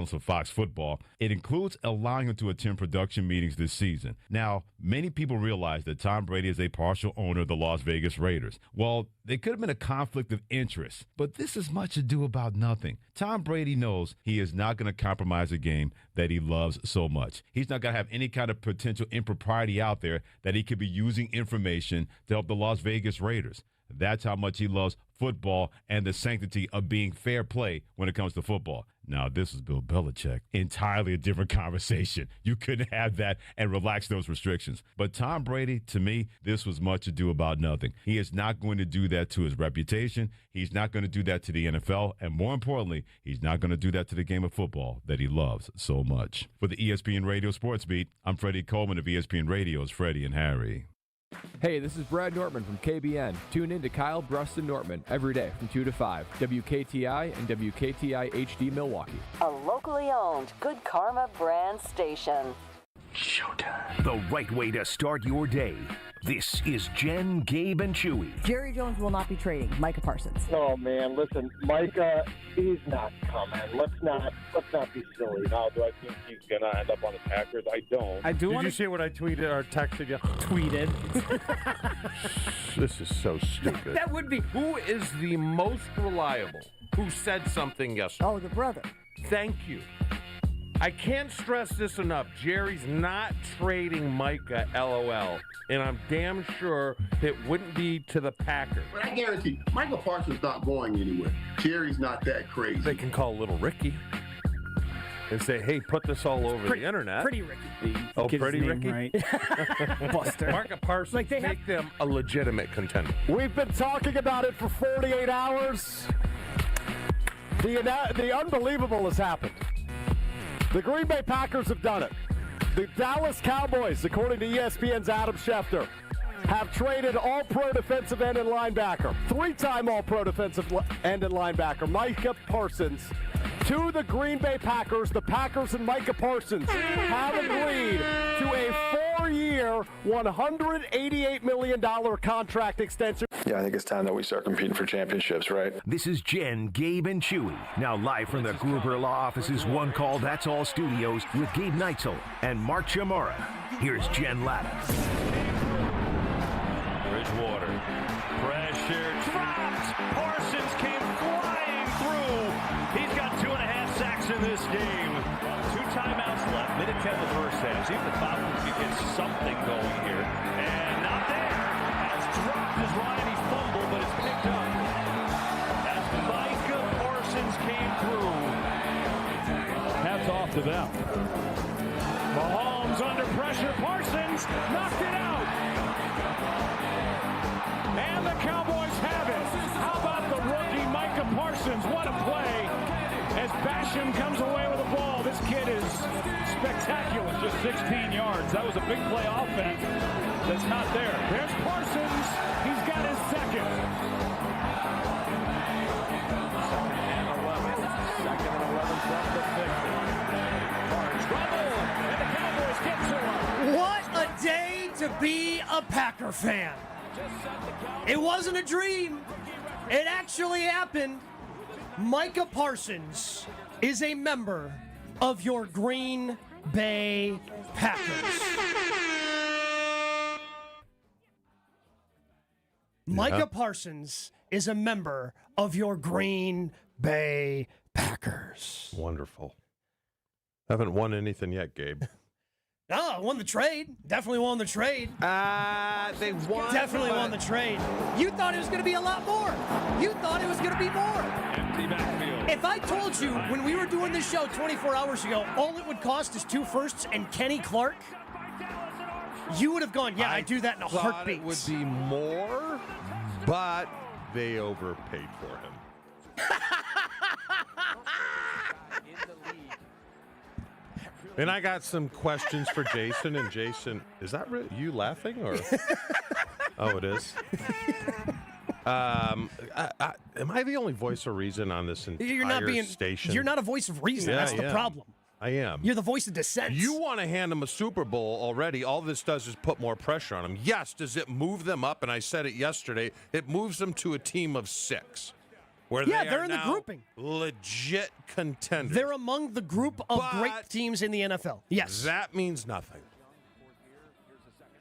analyst for Fox Football. It includes allowing him to attend production meetings this season. Now, many people realize that Tom Brady is a partial owner of the Las Vegas Raiders. Well, there could have been a conflict of interest, but this is much ado about nothing. Tom Brady knows he is not going to compromise a game that he loves so much. He's not going to have any kind of potential impropriety out there that he could be using information to help the Las Vegas Raiders. That's how much he loves football and the sanctity of being fair play when it comes to football. Now, this is Bill Belichick. Entirely a different conversation. You couldn't have that and relax those restrictions. But Tom Brady, to me, this was much ado about nothing. He is not going to do that to his reputation. He's not going to do that to the NFL. And more importantly, he's not going to do that to the game of football that he loves so much. For the ESPN Radio Sports Beat, I'm Freddie Coleman of ESPN Radio's Freddie and Harry. Hey, this is Brad Nortman from KBN. Tune in to Kyle Bruston Nortman every day from 2 to 5, WKTI and WKTI HD Milwaukee. A locally owned Good Karma brand station. Showtime. The right way to start your day. This is Jen, Gabe, and Chewy. Jerry Jones will not be trading Micah Parsons. Oh man, listen, Micah, he's not coming. Let's not be silly. Now, do I think he's gonna end up on the Packers? I don't. Did you see what I tweeted or texted you? Tweeted. This is so stupid. That would be. Who is the most reliable? Who said something yesterday? Oh, the brother. Thank you. I can't stress this enough. Jerry's not trading Micah, LOL. And I'm damn sure it wouldn't be to the Packers. But I guarantee Micah Parsons not going anywhere. Jerry's not that crazy. They can call little Ricky and say, hey, put this all over the internet. Pretty Ricky. Pretty Ricky? Right. Buster. Micah Parsons, make them a legitimate contender. We've been talking about it for 48 hours. The unbelievable has happened. The Green Bay Packers have done it. The Dallas Cowboys, according to ESPN's Adam Schefter, have traded all-pro defensive end and linebacker, three-time all-pro defensive end and linebacker, Micah Parsons, to the Green Bay Packers. The Packers and Micah Parsons have agreed to a 4-year, $188 million contract extension. Yeah, I think it's time that we start competing for championships, right? This is Jen, Gabe, and Chewy. Now live from the Gruber Law Office's One Call That's All studios with Gabe Neitzel and Mark Chamorro. Here's Jen Latta. Bridgewater. Pressure dropped. Parsons came flying through. He's got 2.5 sacks in this game. 2 timeouts left. Minute 10 of the first half. See if the Falcons can get something going here. And not there. Has dropped his line. He's fumbled, but it's picked up. As Micah Parsons came through. Hats off to them. Mahomes under pressure. Parsons knocked it out. And the Cowboys have it. How about the rookie Micah Parsons? What a play. As Basham comes away with the ball. This kid is spectacular. Just 16 yards. That was a big play offense that's not there. There's Parsons. He's got his second. Second and 11 from the 50. Trouble. And the Cowboys get to him. What a day to be a Packer fan. It wasn't a dream. It actually happened. Micah Parsons is a member of your Green Bay Packers. Micah Parsons is a member of your Green Bay Packers. Wonderful. Haven't won anything yet, Gabe. No, won the trade. Definitely won the trade. They won. Definitely won the trade. You thought it was going to be a lot more. You thought it was going to be more. Empty backfield. If I told you when we were doing this show 24 hours ago, all it would cost is 2 firsts and Kenny Clark, you would have gone, yeah, I'd do that in a heartbeat. It would be more, but they overpaid for him. And I got some questions for Jason. And Jason, is that you laughing or? Oh, it is. Am I the only voice of reason on this entire station? You're not a voice of reason. Yeah, That's the problem. I am. You're the voice of dissent. You want to hand him a Super Bowl already. All this does is put more pressure on him. Yes, does it move them up? And I said it yesterday. It moves them to a team of 6. Where they're in the now grouping. Legit contenders. They're among the group of great teams in the NFL. Yes. That means nothing.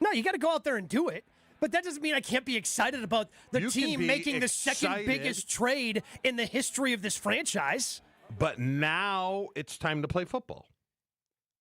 No, you got to go out there and do it. But that doesn't mean I can't be excited about the team making the second biggest trade in the history of this franchise. But now it's time to play football.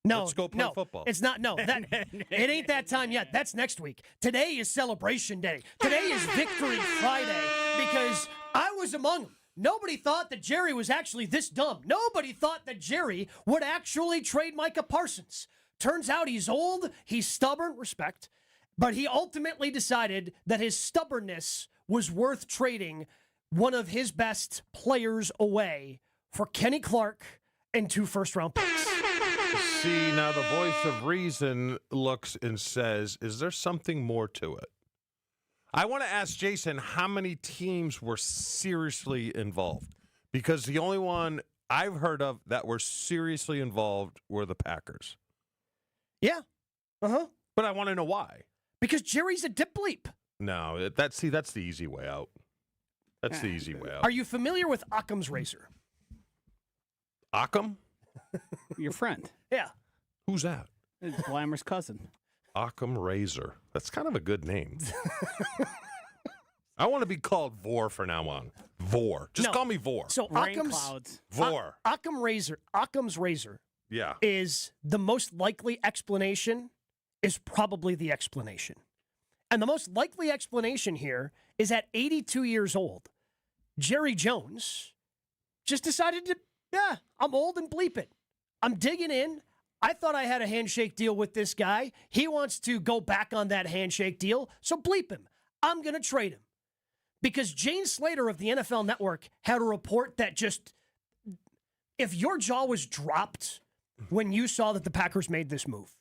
No, let's go play football. It's not. No, it ain't that time yet. That's next week. Today is Celebration Day. Today is Victory Friday because I was among them. Nobody thought that Jerry was actually this dumb. Nobody thought that Jerry would actually trade Micah Parsons. Turns out he's old, he's stubborn, respect, but he ultimately decided that his stubbornness was worth trading one of his best players away for Kenny Clark and 2 first-round picks. See, now the voice of reason looks and says, is there something more to it? I want to ask Jason how many teams were seriously involved, because the only one I've heard of that were seriously involved were the Packers. Yeah. Uh-huh. But I want to know why. Because Jerry's a dip bleep. No, that's the easy way out. That's the easy way out. Are you familiar with Occam's razor? Occam? Your friend. Yeah. Who's that? It's Glamor's cousin. Occam Razor. That's kind of a good name. I want to be called Vor from now on. Vor. Just call me Vor. So Occam's Vor. Occam's razor. Yeah. Is the most likely explanation is probably the explanation. And the most likely explanation here is at 82 years old, Jerry Jones just decided to, I'm old and bleep it. I'm digging in. I thought I had a handshake deal with this guy. He wants to go back on that handshake deal, so bleep him. I'm going to trade him. Because Jane Slater of the NFL Network had a report that just, if your jaw was dropped when you saw that the Packers made this move.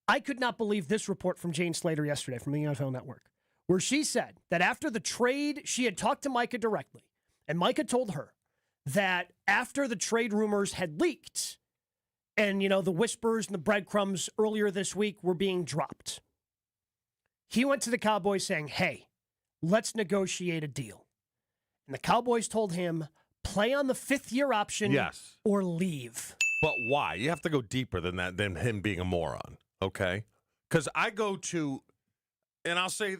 I could not believe this report from Jane Slater yesterday from the NFL Network, where she said that after the trade, she had talked to Micah directly, and Micah told her that after the trade rumors had leaked, and, the whispers and the breadcrumbs earlier this week were being dropped, he went to the Cowboys saying, hey, let's negotiate a deal. And the Cowboys told him, play on the 5th-year option or leave. But why? You have to go deeper than that, than him being a moron, okay? Because I go to, and I'll say...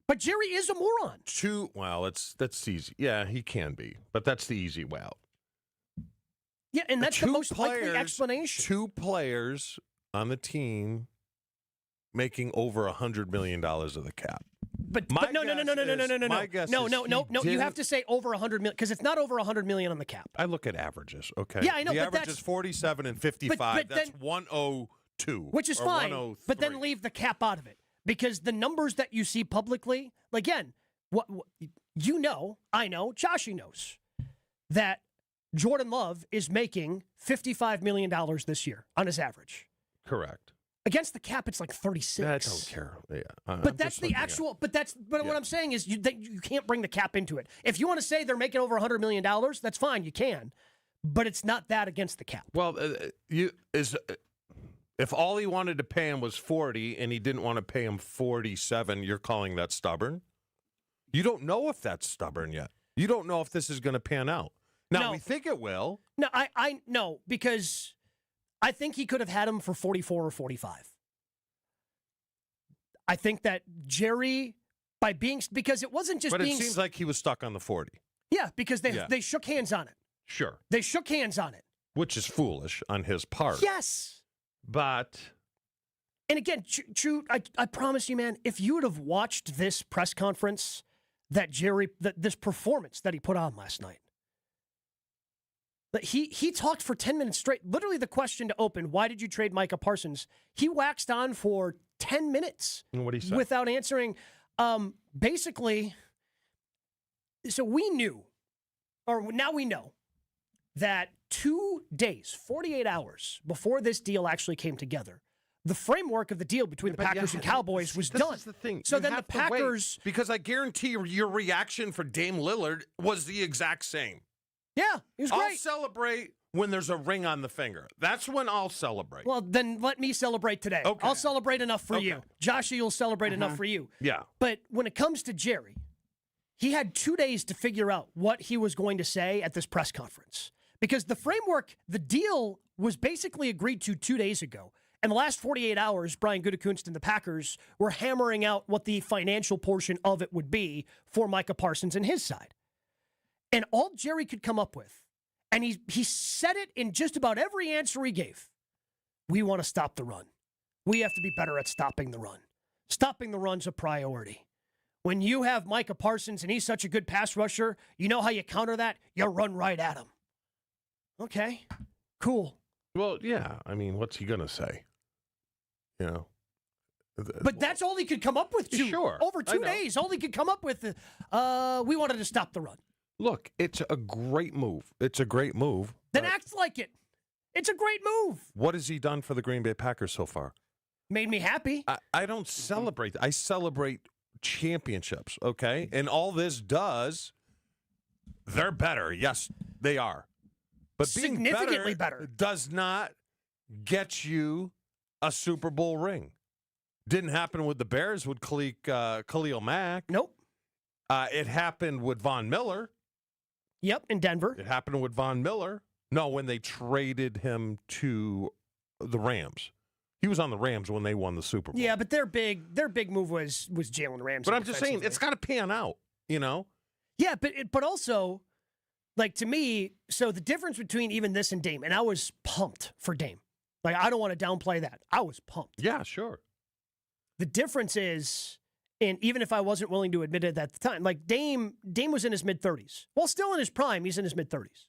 But Jerry is a moron. Well, that's easy. Yeah, he can be. But that's the easy way out. Yeah, and that's the most likely explanation. 2 players on the team making over $100 million of the cap. But no. You have to say over $100 million because it's not over $100 million on the cap. I look at averages, okay? Yeah, I know. The average is 47 and 55. But that's 102, which is fine. But then leave the cap out of it because the numbers that you see publicly, again, what I know, Joshy knows that Jordan Love is making $55 million this year on his average. Correct. Against the cap, it's like 36. I don't care. Yeah, but that's the actual. But what I'm saying is you can't bring the cap into it. If you want to say they're making over $100 million, that's fine. You can, but it's not that against the cap. Well, if all he wanted to pay him was 40 and he didn't want to pay him 47, you're calling that stubborn? You don't know if that's stubborn yet. You don't know if this is going to pan out. Now we think it will. No, I know because. I think he could have had him for 44 or 45. I think that Jerry, because it wasn't just But it seems like he was stuck on the 40. Yeah, because they shook hands on it. Sure. They shook hands on it. Which is foolish on his part. Yes. But. And again, True, I promise you, man, if you would have watched this press conference this performance that he put on last night, he talked for 10 minutes straight. Literally the question to open, why did you trade Micah Parsons? He waxed on for 10 minutes. And what did he say? Without answering. Basically, so now we know that 2 days, 48 hours before this deal actually came together, the framework of the deal between the Packers and Cowboys was done. This is the thing. So then the Packers... Because I guarantee your reaction for Dame Lillard was the exact same. Yeah, he was great. I'll celebrate when there's a ring on the finger. That's when I'll celebrate. Well, then let me celebrate today. Okay. I'll celebrate enough for you. Joshie, you'll celebrate enough for you. Yeah. But when it comes to Jerry, he had 2 days to figure out what he was going to say at this press conference. Because the framework, the deal was basically agreed to 2 days ago. And the last 48 hours, Brian Gutekunst and the Packers were hammering out what the financial portion of it would be for Micah Parsons and his side. And all Jerry could come up with, and he said it in just about every answer he gave, we want to stop the run. We have to be better at stopping the run. Stopping the run's a priority. When you have Micah Parsons and he's such a good pass rusher, you know how you counter that? You run right at him. Okay, cool. Well, yeah. I mean, what's he going to say? You know? But that's all he could come up with, too. Sure. Over 2 days, all he could come up with, we wanted to stop the run. Look, it's a great move. It's a great move. Then act like it. It's a great move. What has he done for the Green Bay Packers so far? Made me happy. I don't celebrate. I celebrate championships, okay? And all this does, they're better. Yes, they are. But being significantly better does not get you a Super Bowl ring. Didn't happen with the Bears with Khalil Mack. Nope. It happened with Von Miller. Yep, in Denver. It happened with Von Miller. No, when they traded him to the Rams. He was on the Rams when they won the Super Bowl. Yeah, but their big move was Jalen Ramsey. But I'm just saying, it's got to pan out, you know? Yeah, but also, like, to me, so the difference between even this and Dame, and I was pumped for Dame. Like, I don't want to downplay that. I was pumped. Yeah, sure. The difference is, and even if I wasn't willing to admit it at the time, like Dame was in his mid-30s. Well, still in his prime, he's in his mid-30s.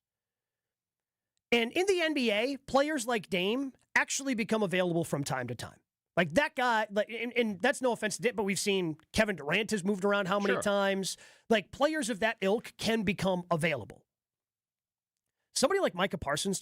And in the NBA, players like Dame actually become available from time to time. Like that guy, like, and that's no offense to Dame, but we've seen Kevin Durant has moved around how many times. Like players of that ilk can become available. Somebody like Micah Parsons,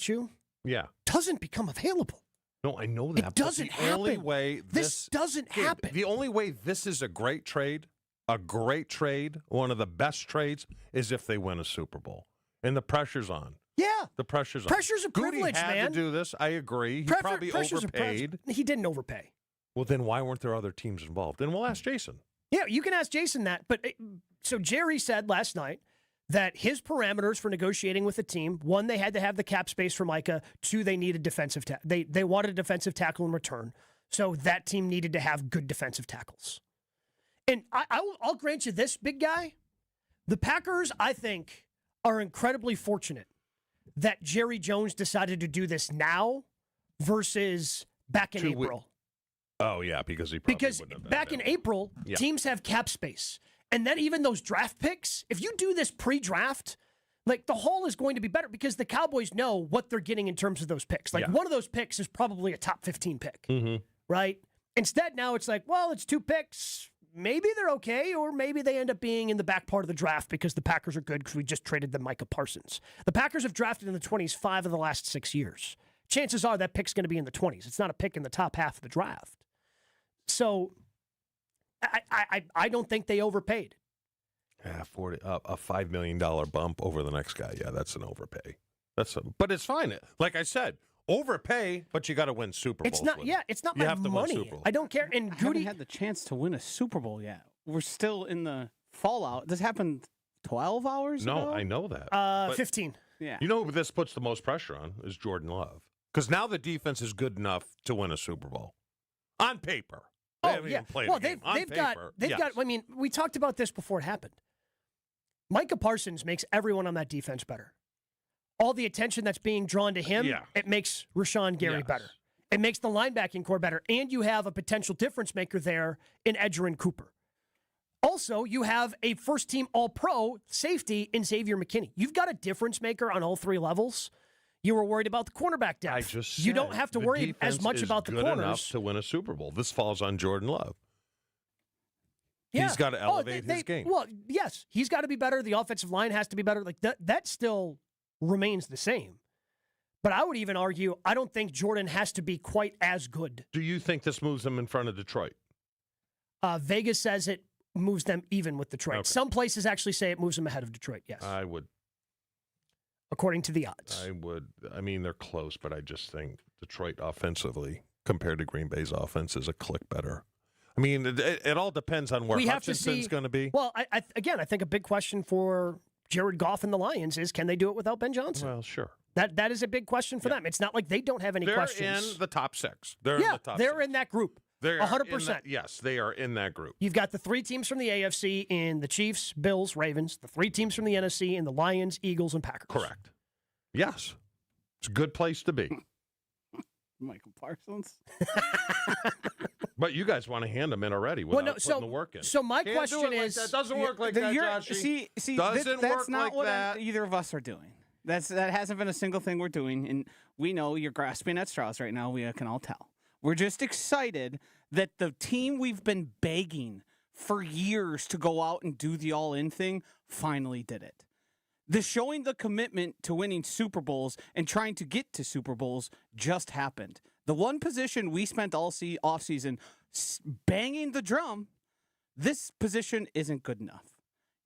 doesn't become available. No, I know that. It doesn't happen. Only way this doesn't happen. The only way this is a great trade, one of the best trades, is if they win a Super Bowl. And the pressure's on. Yeah. The pressure's on. Pressure's a privilege, Goody had man. to do this. I agree. He probably overpaid. He didn't overpay. Well, then why weren't there other teams involved? And we'll ask Jason. Yeah, you can ask Jason that. But so Jerry said last night that his parameters for negotiating with the team, one, they had to have the cap space for Micah. Two, they needed defensive they wanted a defensive tackle in return. So that team needed to have good defensive tackles. And I'll grant you this, big guy. The Packers, I think, are incredibly fortunate that Jerry Jones decided to do this now versus back in April. Oh, yeah, because he probably wouldn't have back in April, teams have cap space. And then even those draft picks, if you do this pre-draft, like the haul is going to be better because the Cowboys know what they're getting in terms of those picks. Like one of those picks is probably a top 15 pick, right? Instead, now it's like, well, it's 2 picks. Maybe they're okay, or maybe they end up being in the back part of the draft because the Packers are good because we just traded them Micah Parsons. The Packers have drafted in the 20s 5 of the last 6 years. Chances are that pick's going to be in the 20s. It's not a pick in the top half of the draft. So I don't think they overpaid. Yeah, a $5 million bump over the next guy. Yeah, that's an overpay. But it's fine. Like I said, overpay, but you got to win Super Bowls. It's not. Yeah, it's not my money. I don't care. And I haven't had the chance to win a Super Bowl yet. We're still in the fallout. This happened 12 hours ago? No, I know that. 15. Yeah. You know who this puts the most pressure on is Jordan Love. Because now the defense is good enough to win a Super Bowl. On paper. Oh, yeah. Well, they've got. I mean, we talked about this before it happened. Micah Parsons makes everyone on that defense better. All the attention that's being drawn to him, it makes Rashawn Gary better. It makes the linebacking core better. And you have a potential difference maker there in Edgerrin Cooper. Also, you have a first-team All-Pro safety in Xavier McKinney. You've got a difference maker on all 3 levels. You were worried about the cornerback depth. I just said, you don't have to worry as much about the corners. Good enough to win a Super Bowl. This falls on Jordan Love. Yeah. He's got to elevate his game. Well, yes, he's got to be better. The offensive line has to be better. Like that still remains the same. But I would even argue I don't think Jordan has to be quite as good. Do you think this moves him in front of Detroit? Vegas says it moves them even with Detroit. Okay. Some places actually say it moves them ahead of Detroit, yes. I would. According to the odds. I would. I mean, they're close, but I just think Detroit offensively compared to Green Bay's offense is a click better. I I mean, it all depends on where Hutchinson's going to be. Well, I think a big question for Jared Goff and the Lions is, can they do it without Ben Johnson? Well, sure. That is a big question for them. It's not like they don't have any questions. They're in the top 6. They're in the top they're 6. in that group. They're 100%. Yes, they are in that group. You've got the 3 teams from the AFC in the Chiefs, Bills, Ravens. The 3 teams from the NFC in the Lions, Eagles, and Packers. Correct. Yes. It's a good place to be. Micah Parsons. But you guys want to hand them in already without putting the work in. So my question is... That doesn't work like that, Joshy. See, doesn't that's work not like what that. either of us are doing. That hasn't been a single thing we're doing, and we know you're grasping at straws right now. We can all tell. We're just excited that the team we've been begging for years to go out and do the all-in thing finally did it. The showing the commitment to winning Super Bowls and trying to get to Super Bowls just happened. The one position we spent all offseason banging the drum, this position isn't good enough.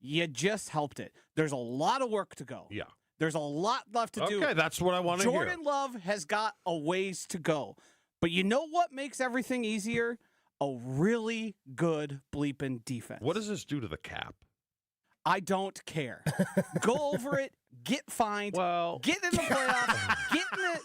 You just helped it. There's a lot of work to go. Yeah. There's a lot left to do. Okay, that's what I want to hear. Jordan Love has got a ways to go. But you know what makes everything easier? A really good bleeping defense. What does this do to the cap? I don't care. Go over it, get fined, get in the playoffs,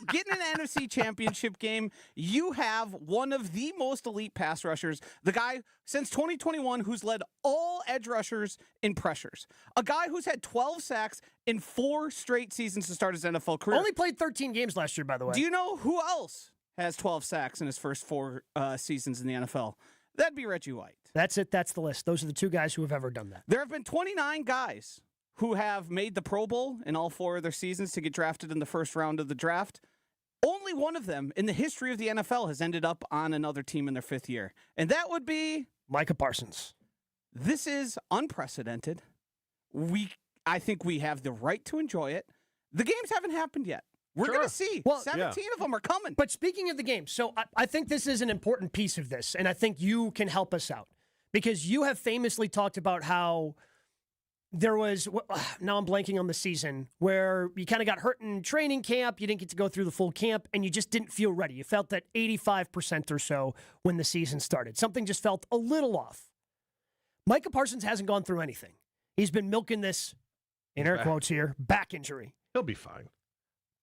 get in an NFC championship game. You have one of the most elite pass rushers, the guy since 2021 who's led all edge rushers in pressures, a guy who's had 12 sacks in 4 straight seasons to start his NFL career. Only played 13 games last year, by the way. Do you know who else has 12 sacks in his first 4 seasons in the NFL? That'd be Reggie White. That's it. That's the list. Those are the 2 guys who have ever done that. There have been 29 guys who have made the Pro Bowl in all 4 of their seasons to get drafted in the first round of the draft. Only one of them in the history of the NFL has ended up on another team in their 5th year. And that would be Micah Parsons. This is unprecedented. I think we have the right to enjoy it. The games haven't happened yet. We're going to see. 17 of them are coming. But speaking of the game, so I think this is an important piece of this, and I think you can help us out. Because you have famously talked about how there was, now I'm blanking on the season, where you kind of got hurt in training camp, you didn't get to go through the full camp, and you just didn't feel ready. You felt that 85% or so when the season started. Something just felt a little off. Micah Parsons hasn't gone through anything. He's been milking this, in air quotes here, back injury. He'll be fine.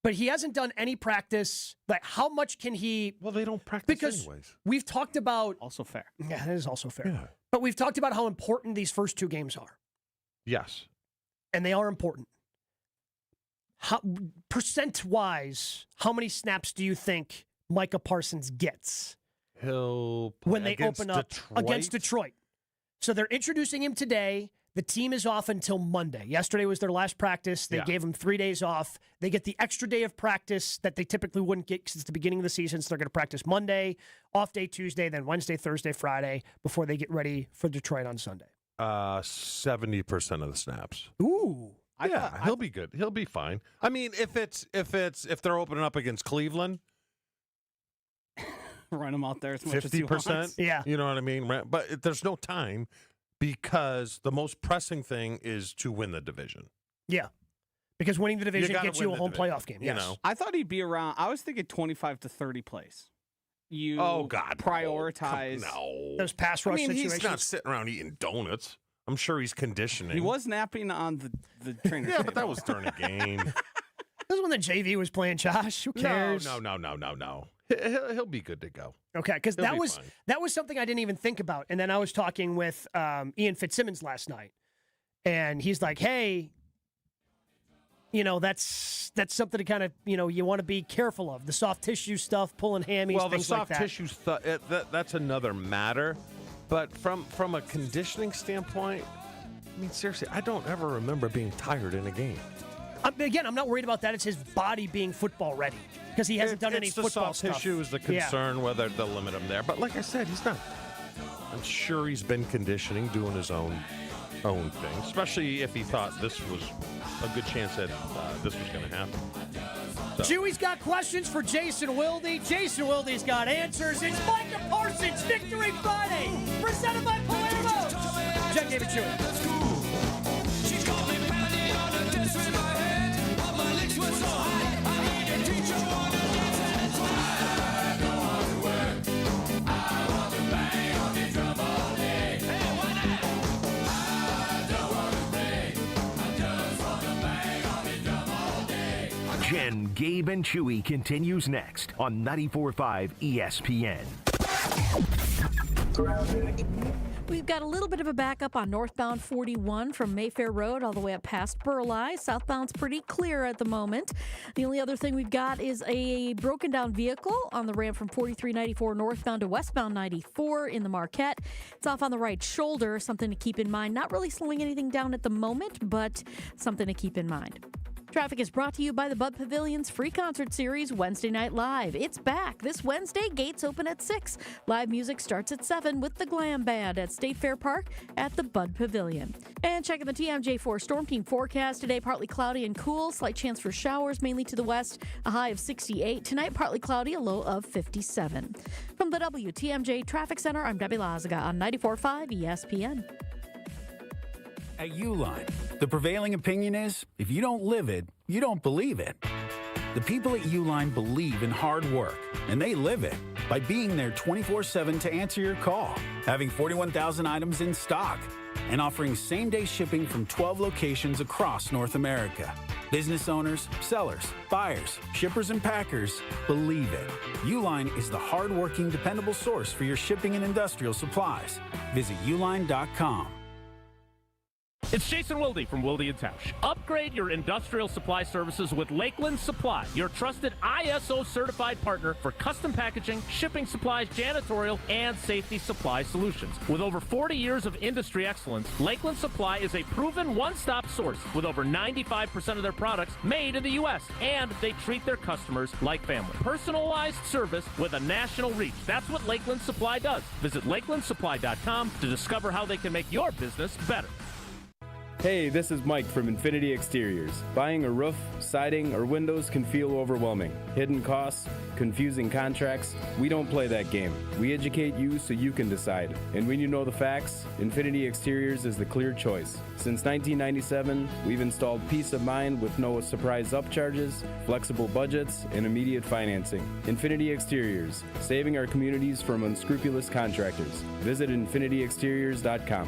But he hasn't done any practice. Like, how much can he... Well, they don't practice anyways. We've talked about... Also fair. Yeah, that is also fair. Yeah. But we've talked about how important these first 2 games are. Yes. And they are important. Percent-wise, how many snaps do you think Micah Parsons gets? He'll play when they open up against Detroit. So they're introducing him today. The team is off until Monday. Yesterday was their last practice. They gave him 3 days off. They get the extra day of practice that they typically wouldn't get because it's the beginning of the season. So they're going to practice Monday, off day Tuesday, then Wednesday, Thursday, Friday before they get ready for Detroit on Sunday. 70% of the snaps. Ooh. He'll be good. He'll be fine. I mean, if they're opening up against Cleveland, run him out there as much 50%. as you want. You know what I mean? But there's no time. Because the most pressing thing is to win the division. Yeah. Because winning the division gets you a home playoff game. You know? I thought he'd be around. I was thinking 25 to 30 plays. You prioritize those pass rush situations. He's not sitting around eating donuts. I'm sure he's conditioning. He was napping on the trainer. Yeah, but that was during a game. This is when the JV was playing, Josh. Who cares? No. He'll be good to go. Okay, because that was something I didn't even think about. And then I was talking with Ian Fitzsimmons last night, and he's like, "Hey, that's something to kind of you want to be careful of the soft tissue stuff, pulling hammies, well, things like that." Well, the soft tissue that's another matter. But from a conditioning standpoint, I mean, seriously, I don't ever remember being tired in a game. Again, I'm not worried about that. It's his body being football ready because he hasn't done any football stuff. The soft tissue is the concern, whether they'll limit him there. But like I said, he's not. I'm sure he's been conditioning, doing his own thing, especially if he thought this was a good chance that this was going to happen. So. Chewy's got questions for Jason Wilde. Jason Wilde's got answers. It's Micah Parsons Victory Friday, presented by Palermo. Jen, Gabe, and Chewy. Jen, Gabe, and Chewy continues next on 94.5 ESPN. We've got a little bit of a backup on northbound 41 from Mayfair Road all the way up past Burleigh. Southbound's pretty clear at the moment. The only other thing we've got is a broken down vehicle on the ramp from 4394 northbound to westbound 94 in the Marquette. It's off on the right shoulder, something to keep in mind. Not really slowing anything down at the moment, but something to keep in mind. Traffic is brought to you by the Bud Pavilion's free concert series, Wednesday Night Live. It's back this Wednesday. Gates open at 6. Live music starts at 7 with the Glam Band at State Fair Park at the Bud Pavilion. And checking the TMJ4 Storm Team forecast today, partly cloudy and cool. Slight chance for showers, mainly to the west. A high of 68. Tonight, partly cloudy, a low of 57. From the WTMJ Traffic Center, I'm Debbie Lazaga on 94.5 ESPN. At Uline, the prevailing opinion is, if you don't live it, you don't believe it. The people at Uline believe in hard work, and they live it by being there 24/7 to answer your call, having 41,000 items in stock, and offering same-day shipping from 12 locations across North America. Business owners, sellers, buyers, shippers, and packers believe it. Uline is the hard-working, dependable source for your shipping and industrial supplies. Visit uline.com. It's Jason Wilde from Wilde & Tausch. Upgrade your industrial supply services with Lakeland Supply, your trusted ISO certified partner for custom packaging, shipping supplies, janitorial, and safety supply solutions. With over 40 years of industry excellence, Lakeland Supply is a proven one-stop source with over 95% of their products made in the U.S., and they treat their customers like family. Personalized service with a national reach. That's what Lakeland Supply does. Visit lakelandsupply.com to discover how they can make your business better. Hey, this is Mike from Infinity Exteriors. Buying a roof, siding, or windows can feel overwhelming. Hidden costs, confusing contracts. We don't play that game. We educate you so you can decide. And when you know the facts, Infinity Exteriors is the clear choice. Since 1997, we've installed peace of mind with no surprise upcharges, flexible budgets, and immediate financing. Infinity Exteriors, saving our communities from unscrupulous contractors. Visit infinityexteriors.com.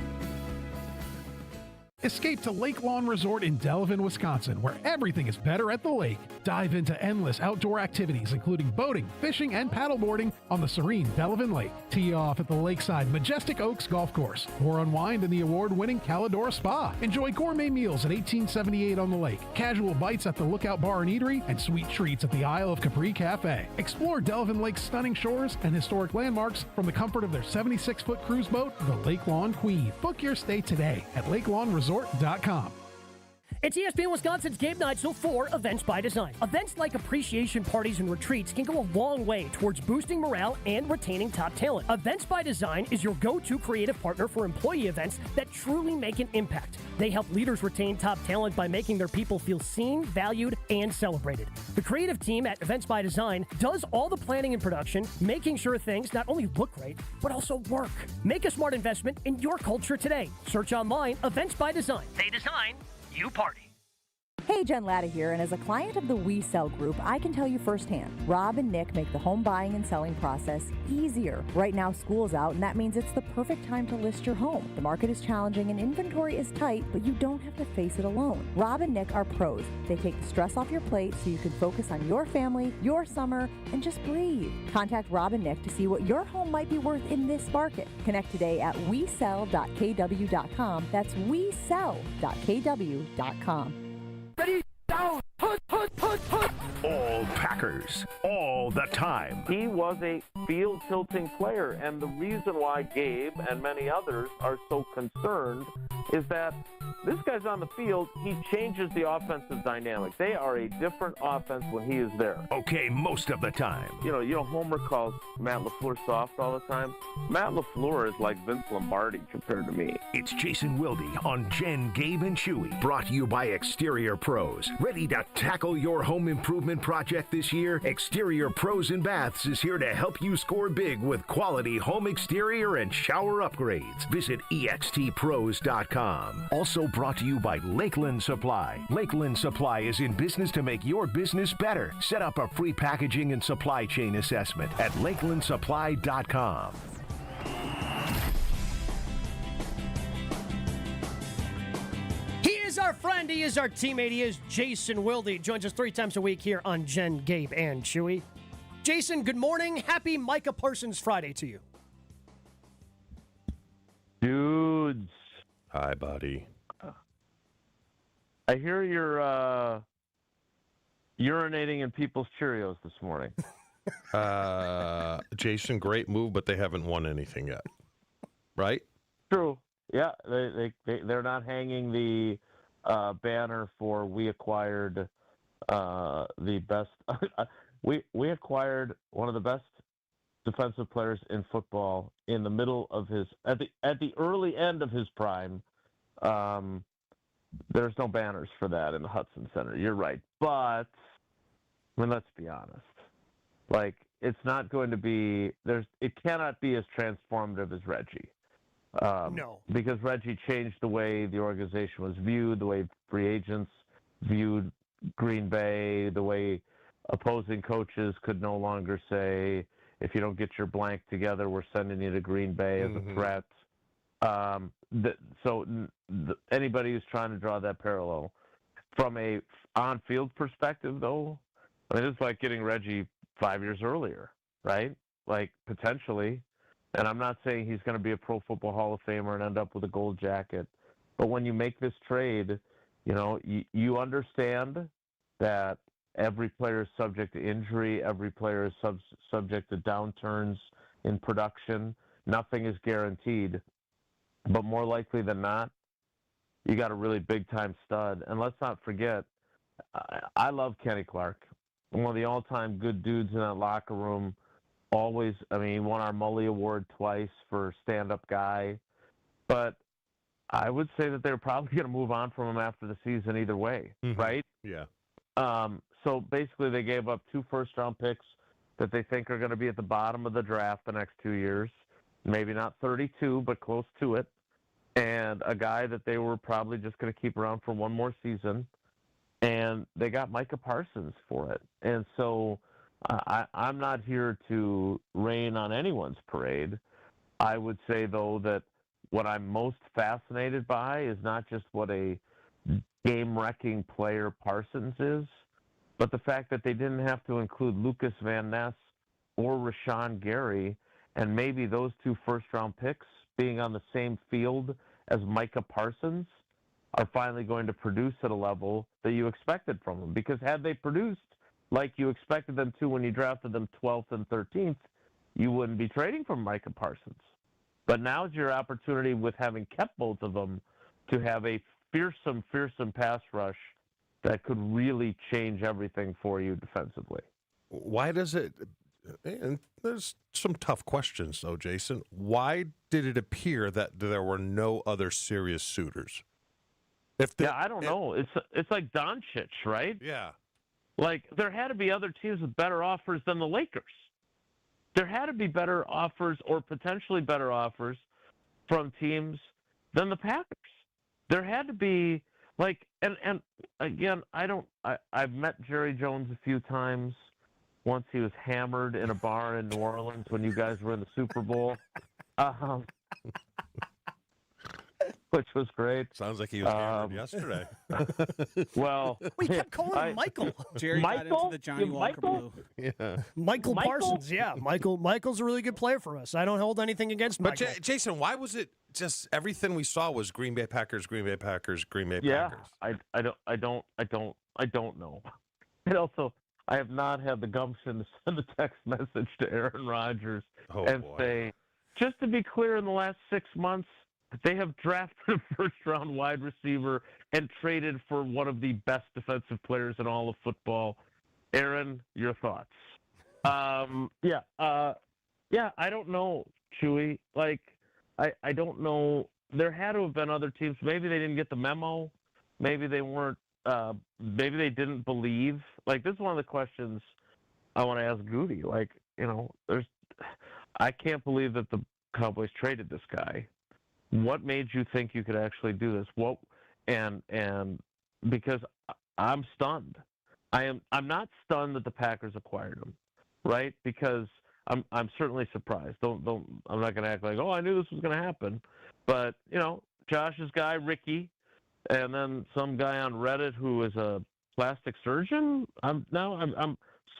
Escape to Lake Lawn Resort in Delavan, Wisconsin, where everything is better at the lake. Dive into endless outdoor activities, including boating, fishing, and paddleboarding on the serene Delavan Lake. Tee off at the lakeside Majestic Oaks Golf Course, or unwind in the award-winning Calidora Spa. Enjoy gourmet meals at 1878 on the lake, casual bites at the Lookout Bar and Eatery, and sweet treats at the Isle of Capri Cafe. Explore Delavan Lake's stunning shores and historic landmarks from the comfort of their 76-foot cruise boat, the Lake Lawn Queen. Book your stay today at LakeLawnResort.com. It's ESPN Wisconsin's Gabe Neitzel for Events by Design. Events like appreciation parties and retreats can go a long way towards boosting morale and retaining top talent. Events by Design is your go-to creative partner for employee events that truly make an impact. They help leaders retain top talent by making their people feel seen, valued, and celebrated. The creative team at Events by Design does all the planning and production, making sure things not only look great, but also work. Make a smart investment in your culture today. Search online, Events by Design. They design, you party. Hey, Jen Latta here, and as a client of the We Sell Group, I can tell you firsthand, Rob and Nick make the home buying and selling process easier. Right now, school's out, and that means it's the perfect time to list your home. The market is challenging and inventory is tight, but you don't have to face it alone. Rob and Nick are pros. They take the stress off your plate so you can focus on your family, your summer, and just breathe. Contact Rob and Nick to see what your home might be worth in this market. Connect today at wesell.kw.com. That's wesell.kw.com. Ready, down, put. All Packers, all the time. He was a field-tilting player, and the reason why Gabe and many others are so concerned is that this guy's on the field, he changes the offensive dynamic. They are a different offense when he is there. Okay, most of the time. You know, Homer calls Matt LaFleur soft all the time. Matt LaFleur is like Vince Lombardi compared to me. It's Jason Wilde on Jen, Gabe, and Chewy. Brought to you by Exterior Pros. Ready to tackle your home improvement project this year? Exterior Pros and Baths is here to help you score big with quality home exterior and shower upgrades. Visit extpros.com. Also brought to you by Lakeland Supply. Lakeland Supply is in business to make your business better. Set up a free packaging and supply chain assessment at lakelandsupply.com. He is our friend And he is our teammate. He is Jason Wilde. Joins us 3 times a week here on Jen, Gabe, and Chewy. Jason, good morning. Happy Micah Parsons Friday to you. Dudes. Hi, buddy. I hear you're urinating in people's Cheerios this morning. Jason, great move, but they haven't won anything yet. Right? True. Yeah, they're not hanging the banner for we acquired the best. we acquired one of the best defensive players in football in the middle of his at the early end of his prime. There's no banners for that in the Hudson Center. You're right, but I mean, let's be honest. Like, it's not going to be it cannot be as transformative as Reggie. No. Because Reggie changed the way the organization was viewed, the way free agents viewed Green Bay, the way opposing coaches could no longer say, if you don't get your blank together, we're sending you to Green Bay as a threat. Anybody who's trying to draw that parallel from a on-field perspective, though, I mean, it's like getting Reggie 5 years earlier, right? Like, potentially. And I'm not saying he's going to be a Pro Football Hall of Famer and end up with a gold jacket. But when you make this trade, you know, you understand that every player is subject to injury. Every player is subject to downturns in production. Nothing is guaranteed. But more likely than not, you got a really big-time stud. And let's not forget, I love Kenny Clark. One of the all-time good dudes in that locker room. Always, I mean, he won our Mully Award twice for stand-up guy. But I would say that they're probably going to move on from him after the season either way, right? Yeah. So basically they gave up 2 first-round picks that they think are going to be at the bottom of the draft the next 2 years. Maybe not 32, but close to it. And a guy that they were probably just going to keep around for one more season. And they got Micah Parsons for it. And so I'm not here to rain on anyone's parade. I would say, though, that what I'm most fascinated by is not just what a game-wrecking player Parsons is, but the fact that they didn't have to include Lucas Van Ness or Rashawn Gary, and maybe those 2 first-round picks being on the same field as Micah Parsons are finally going to produce at a level that you expected from them. Because had they produced like you expected them to when you drafted them 12th and 13th, you wouldn't be trading for Micah Parsons. But now's your opportunity, with having kept both of them, to have a fearsome pass rush that could really change everything for you defensively. Why does it – and there's some tough questions, though, Jason. Why did it appear that there were no other serious suitors? I don't know. It's like Doncic, right? Yeah. Like, there had to be other teams with better offers than the Lakers. There had to be better offers, or potentially better offers, from teams than the Packers. There had to be, like, and again, I've met Jerry Jones a few times. Once he was hammered in a bar in New Orleans when you guys were in the Super Bowl. Which was great. Sounds like he was hammered yesterday. Well, we kept calling him Michael. Jerry got into the Johnny Walker Blue. Yeah. Michael Parsons, yeah. Michael's a really good player for us. I don't hold anything against Michael. But Jason, why was it just everything we saw was Green Bay Packers, Green Bay Packers, Green Bay Yeah, Packers? I don't know. And also, I have not had the gumption to send a text message to Aaron Rodgers say, just to be clear, in the last 6 months, they have drafted a first-round wide receiver and traded for one of the best defensive players in all of football. Aaron, your thoughts? I don't know, Chewy. Like, I don't know. There had to have been other teams. Maybe they didn't get the memo. Maybe they weren't. Maybe they didn't believe. Like, this is one of the questions I want to ask Goody. Like, you know, I can't believe that the Cowboys traded this guy. What made you think you could actually do this? And because I'm stunned. I'm not stunned that the Packers acquired him, right? Because I'm certainly surprised. I'm not going to act like, I knew this was going to happen. But, you know, Josh's guy, Ricky, and then some guy on Reddit who is a plastic surgeon. I'm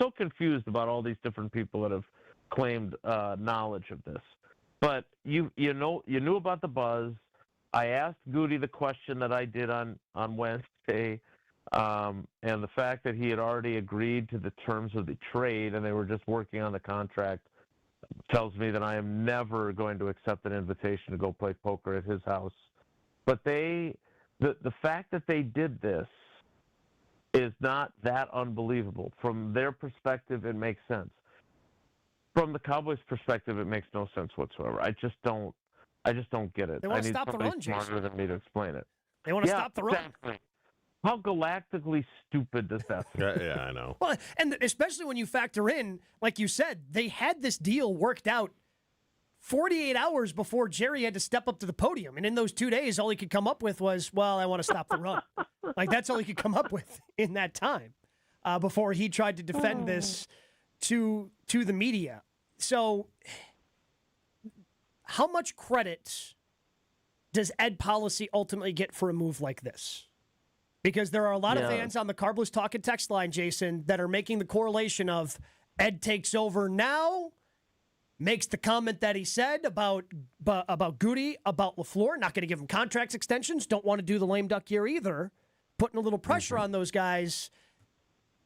so confused about all these different people that have claimed knowledge of this. But you knew about the buzz. I asked Goody the question that I did on Wednesday, and the fact that he had already agreed to the terms of the trade and they were just working on the contract tells me that I am never going to accept an invitation to go play poker at his house. But the fact that they did this is not that unbelievable. From their perspective, it makes sense. From the Cowboys' perspective, it makes no sense whatsoever. I just don't get it. They want I to need stop the somebody run, smarter Jason. than me to explain it. They want to stop the run. Exactly. How galactically stupid does that seem? Yeah, I know. Well, and especially when you factor in, like you said, they had this deal worked out 48 hours before Jerry had to step up to the podium. And in those 2 days, all he could come up with was, well, I want to stop the run. Like, that's all he could come up with in that time before he tried to defend this to the media. So how much credit does Ed Policy ultimately get for a move like this? Because there are a lot of fans on the Carbless Talk and Text line, Jason, that are making the correlation of Ed takes over now, makes the comment that he said about Goody, about LaFleur, not going to give him contract extensions, don't want to do the lame duck year either, putting a little pressure on those guys.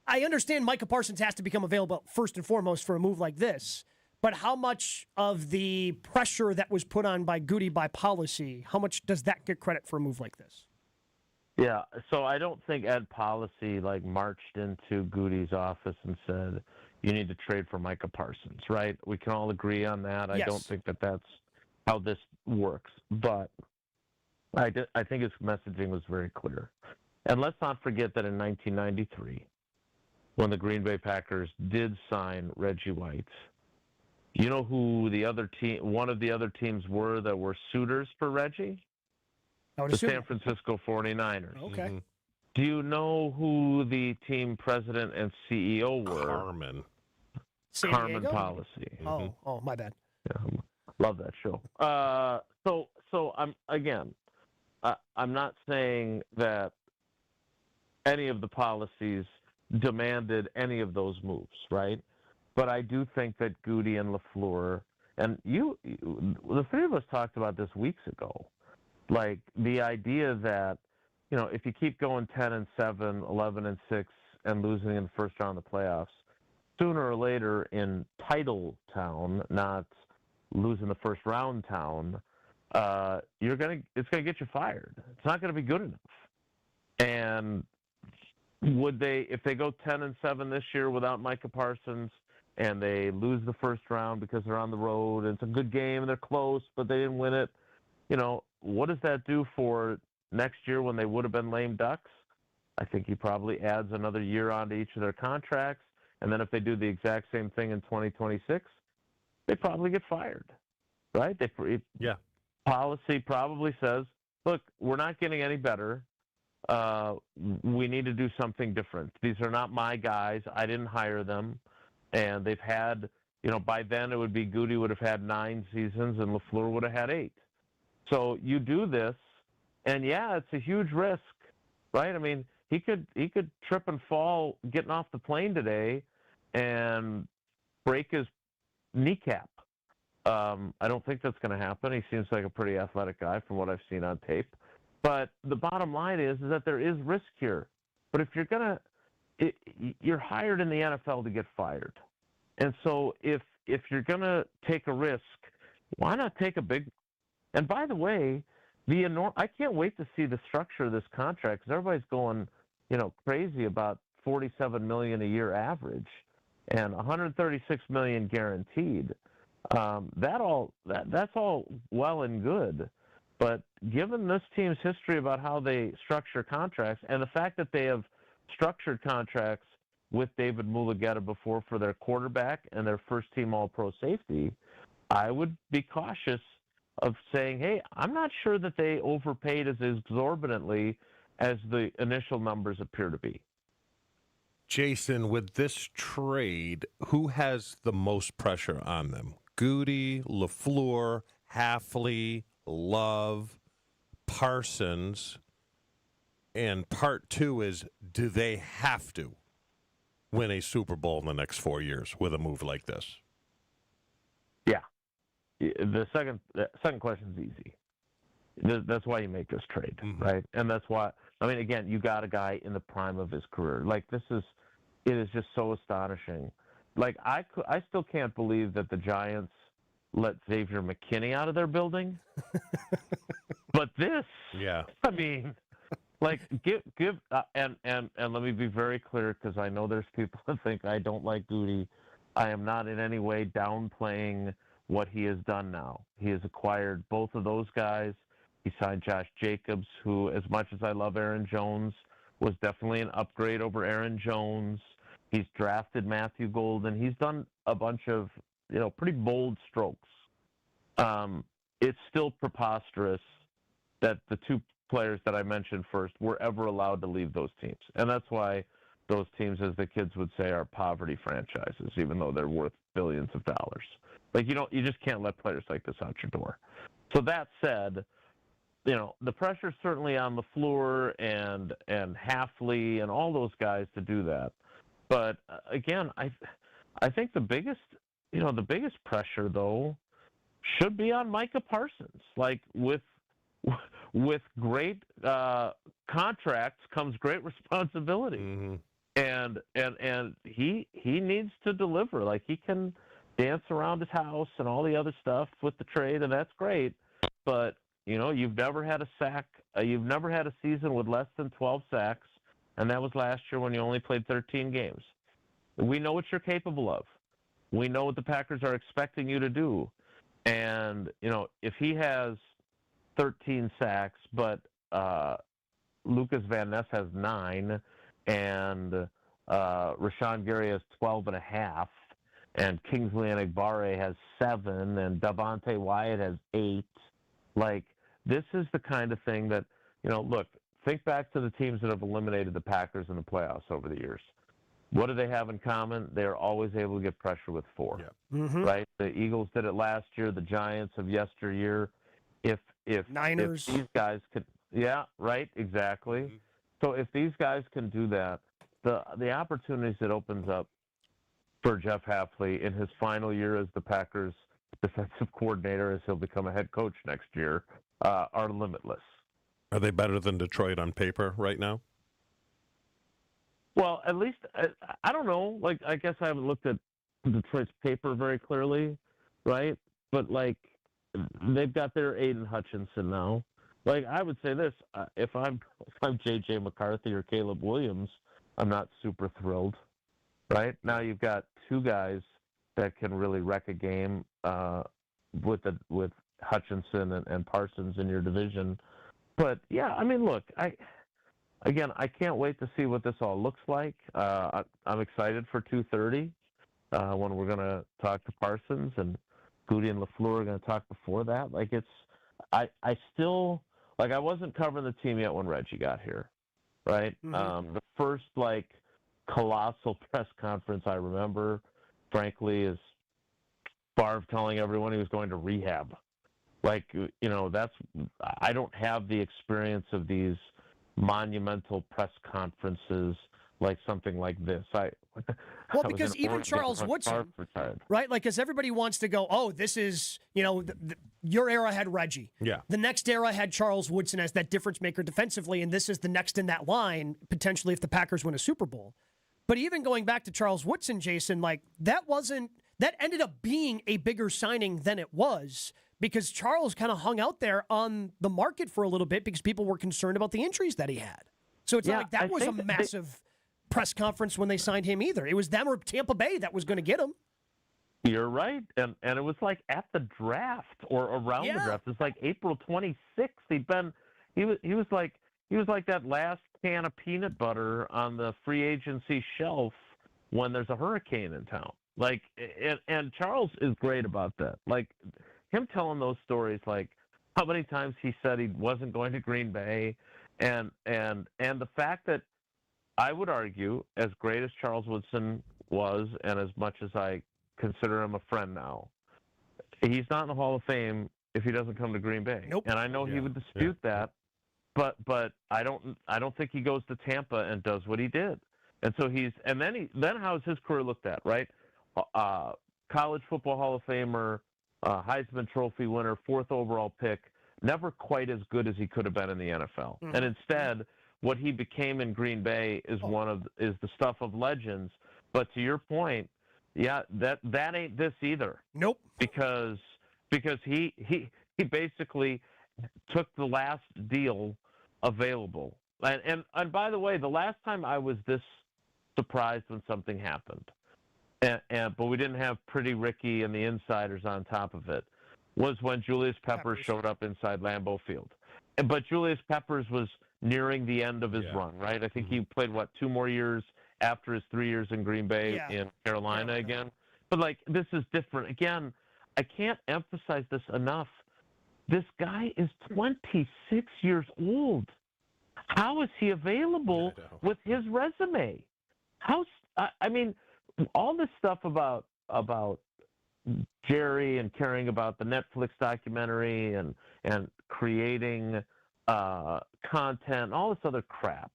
I understand Micah Parsons has to become available first and foremost for a move like this, but how much of the pressure that was put on by Goody by Policy, how much does that get credit for a move like this? Yeah, so I don't think Ed Policy marched into Goody's office and said, you need to trade for Micah Parsons, right? We can all agree on that. I don't think that that's how this works. But I think his messaging was very clear. And let's not forget that in 1993, when the Green Bay Packers did sign Reggie White, you know who one of the other teams were that were suitors for Reggie? The San Francisco 49ers. Okay. Mm-hmm. Do you know who the team president and CEO were? Carmen Policy. Oh, my bad. Yeah, love that show. So I'm not saying that any of the policies demanded any of those moves, right? But I do think that Goody and LaFleur, and the three of us talked about this weeks ago, like the idea that, if you keep going 10-7, 11-6, and losing in the first round of the playoffs, sooner or later in title town, not losing the first round town, it's gonna get you fired. It's not gonna be good enough. And if they go 10-7 this year without Micah Parsons and they lose the first round because they're on the road and it's a good game and they're close but they didn't win it, what does that do for next year when they would have been lame ducks? I think he probably adds another year onto each of their contracts. And then if they do the exact same thing in 2026, they probably get fired, right? Policy probably says, look, we're not getting any better. We need to do something different. These are not my guys. I didn't hire them. And they've had, by then it would be Goody would have had 9 seasons and LaFleur would have had 8. So you do this, and it's a huge risk, right? I mean, he could trip and fall getting off the plane today and break his kneecap. I don't think that's going to happen. He seems like a pretty athletic guy from what I've seen on tape. But the bottom line is that there is risk here. But if you're hired in the NFL to get fired. And so if you're going to take a risk, why not take a big? And by the way, I can't wait to see the structure of this contract because everybody's going, crazy about $47 million a year average and $136 million guaranteed. That's all well and good, but given this team's history about how they structure contracts and the fact that they have structured contracts with David Mulugeta before for their quarterback and their first-team All-Pro safety, I would be cautious of saying, hey, I'm not sure that they overpaid as exorbitantly as the initial numbers appear to be. Jason, with this trade, who has the most pressure on them? Goody, LaFleur, Hafley, Love, Parsons. And part two is, do they have to win a Super Bowl in the next 4 years with a move like this? Yeah. The second question is easy. That's why you make this trade, right? And that's why, I mean, again, you got a guy in the prime of his career. Like, it is just so astonishing. Like, I still can't believe that the Giants let Xavier McKinney out of their building. But this, I mean, like, and let me be very clear, because I know there's people that think I don't like Goody. I am not in any way downplaying what he has done now. He has acquired both of those guys. He signed Josh Jacobs, who, as much as I love Aaron Jones, was definitely an upgrade over Aaron Jones. He's drafted Matthew Golden. He's done a bunch of, pretty bold strokes. It's still preposterous that the two players that I mentioned first were ever allowed to leave those teams. And that's why those teams, as the kids would say, are poverty franchises, even though they're worth billions of dollars. Like, you just can't let players like this out your door. So that said, the pressure's certainly on LaFleur and Hafley and all those guys to do that. But again, I think the biggest pressure though should be on Micah Parsons. Like, with great contracts comes great responsibility, and he needs to deliver. Like, he can dance around his house and all the other stuff with the trade, and that's great. But you've never had a sack. You've never had a season with less than 12 sacks, and that was last year when you only played 13 games. We know what you're capable of. We know what the Packers are expecting you to do. And, if he has 13 sacks, but Lucas Van Ness has 9, and Rashawn Gary has 12.5, and Kingsley Enagbare has 7, and Davante Wyatt has 8, like, this is the kind of thing that, look, think back to the teams that have eliminated the Packers in the playoffs over the years. What do they have in common? They're always able to get pressure with 4, right? The Eagles did it last year. The Giants of yesteryear. If Niners. If these guys could, right, exactly. So if these guys can do that, the opportunities it opens up for Jeff Hafley in his final year as the Packers defensive coordinator, as he'll become a head coach next year, are limitless. Are they better than Detroit on paper right now? Well, at least, I don't know. Like, I guess I haven't looked at Detroit's paper very clearly, right? But, like, they've got their Aiden Hutchinson now. Like, I would say this, if I'm J.J. McCarthy or Caleb Williams, I'm not super thrilled, right? Now you've got two guys that can really wreck a game with Hutchinson and Parsons in your division. But, yeah, I mean, look, I can't wait to see what this all looks like. I'm excited for 2:30 when we're going to talk to Parsons, and Goody and LaFleur are going to talk before that. Like, I still, like, I wasn't covering the team yet when Reggie got here, right? The first, like, colossal press conference I remember, frankly, is Favre telling everyone he was going to rehab. Like, I don't have the experience of these monumental press conferences like something like this. Well, because even Charles Woodson, right? Like, because everybody wants to go, oh, this is, your era had Reggie. Yeah. The next era had Charles Woodson as that difference maker defensively, and this is the next in that line, potentially, if the Packers win a Super Bowl. But even going back to Charles Woodson, Jason, like, that ended up being a bigger signing than it was, because Charles kind of hung out there on the market for a little bit because people were concerned about the injuries that he had. So it's not like that was a massive press conference when they signed him either. It was them or Tampa Bay that was going to get him. You're right. And it was like at the draft or around the draft. It's like April 26th. He was like that last can of peanut butter on the free agency shelf when there's a hurricane in town. Like, and Charles is great about that. Like, him telling those stories, like how many times he said he wasn't going to Green Bay, and the fact that I would argue, as great as Charles Woodson was, and as much as I consider him a friend now, he's not in the Hall of Fame if he doesn't come to Green Bay. Nope. And I know he would dispute that, but I don't think he goes to Tampa and does what he did. And so then how's his career looked at, right? College football Hall of Famer, Heisman Trophy winner, 4th overall pick, never quite as good as he could have been in the NFL. Mm-hmm. And instead, what he became in Green Bay is is the stuff of legends. But to your point, yeah, that ain't this either. Nope. Because he basically took the last deal available. And by the way, the last time I was this surprised when something happened, but we didn't have Pretty Ricky and the insiders on top of it, was when Julius Peppers showed up inside Lambeau Field. But Julius Peppers was nearing the end of his run, right? I think he played, 2 more years after his 3 years in Green Bay in Carolina again. But, this is different. Again, I can't emphasize this enough. This guy is 26 years old. How is he available with his resume? All this stuff about Jerry and caring about the Netflix documentary and creating content, all this other crap.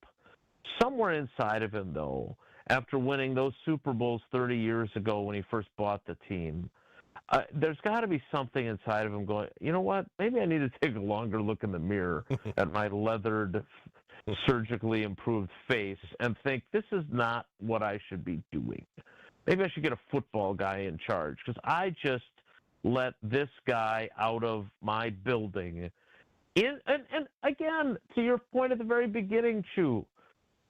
Somewhere inside of him, though, after winning those Super Bowls 30 years ago when he first bought the team, there's got to be something inside of him going, you know what, maybe I need to take a longer look in the mirror at my leathered, surgically improved face and think this is not what I should be doing. Maybe I should get a football guy in charge because I just let this guy out of my building. And again, to your point at the very beginning, Chew,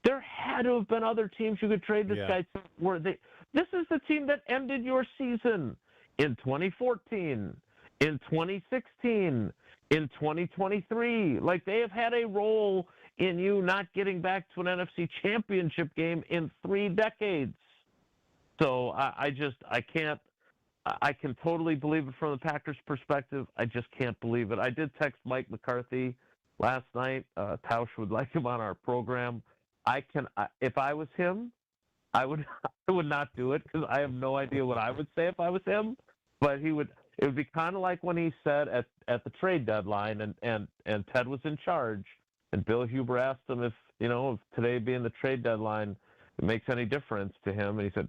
there had to have been other teams you could trade this guy to. This is the team that ended your season in 2014, in 2016, in 2023. They have had a role in you not getting back to an NFC championship game in 3 decades. So I can totally believe it from the Packers' perspective. I just can't believe it. I did text Mike McCarthy last night. Tausch would like him on our program. If I was him, I would not do it because I have no idea what I would say if I was him. But it would be kind of like when he said at the trade deadline and Ted was in charge and Bill Huber asked him if today being the trade deadline it makes any difference to him, and he said,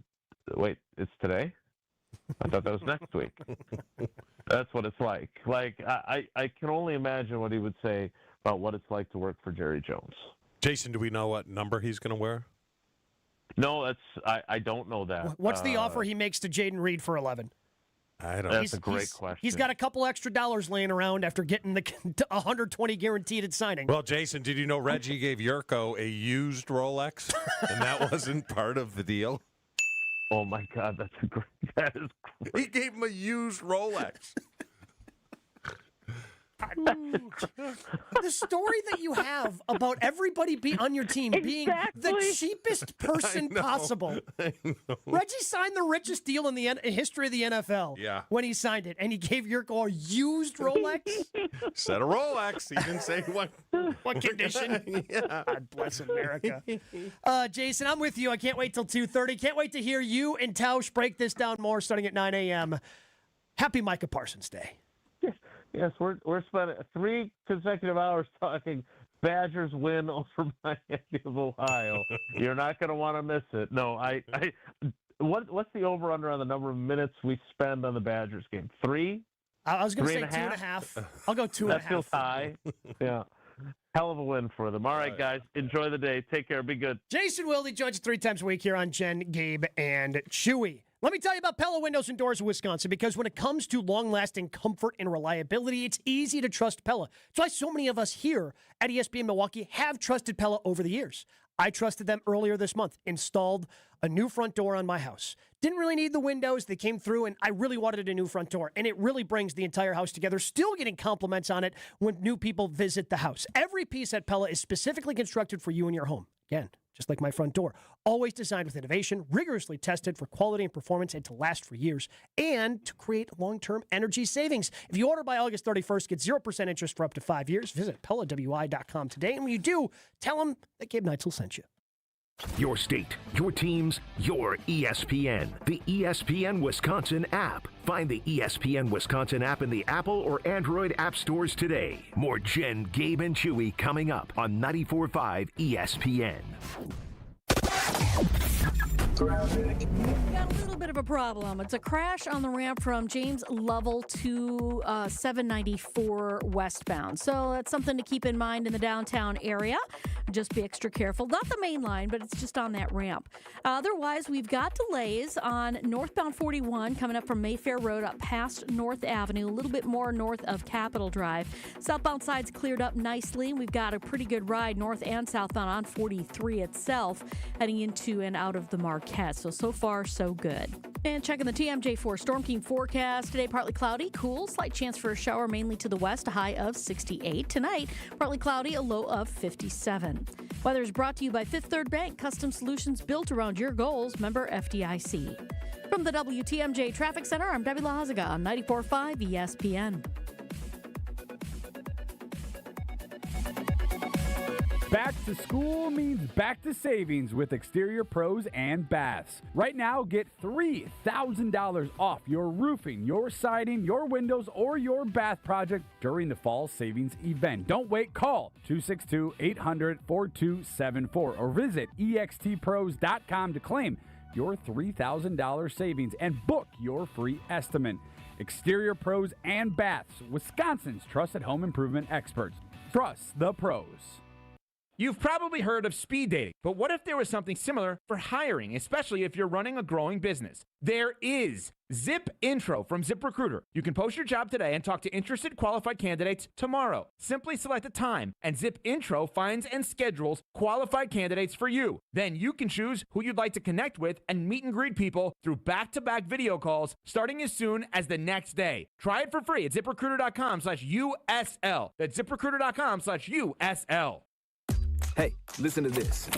"Wait, it's today? I thought that was next week." That's what it's like. I can only imagine what he would say about what it's like to work for Jerry Jones. Jason, do we know what number he's going to wear? No, I don't know that. What's the offer he makes to Jaden Reed for 11? I don't. That's a great question. He's got a couple extra dollars laying around after getting the 120 guaranteed at signing. Well, Jason, did you know Reggie gave Yurko a used Rolex, and that wasn't part of the deal? Oh my God, that is great. He gave him a used Rolex. The story that you have about everybody on your team being the cheapest person possible. Reggie signed the richest deal in the history of the NFL. Yeah. When he signed it, and he gave Yurko a used Rolex. Said a Rolex. He didn't say what condition. Yeah. God bless America. Jason, I'm with you. I can't wait till 2:30. Can't wait to hear you and Tausch break this down more starting at 9 a.m. Happy Micah Parsons Day. Yes, we're spending 3 consecutive hours talking Badgers win over Miami of Ohio. You're not going to want to miss it. No, what's the over-under on the number of minutes we spend on the Badgers game? 3? I was going to say 2.5. I'll go 2.5. That feels high. Yeah. Hell of a win for them. All right, guys. Enjoy the day. Take care. Be good. Jason Wilde joins 3 times a week here on Jen, Gabe, and Chewy. Let me tell you about Pella Windows and Doors of Wisconsin, because when it comes to long-lasting comfort and reliability, it's easy to trust Pella. That's why so many of us here at ESPN Milwaukee have trusted Pella over the years. I trusted them earlier this month, installed a new front door on my house. Didn't really need the windows. They came through, and I really wanted a new front door, and it really brings the entire house together. Still getting compliments on it when new people visit the house. Every piece at Pella is specifically constructed for you and your home. Again, just like my front door. Always designed with innovation, rigorously tested for quality and performance, and to last for years, and to create long-term energy savings. If you order by August 31st, get 0% interest for up to 5 years. Visit PellaWI.com today, and when you do, tell them that Gabe Neitzel sent you. Your state, your teams, your ESPN. The ESPN Wisconsin app. Find the ESPN Wisconsin app in the Apple or Android app stores today. More Jen, Gabe, and Chewy coming up on 94.5 ESPN. We've got a little bit of a problem. It's a crash on the ramp from James Lovell to 794 westbound. So that's something to keep in mind in the downtown area. Just be extra careful. Not the main line, but it's just on that ramp. Otherwise, we've got delays on northbound 41 coming up from Mayfair Road up past North Avenue, a little bit more north of Capitol Drive. Southbound side's cleared up nicely. We've got a pretty good ride north and southbound on 43 itself, heading into and out of the Marquette. So far, so good. And checking the TMJ4 Storm King forecast. Today, partly cloudy, cool, slight chance for a shower mainly to the west, a high of 68. Tonight, partly cloudy, a low of 57. Weather is brought to you by Fifth Third Bank, custom solutions built around your goals, member FDIC. From the WTMJ Traffic Center, I'm Debbie Lahazaga on 94.5 ESPN. Back to school means back to savings with Exterior Pros and Baths. Right now, get $3,000 off your roofing, your siding, your windows, or your bath project during the fall savings event. Don't wait. Call 262-800-4274 or visit extpros.com to claim your $3,000 savings and book your free estimate. Exterior Pros and Baths, Wisconsin's trusted home improvement experts. Trust the pros. You've probably heard of speed dating, but what if there was something similar for hiring, especially if you're running a growing business? There is Zip Intro from ZipRecruiter. You can post your job today and talk to interested qualified candidates tomorrow. Simply select a time, and Zip Intro finds and schedules qualified candidates for you. Then you can choose who you'd like to connect with and meet and greet people through back-to-back video calls starting as soon as the next day. Try it for free at ZipRecruiter.com/USL. That's ZipRecruiter.com/USL. Hey, listen to this.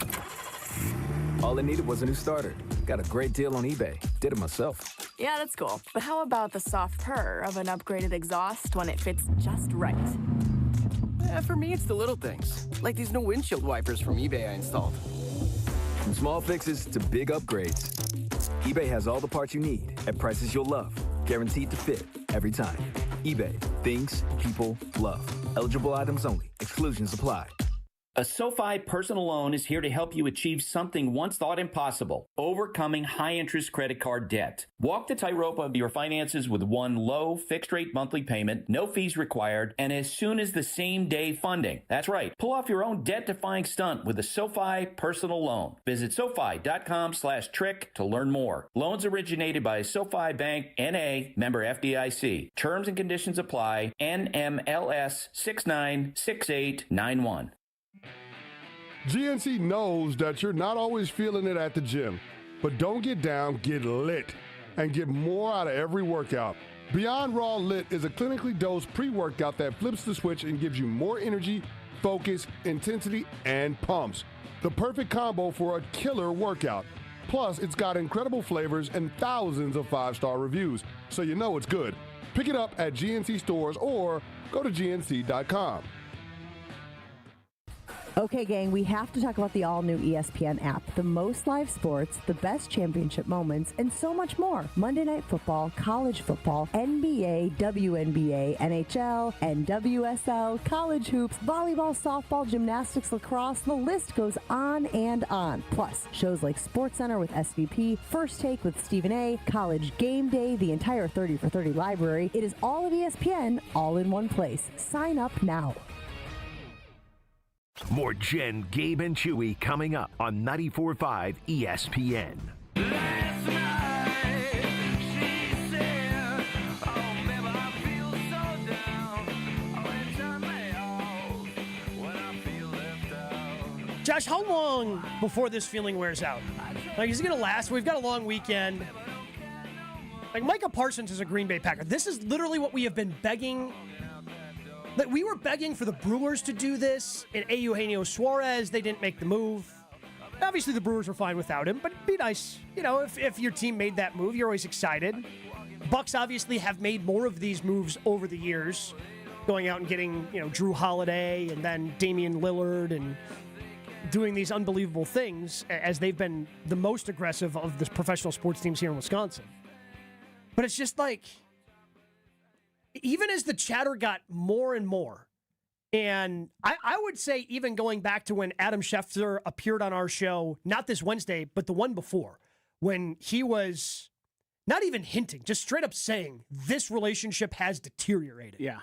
All I needed was a new starter. Got a great deal on eBay. Did it myself. Yeah, that's cool. But how about the soft purr of an upgraded exhaust when it fits just right? For me, it's the little things. Like these new windshield wipers from eBay I installed. From small fixes to big upgrades, eBay has all the parts you need at prices you'll love. Guaranteed to fit every time. eBay. Things people love. Eligible items only. Exclusions apply. A SoFi personal loan is here to help you achieve something once thought impossible, overcoming high-interest credit card debt. Walk the tightrope of your finances with one low, fixed-rate monthly payment, no fees required, and as soon as the same-day funding. That's right. Pull off your own debt-defying stunt with a SoFi personal loan. Visit SoFi.com/trick to learn more. Loans originated by SoFi Bank, N.A., member FDIC. Terms and conditions apply. NMLS 696891. GNC knows that you're not always feeling it at the gym, but don't get down, get lit, and get more out of every workout. Beyond Raw Lit is a clinically dosed pre-workout that flips the switch and gives you more energy, focus, intensity, and pumps. The perfect combo for a killer workout. Plus, it's got incredible flavors and thousands of 5-star reviews, so you know it's good. Pick it up at GNC stores or go to GNC.com. Okay, gang, we have to talk about the all-new ESPN app. The most live sports, the best championship moments, and so much more. Monday Night Football, college football, NBA, WNBA, NHL, NWSL, college hoops, volleyball, softball, gymnastics, lacrosse, the list goes on and on. Plus, shows like SportsCenter with SVP, First Take with Stephen A., College Game Day, the entire 30 for 30 library. It is all of ESPN, all in one place. Sign up now. More Jen, Gabe, and Chewy coming up on 94.5 ESPN. Josh, how long before this feeling wears out? Like, is it going to last? We've got a long weekend. Like, Micah Parsons is a Green Bay Packer. This is literally what we have been begging. Like, we were begging for the Brewers to do this. And Eugenio Suarez, they didn't make the move. Obviously, the Brewers were fine without him, but it'd be nice, you know, if your team made that move. You're always excited. Bucks obviously have made more of these moves over the years, going out and getting, you know, Drew Holiday and then Damian Lillard and doing these unbelievable things as they've been the most aggressive of the professional sports teams here in Wisconsin. But it's just like, even as the chatter got more and more, and I would say even going back to when Adam Schefter appeared on our show, not this Wednesday, but the one before, when he was not even hinting, just straight up saying, this relationship has deteriorated. Yeah.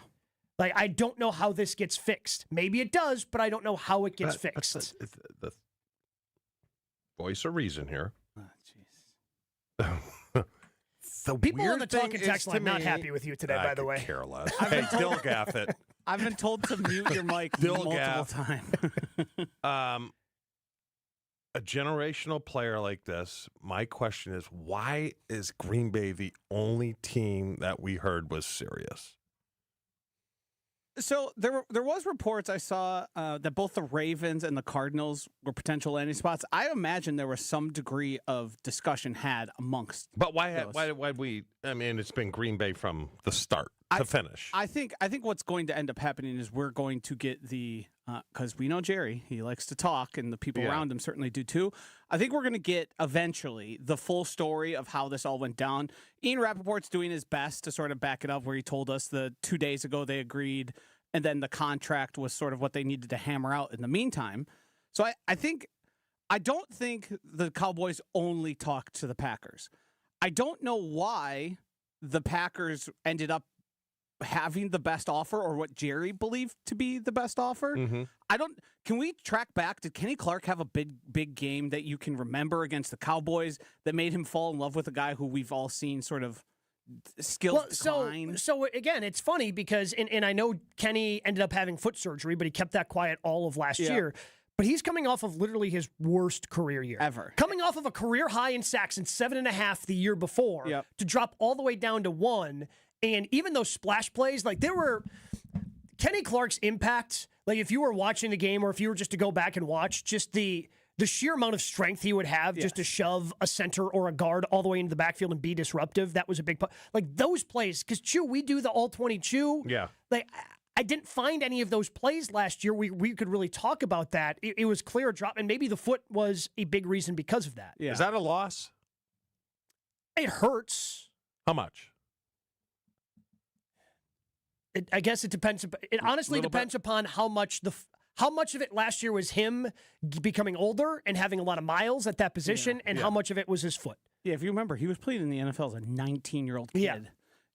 Like, I don't know how this gets fixed. Maybe it does, but I don't know how it gets fixed. The voice of reason here. People on the talking text line not happy with you today, by the way. Care less. Hey, Dilgaff it. I've been told to mute your mic multiple times. A generational player like this, my question is, why is Green Bay the only team that we heard was serious? So there was reports I saw that both the Ravens and the Cardinals were potential landing spots. I imagine there was some degree of discussion had amongst. But why we? I mean, it's been Green Bay from the start to finish. I think what's going to end up happening is we're going to get the because we know Jerry, he likes to talk, and the people around him certainly do too. I think we're going to get eventually the full story of how this all went down. Ian Rappaport's doing his best to sort of back it up, where he told us the 2 days ago they agreed, and then the contract was sort of what they needed to hammer out in the meantime. So I don't think the Cowboys only talked to the Packers. I don't know why the Packers ended up having the best offer, or what Jerry believed to be the best offer. Mm-hmm. Can we track back? Did Kenny Clark have a big game that you can remember against the Cowboys that made him fall in love with a guy who we've all seen sort of skills decline? So again, it's funny because, and I know Kenny ended up having foot surgery, but he kept that quiet all of last year. But he's coming off of literally his worst career year ever. Coming off of a career high in sacks in 7.5 the year before to drop all the way down to 1. And even those splash plays, like there were Kenny Clark's impact. Like if you were watching the game, or if you were just to go back and watch, just the sheer amount of strength he would have just to shove a center or a guard all the way into the backfield and be disruptive. That was a big like those plays. Because we do the all 22. Yeah. Like I didn't find any of those plays last year. We could really talk about that. It was clear drop, and maybe the foot was a big reason because of that. Yeah. Is that a loss? It hurts. How much? I guess it depends. It honestly depends upon how much of it last year was him becoming older and having a lot of miles at that position, and how much of it was his foot. Yeah, if you remember, he was playing in the NFL as a 19-year-old kid. Yeah.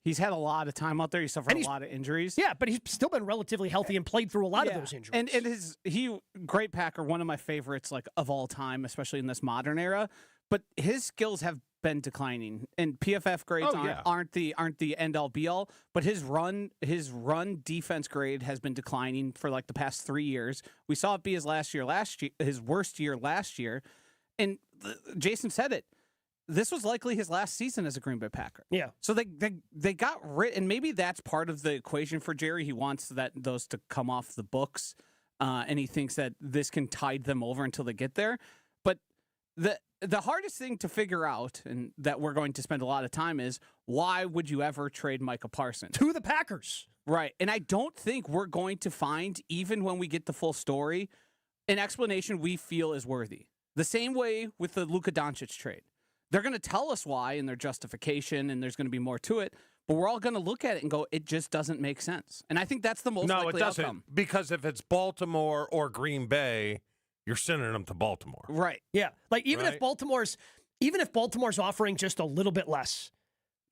He's had a lot of time out there. He suffered a lot of injuries. Yeah, but he's still been relatively healthy and played through a lot of those injuries. And great Packer, one of my favorites like of all time, especially in this modern era. But his skills have been declining, and PFF grades aren't the end all be all. But his run defense grade has been declining for like the past 3 years. We saw it be his worst year last year, and Jason said it. This was likely his last season as a Green Bay Packer. Yeah. So they got rid, and maybe that's part of the equation for Jerry. He wants those to come off the books, and he thinks that this can tide them over until they get there. But the hardest thing to figure out, and that we're going to spend a lot of time, is why would you ever trade Micah Parsons to the Packers? Right. And I don't think we're going to find, even when we get the full story, an explanation we feel is worthy. The same way with the Luka Doncic trade. They're going to tell us why in their justification, and there's going to be more to it, but we're all going to look at it and go, it just doesn't make sense. And I think that's the most likely outcome. No, it doesn't. Because if it's Baltimore or Green Bay, you're sending them to Baltimore. Right. Yeah. Like even if Baltimore's offering just a little bit less,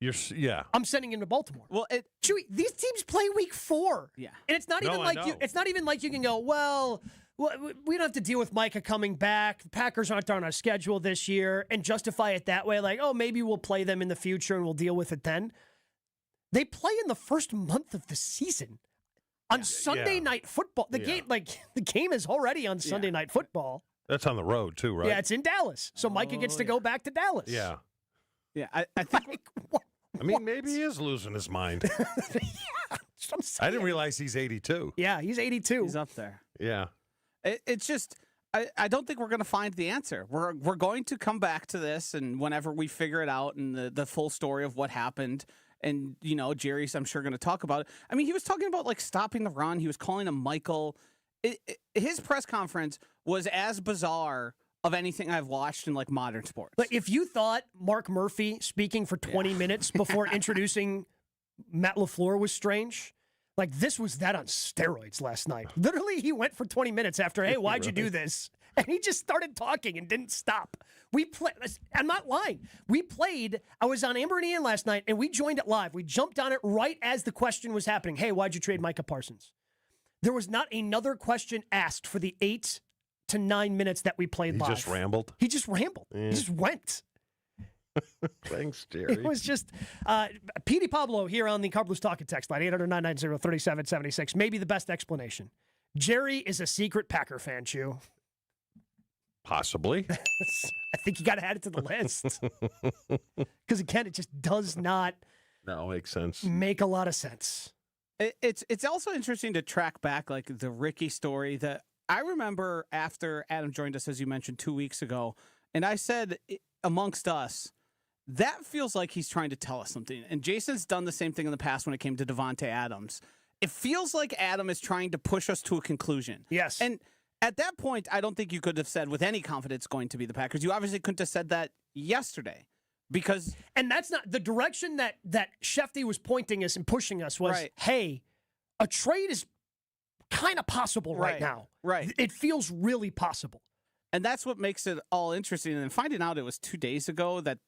I'm sending him to Baltimore. Well, Chewy, these teams play week 4. Yeah. And it's not even like you can go, well, we don't have to deal with Micah coming back. The Packers aren't on our schedule this year, and justify it that way. Like, oh, maybe we'll play them in the future and we'll deal with it then. They play in the first month of the season on Sunday Night Football. The game is already on Sunday Night Football. That's on the road too, right? Yeah, it's in Dallas. So Micah gets to go back to Dallas. Yeah. Yeah, I think. I mean, maybe he is losing his mind. I didn't realize he's 82. Yeah, he's 82. He's up there. Yeah. It's just, I don't think we're going to find the answer. We're going to come back to this, and whenever we figure it out and the full story of what happened, and, Jerry's, I'm sure, going to talk about it. I mean, he was talking about, like, stopping the run. He was calling him Michael. his press conference was as bizarre of anything I've watched in like modern sports. But if you thought Mark Murphy speaking for 20 minutes before introducing Matt LaFleur was strange, like this was that on steroids last night. Literally, he went for 20 minutes after, hey, why'd you do this? And he just started talking and didn't stop. I'm not lying. I was on Amber and Ian last night, and we joined it live. We jumped on it right as the question was happening. Hey, why'd you trade Micah Parsons? There was not another question asked for the 8 to 9 minutes that we played live. He just rambled? He just rambled. He just went. Thanks, Jerry. It was just Petey Pablo here on the Car Blues Talking text line, 800-990-3776. Maybe the best explanation. Jerry is a secret Packer fan, Chew. Possibly. I think you got to add it to the list. Because, again, it just does not makes sense. Make a lot of sense. It's also interesting to track back like the Ricky story that I remember after Adam joined us, as you mentioned, 2 weeks ago, and I said amongst us, that feels like he's trying to tell us something. And Jason's done the same thing in the past when it came to Devontae Adams. It feels like Adam is trying to push us to a conclusion. Yes. And at that point, I don't think you could have said with any confidence going to be the Packers. You obviously couldn't have said that yesterday because... And that's not... The direction that Shefty was pointing us and pushing us was, hey, a trade is kind of possible right now. Right. It feels really possible. And that's what makes it all interesting. And finding out it was 2 days ago that,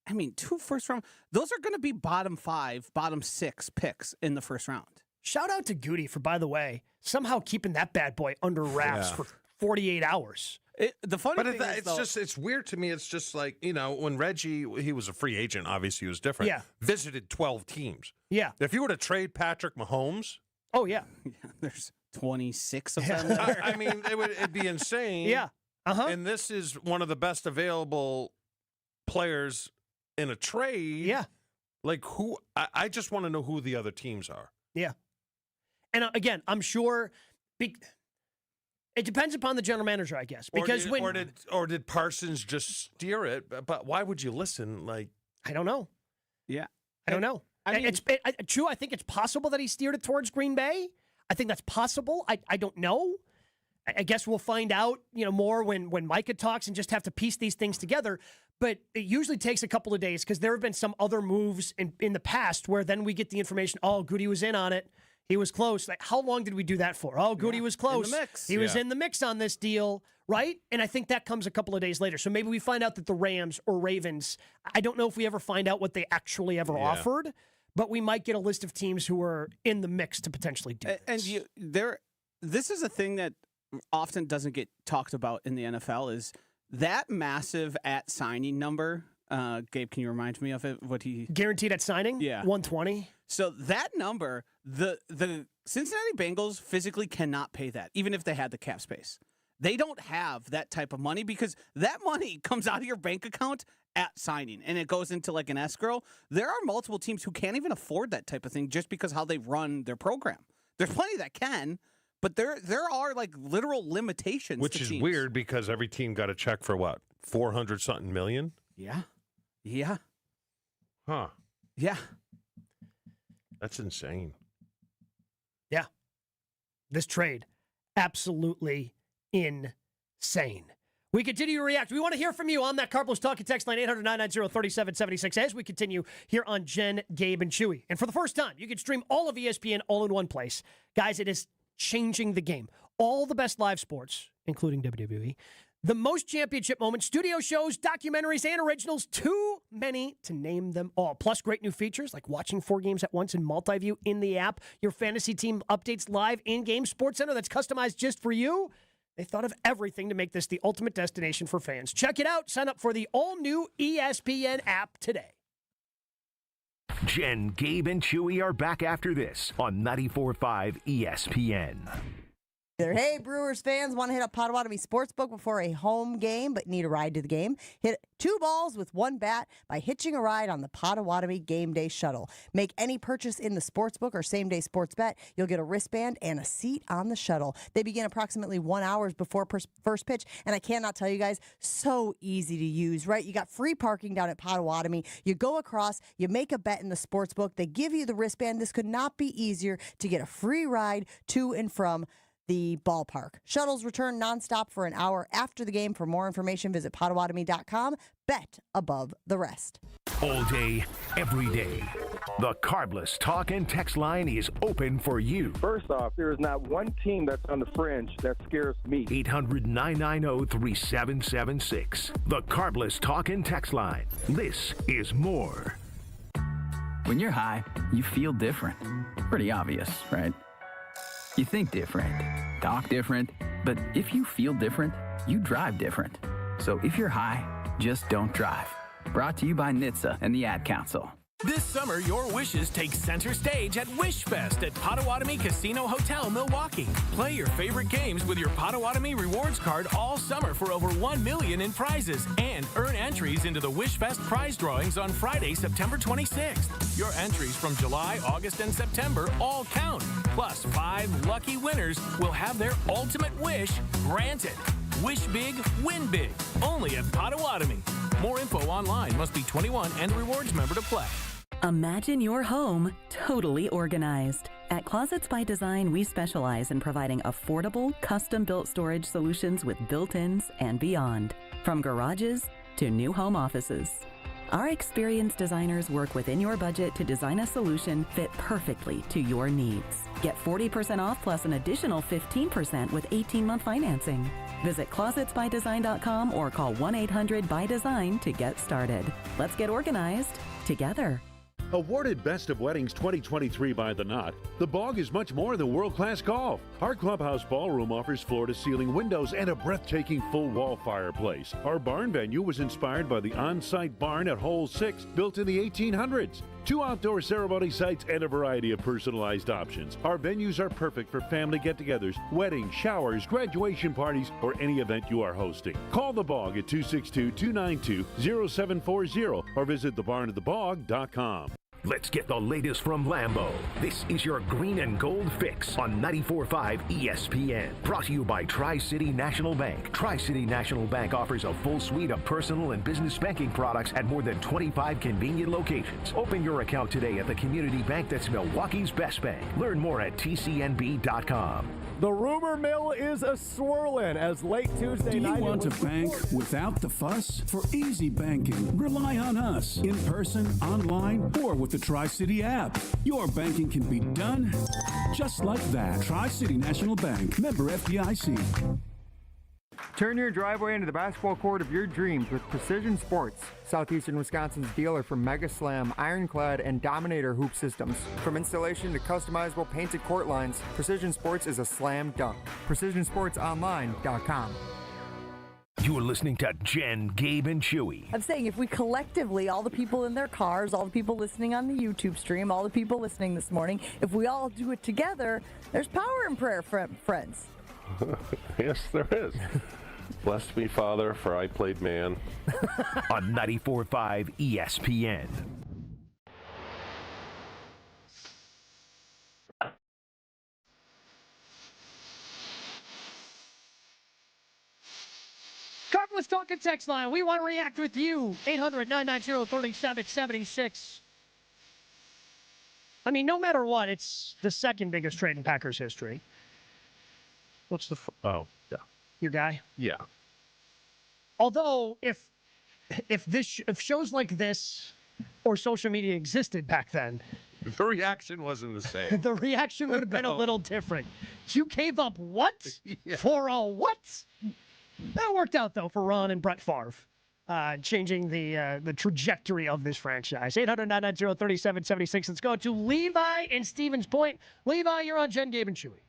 2 first round, those are going to be bottom 5, bottom 6 picks in the first round. Shout out to Goody for, by the way, somehow keeping that bad boy under wraps for 48 hours. The funny thing is, it's just, it's weird to me. It's just like, when Reggie, he was a free agent, obviously he was different. Yeah. Visited 12 teams. Yeah. If you were to trade Patrick Mahomes. Oh, yeah. There's 26 of them. It'd be insane. Yeah. Uh-huh. And this is one of the best available players in a trade. Yeah. Like who, I just want to know who the other teams are. Yeah. And again, I'm sure it depends upon the general manager, I guess. Because or did Parsons just steer it? But why would you listen? Like, I don't know. Yeah. I don't know. True, I think it's possible that he steered it towards Green Bay. I think that's possible. I don't know. I guess we'll find out, more when Micah talks and just have to piece these things together. But it usually takes a couple of days because there have been some other moves in the past where then we get the information, oh, Goody was in on it. He was close. Like, how long did we do that for? Oh, Goody was close. In the mix. He was in the mix on this deal, right? And I think that comes a couple of days later. So maybe we find out that the Rams or Ravens, I don't know if we ever find out what they actually ever offered, but we might get a list of teams who are in the mix to potentially do this. And this is a thing that often doesn't get talked about in the NFL is that massive at signing number. Gabe, can you remind me of it? What he guaranteed at signing? Yeah, 120. So that number, the Cincinnati Bengals physically cannot pay that, even if they had the cap space. They don't have that type of money because that money comes out of your bank account at signing and it goes into like an escrow. There are multiple teams who can't even afford that type of thing just because how they run their program. There's plenty that can. But there are like literal limitations. Which is weird because every team got a check for what? 400-something million? Yeah. Yeah. Huh. Yeah. That's insane. Yeah. This trade, absolutely insane. We continue to react. We want to hear from you on that Car Blues Talking text line, 800-990-3776, as we continue here on Jen, Gabe, and Chewy. And for the first time, you can stream all of ESPN all in one place. Guys, it is changing the game. All the best live sports, including WWE, the most championship moments, studio shows, documentaries, and originals, too many to name them all. Plus great new features like watching 4 games at once in multi-view in the app, your fantasy team updates live in-game, Sports Center that's customized just for you. They thought of everything to make this the ultimate destination for fans. Check it out. Sign up for the all-new ESPN app today. Jen, Gabe, and Chewy are back after this on 94.5 ESPN. Hey, Brewers fans, want to hit up Potawatomi Sportsbook before a home game but need a ride to the game? Hit 2 balls with 1 bat by hitching a ride on the Potawatomi Game Day Shuttle. Make any purchase in the sportsbook or same-day sports bet. You'll get a wristband and a seat on the shuttle. They begin approximately 1 hour before first pitch, and I cannot tell you guys, so easy to use, right? You got free parking down at Potawatomi. You go across, you make a bet in the sportsbook. They give you the wristband. This could not be easier to get a free ride to and from the ballpark. Shuttles return nonstop for an hour after the game. For more information, visit Potawatomi.com. Bet above the rest. All day, every day. The Carbless Talk and Text line is open for you. First off, there is not one team that's on the fringe that scares me. 800-990-3776. The Carbless Talk and Text line. This is more. When you're high, you feel different. Pretty obvious, right? You think different, talk different, but if you feel different, you drive different. So if you're high, just don't drive. Brought to you by NHTSA and the Ad Council. This summer, your wishes take center stage at Wish Fest at Potawatomi Casino Hotel, Milwaukee. Play your favorite games with your Potawatomi Rewards card all summer for over $1 million in prizes and earn entries into the Wish Fest prize drawings on Friday, September 26th. Your entries from July, August, and September all count. Plus, 5 lucky winners will have their ultimate wish granted. Wish big, win big. Only at Potawatomi. More info online. Must be 21 and a rewards member to play. Imagine your home totally organized. At Closets by Design, we specialize in providing affordable, custom-built storage solutions with built-ins and beyond. From garages to new home offices. Our experienced designers work within your budget to design a solution fit perfectly to your needs. Get 40% off plus an additional 15% with 18-month financing. Visit closetsbydesign.com or call 1-800-BY-DESIGN to get started. Let's get organized together. Awarded Best of Weddings 2023 by The Knot, The Bog is much more than world-class golf. Our clubhouse ballroom offers floor-to-ceiling windows and a breathtaking full-wall fireplace. Our barn venue was inspired by the on-site barn at Hole 6, built in the 1800s. 2 outdoor ceremony sites and a variety of personalized options. Our venues are perfect for family get-togethers, weddings, showers, graduation parties, or any event you are hosting. Call The Bog at 262-292-0740 or visit thebarnofthebog.com. Let's get the latest from Lambeau. This is your green and gold fix on 94.5 ESPN. Brought to you by Tri-City National Bank. Tri-City National Bank offers a full suite of personal and business banking products at more than 25 convenient locations. Open your account today at the community bank that's Milwaukee's best bank. Learn more at tcnb.com. The rumor mill is a-swirling as late Tuesday night. Do you want to bank without the fuss? For easy banking, rely on us. In person, online, or with the Tri-City app. Your banking can be done just like that. Tri-City National Bank. Member FDIC. Turn your driveway into the basketball court of your dreams with Precision Sports, Southeastern Wisconsin's dealer for Mega Slam, Ironclad, and Dominator hoop systems. From installation to customizable painted court lines, Precision Sports is a slam dunk. PrecisionSportsOnline.com. You're listening to Jen, Gabe, and Chewy. I'm saying if we collectively, all the people in their cars, all the people listening on the YouTube stream, all the people listening this morning, if we all do it together, there's power in prayer, friends. Yes, there is. Blessed be Father, for I played man. On 94.5 ESPN. Carbless Talk and Text line. We want to react with you. 800-990-3776. I mean, no matter what, it's the second biggest trade in Packers history. What's the... Oh, yeah. Your guy? Yeah. Although, if shows like this or social media existed back then, the reaction wasn't the same. The reaction would have been a little different. You gave up what? Yeah. For a what? That worked out, though, for Ron and Brett Favre, changing the trajectory of this franchise. 800-990-3776. Let's go to Levi in Stevens Point. Levi, you're on Jen, Gabe, and Chewy.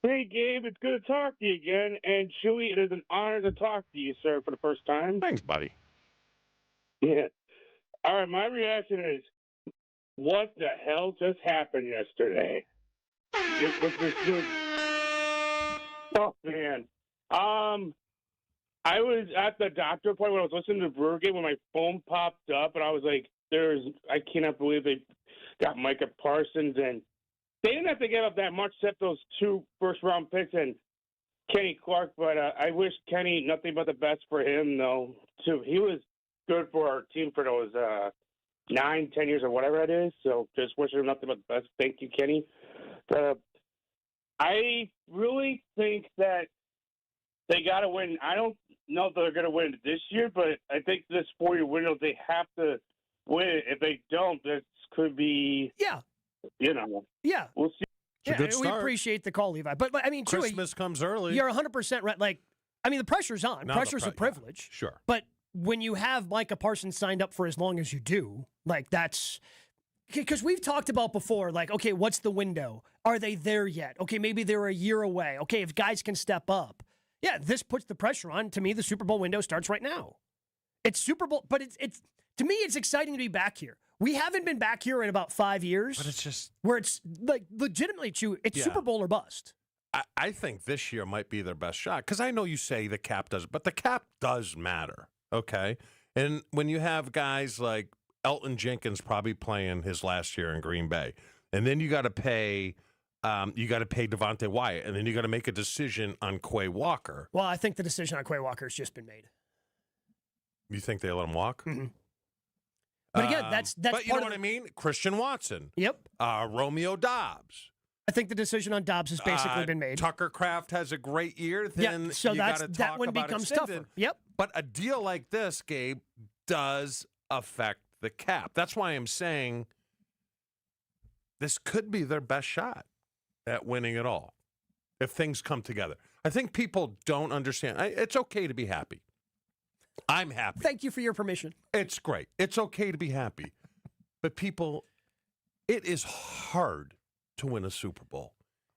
Hey, Gabe, it's good to talk to you again. And Chewy, it is an honor to talk to you, sir, for the first time. Thanks, buddy. Yeah. All right, my reaction is, what the hell just happened yesterday? Oh, man. I was at the doctor appointment when I was listening to the Brewer game when my phone popped up, and I was like, I cannot believe they got Micah Parsons, and they didn't have to give up that much except those 2 first-round picks and Kenny Clark, but I wish Kenny nothing but the best for him, though, too. He was good for our team for those 9, 10 years or whatever it is, so just wishing him nothing but the best. Thank you, Kenny. I really think that they got to win. I don't know if they're going to win it this year, but I think this 4-year window, they have to win it. If they don't, this could be, Yeah. We'll see. It's a good we start. appreciate the call, Levi. But I mean, Chewy, Christmas comes early. you're 100% right. Like, I mean, the pressure's on. No, Pressure's a privilege. Sure. But when you have Micah Parsons signed up for as long as you do, like that's because we've talked about before, like, okay, what's the window? Are they there yet? Okay, maybe they're a year away. Okay, if guys can step up. Yeah, this puts the pressure on. To me, the Super Bowl window starts right now. It's Super Bowl, but it's to me, it's exciting to be back here. We haven't been back here in about 5 years. But it's just where it's like legitimately true. It's Super Bowl or bust. I think this year might be their best shot because I know you say the cap does, but the cap does matter. Okay, and when you have guys like Elton Jenkins probably playing his last year in Green Bay, and then you got to pay Devontae Wyatt, and then you got to make a decision on Quay Walker. Well, I think the decision on Quay Walker has just been made. You think they let him walk? Mm-hmm. But again, that's But you know what I mean? Christian Watson. Yep. Romeo Dobbs. I think the decision on Dobbs has basically been made. Tucker Kraft has a great year. Then so you gotta that talk one about becomes extended. tougher. Yep. But a deal like this, Gabe, does affect the cap. That's why I'm saying this could be their best shot at winning it all if things come together. I think people don't understand. It's okay to be happy. I'm happy. Thank you for your permission. It's great. It's okay to be happy. But people, it is hard to win a Super Bowl.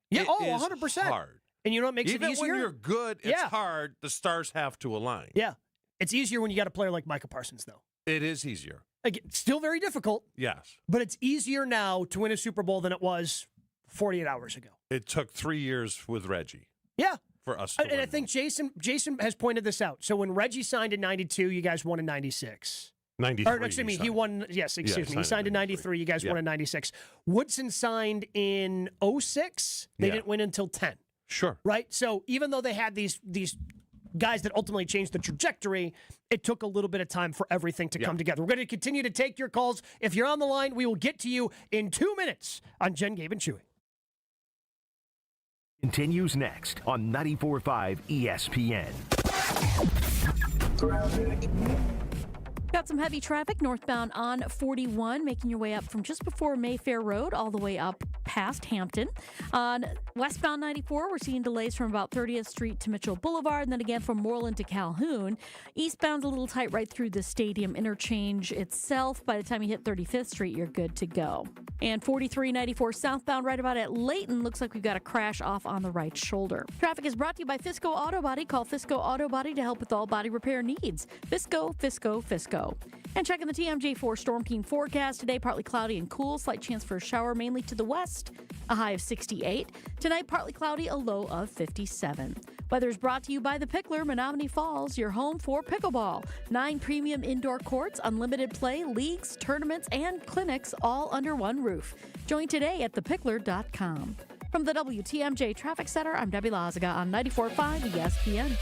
Yeah, It 100%. hard. And you know what makes Even it easier? when you're good, it's Yeah. hard. The stars have to align. Yeah. It's easier when you got a player like Micah Parsons, though. It is easier. Again, still very difficult, Yes. but it's easier now to win a Super Bowl than it was 48 hours ago. It took 3 years with Reggie Yeah. for us to And I win. think Jason has pointed this out. So when Reggie signed in 92, you guys won in 96. 93. Or excuse me, he won. Yes, excuse me. He signed in 93. You guys won in 96. Woodson signed in 06. They didn't win until 10. Sure. Right? So even though they had these guys that ultimately changed the trajectory, it took a little bit of time for everything to come together. We're going to continue to take your calls. If you're on the line, we will get to you in 2 minutes on Jen, Gabe, and Chewy. Continues next on 94.5 ESPN. Got some heavy traffic northbound on 41, making your way up from just before Mayfair Road all the way up past Hampton. On westbound 94, we're seeing delays from about 30th Street to Mitchell Boulevard, and then again from Moreland to Calhoun. Eastbound's a little tight right through the stadium interchange itself. By the time you hit 35th Street, you're good to go. And 4394 southbound right about at Layton, looks like we've got a crash off on the right shoulder. Traffic is brought to you by Fisco Auto Body. Call Fisco Auto Body to help with all body repair needs. Fisco, Fisco, Fisco. And checking the TMJ4 Storm King forecast today, partly cloudy and cool, slight chance for a shower mainly to the west, a high of 68. Tonight, partly cloudy, a low of 57. Weather is brought to you by The Pickler, Menominee Falls, your home for pickleball. 9 premium indoor courts, unlimited play, leagues, tournaments, and clinics all under one roof. Join today at thepickler.com. From the WTMJ Traffic Center, I'm Debbie Lazaga on 94.5 ESPN.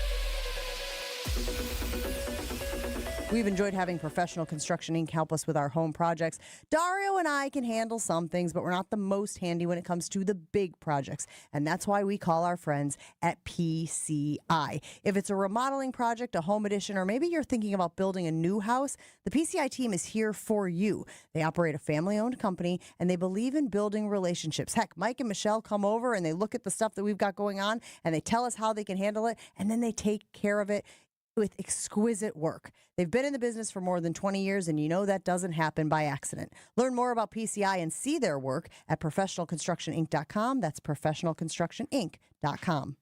We've enjoyed having Professional Construction Inc. help us with our home projects. Dario and I can handle some things, but we're not the most handy when it comes to the big projects. And that's why we call our friends at PCI. If it's a remodeling project, a home addition, or maybe you're thinking about building a new house, the PCI team is here for you. They operate a family-owned company, and they believe in building relationships. Heck, Mike and Michelle come over, and they look at the stuff that we've got going on, and they tell us how they can handle it, and then they take care of it with exquisite work. They've been in the business for more than 20 years, and you know that doesn't happen by accident. Learn more about PCI and see their work at professionalconstructioninc.com. That's professionalconstructioninc.com.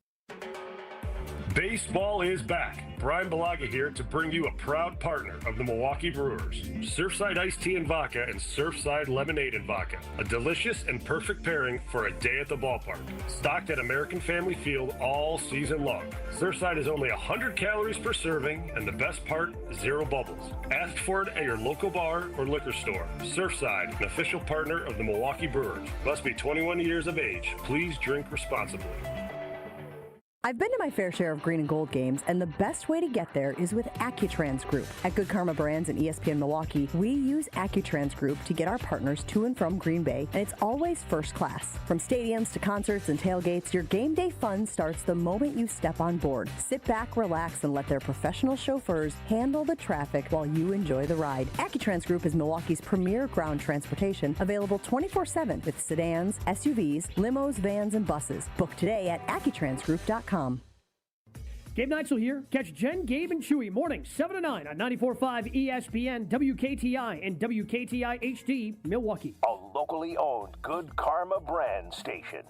Baseball is back. Brian Balaga here to bring you a proud partner of the Milwaukee Brewers. Surfside Iced Tea and Vodka and Surfside Lemonade and Vodka. A delicious and perfect pairing for a day at the ballpark. Stocked at American Family Field all season long. Surfside is only 100 calories per serving, and the best part, 0 bubbles. Ask for it at your local bar or liquor store. Surfside, an official partner of the Milwaukee Brewers. Must be 21 years of age. Please drink responsibly. I've been to my fair share of green and gold games, and the best way to get there is with AccuTrans Group. At Good Karma Brands and ESPN Milwaukee, we use AccuTrans Group to get our partners to and from Green Bay, and it's always first class. From stadiums to concerts and tailgates, your game day fun starts the moment you step on board. Sit back, relax, and let their professional chauffeurs handle the traffic while you enjoy the ride. AccuTrans Group is Milwaukee's premier ground transportation, available 24/7 with sedans, SUVs, limos, vans, and buses. Book today at AccuTransGroup.com. Gabe Neitzel here. Catch Jen, Gabe, and Chewy mornings 7 to 9 on 94.5 ESPN, WKTI, and WKTI HD, Milwaukee. A locally owned Good Karma brand station.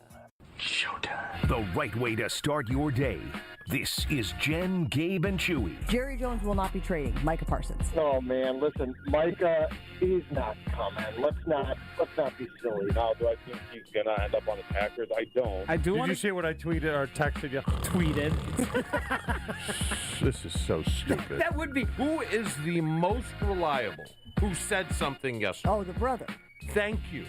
Showtime. The right way to start your day. This is Jen, Gabe, and Chewy. Jerry Jones will not be trading Micah Parsons. Oh man, listen, Micah, he's not coming. Let's not be silly. Now, do I think he's gonna end up on the Packers? I don't. Did you see what I tweeted or texted you? Tweeted. This is so stupid. That would be. Who is the most reliable? Who said something yesterday? Oh, the brother. Thank you.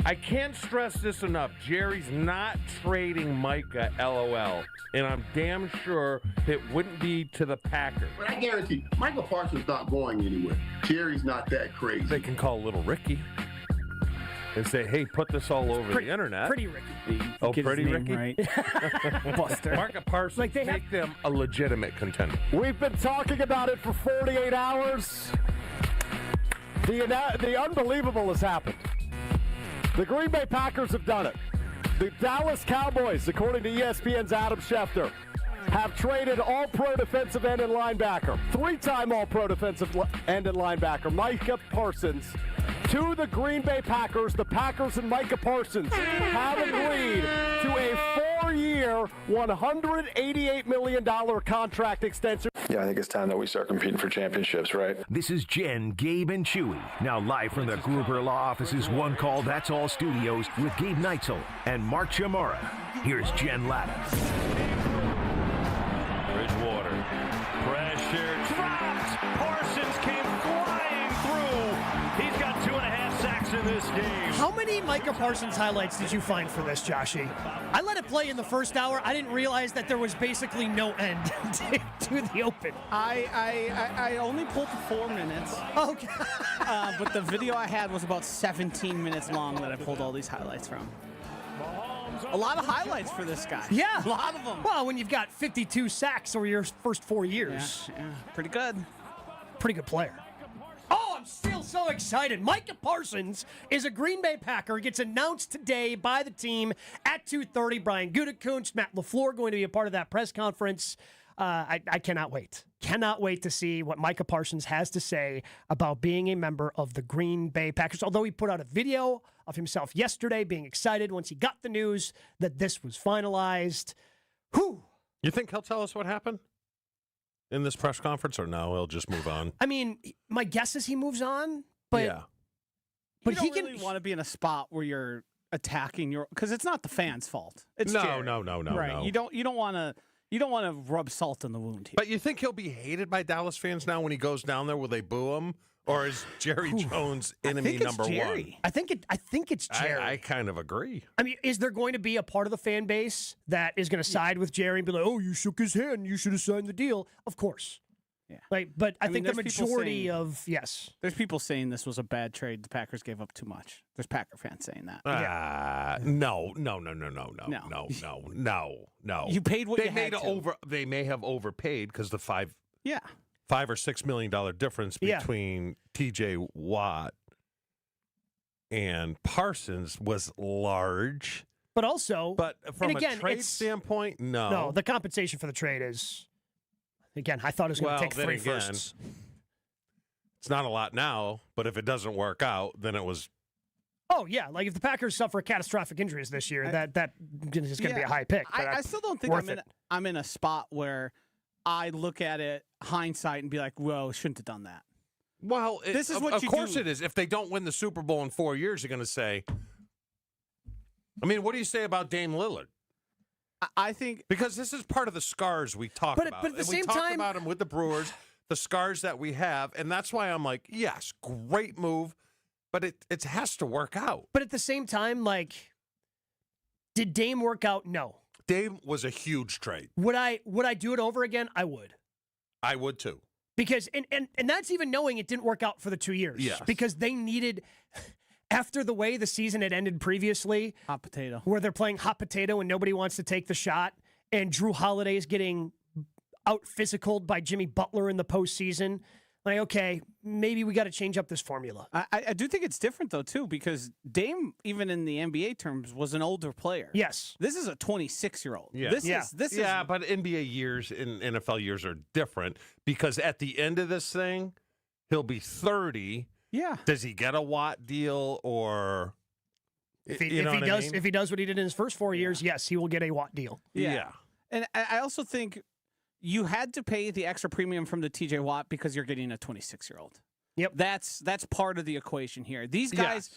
I can't stress this enough. Jerry's not trading Micah, LOL. And I'm damn sure it wouldn't be to the Packers. But I guarantee, Micah Parsons not going anywhere. Jerry's not that crazy. They can call little Ricky and say, hey, put this all over the internet. Pretty Ricky. Oh, Pretty Ricky? Right. Buster. Micah Parsons, Like make them a legitimate contender. We've been talking about it for 48 hours. The unbelievable has happened. The Green Bay Packers have done it. The Dallas Cowboys, according to ESPN's Adam Schefter, have traded all-pro defensive end and linebacker, three-time all-pro defensive end and linebacker, Micah Parsons, to the Green Bay Packers. The Packers and Micah Parsons have agreed to a 4-year, $188 million contract extension. Yeah, I think it's time that we start competing for championships, right? This is Jen, Gabe, and Chewy. Now live from the Gruber Law Office's One Call That's All studios with Gabe Neitzel and Mark Chamara. Here's Jen Latta. Bridgewater. Pressure dropped. Parsons came flying through. He's got 2.5 sacks in this game. How many Micah Parsons highlights did you find for this, Joshy? I let it play in the first hour. I didn't realize that there was basically no end to the open. I only pulled 4 minutes. Okay. But the video I had was about 17 minutes long that I pulled all these highlights from. A lot of highlights for this guy. Yeah. A lot of them. Well, when you've got 52 sacks over your first 4 years. Yeah. Pretty good. Pretty good player. Oh, I'm still so excited. Micah Parsons is a Green Bay Packer. It gets announced today by the team at 2:30. Brian Gutekunst, Matt LaFleur going to be a part of that press conference. I cannot wait. Cannot wait to see what Micah Parsons has to say about being a member of the Green Bay Packers. Although he put out a video of himself yesterday being excited once he got the news that this was finalized. Whew. You think he'll tell us what happened in this press conference, or no, he'll just move on? I mean, my guess is he moves on, but yeah. But you don't really want to be in a spot where you're attacking because it's not the fans' fault. It's No. right. You don't want to rub salt in the wound here. But you think he'll be hated by Dallas fans now when he goes down there? Will they boo him? Or is Jerry Jones enemy number one? I think it's Jerry. I kind of agree. I mean, is there going to be a part of the fan base that is going to side with Jerry and be like, "Oh, you shook his hand, you should have signed the deal"? Of course. Yeah. Like, but I think the there's people majority saying- of yes. There's people saying this was a bad trade. The Packers gave up too much. There's Packer fans saying that. No. You paid what they you had to. They may have overpaid because the $5 or $6 million difference Yeah. between T.J. Watt and Parsons was large. But also, from and again, a trade it's- standpoint, no. No, the compensation for the trade is, again, I thought it was going to take then 3 again, firsts. It's not a lot now, but if it doesn't work out, then it was. Oh yeah, like if the Packers suffer catastrophic injuries this year, that is going to be a high pick. But I still don't think worth I'm in a spot where I look at it hindsight and be like, "Whoa, shouldn't have done that." Well, this is what of you course do. it is. If they don't win the Super Bowl in 4 years, you're going to say. I mean, what do you say about Dame Lillard? I think because this is part of the scars we talk about. But at the And same we talked time, about them with the Brewers, the scars that we have, and that's why I'm like, yes, great move, but it has to work out. But at the same time, like, did Dame work out? No. Dame was a huge trade. Would I do it over again? I would. I would too. Because and that's even knowing it didn't work out for the 2 years. Yes. Because they needed, after the way the season had ended previously, hot potato, where they're playing hot potato and nobody wants to take the shot, and Drew Holiday is getting out physicaled by Jimmy Butler in the postseason. Like, okay, maybe we got to change up this formula. I do think it's different, though, too, because Dame, even in the NBA terms, was an older player. Yes. This is a 26-year-old. Yeah. This is but NBA years and NFL years are different because at the end of this thing, he'll be 30. Yeah. Does he get a Watt deal or... If he does what he did in his first 4 years, yes, he will get a Watt deal. Yeah. And I also think you had to pay the extra premium from the TJ Watt because you're getting a 26-year-old. Yep. That's part of the equation here. These guys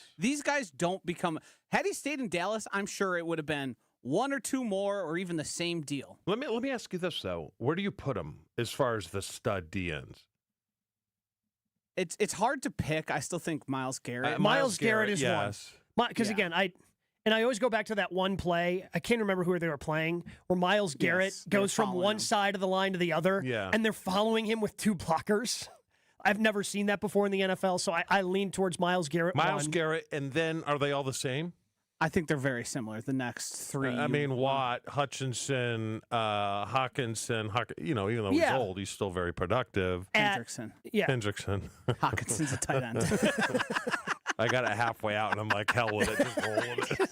don't become. Had he stayed in Dallas, I'm sure it would have been one or two more or even the same deal. Let me ask you this though. Where do you put him as far as the stud DNs? It's hard to pick. I still think Myles Garrett. Myles Garrett is yes. one. Because again, I always go back to that one play. I can't remember who they were playing, where Myles Garrett goes from one side of the line to the other, and they're following him with two blockers. I've never seen that before in the NFL, so I lean towards Myles Garrett. Myles Garrett, and then are they all the same? I think they're very similar. The next three. Watt, Hutchinson, Hawkinson. Even though he's old, he's still very productive. Hendrickson. Yeah. Hendrickson. Hawkinson's a tight end. I got it halfway out, and I'm like, hell with it. Just roll with it.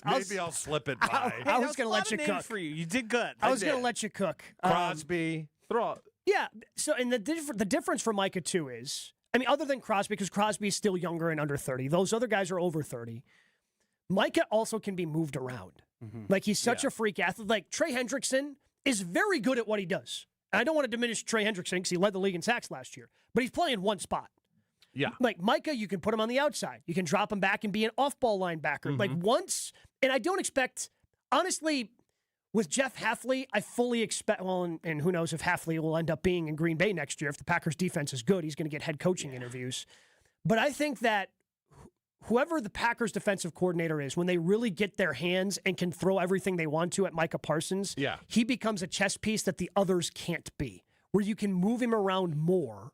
Maybe I'll slip it by. I was going to let you cook. For you. You did good. I was going to let you cook. Crosby. Yeah. So, and the difference for Micah, too, is, other than Crosby, because Crosby is still younger and under 30. Those other guys are over 30. Micah also can be moved around. Mm-hmm. Like, he's such a freak athlete. Like, Trey Hendrickson is very good at what he does. And I don't want to diminish Trey Hendrickson because he led the league in sacks last year. But he's playing one spot. Yeah. Like, Micah, you can put him on the outside. You can drop him back and be an off-ball linebacker. Mm-hmm. Like, once, and I don't expect, honestly, with Jeff Hafley, I fully expect, and who knows if Hafley will end up being in Green Bay next year. If the Packers' defense is good, he's going to get head coaching interviews. But I think that whoever the Packers defensive coordinator is, when they really get their hands and can throw everything they want to at Micah Parsons, he becomes a chess piece that the others can't be, where you can move him around more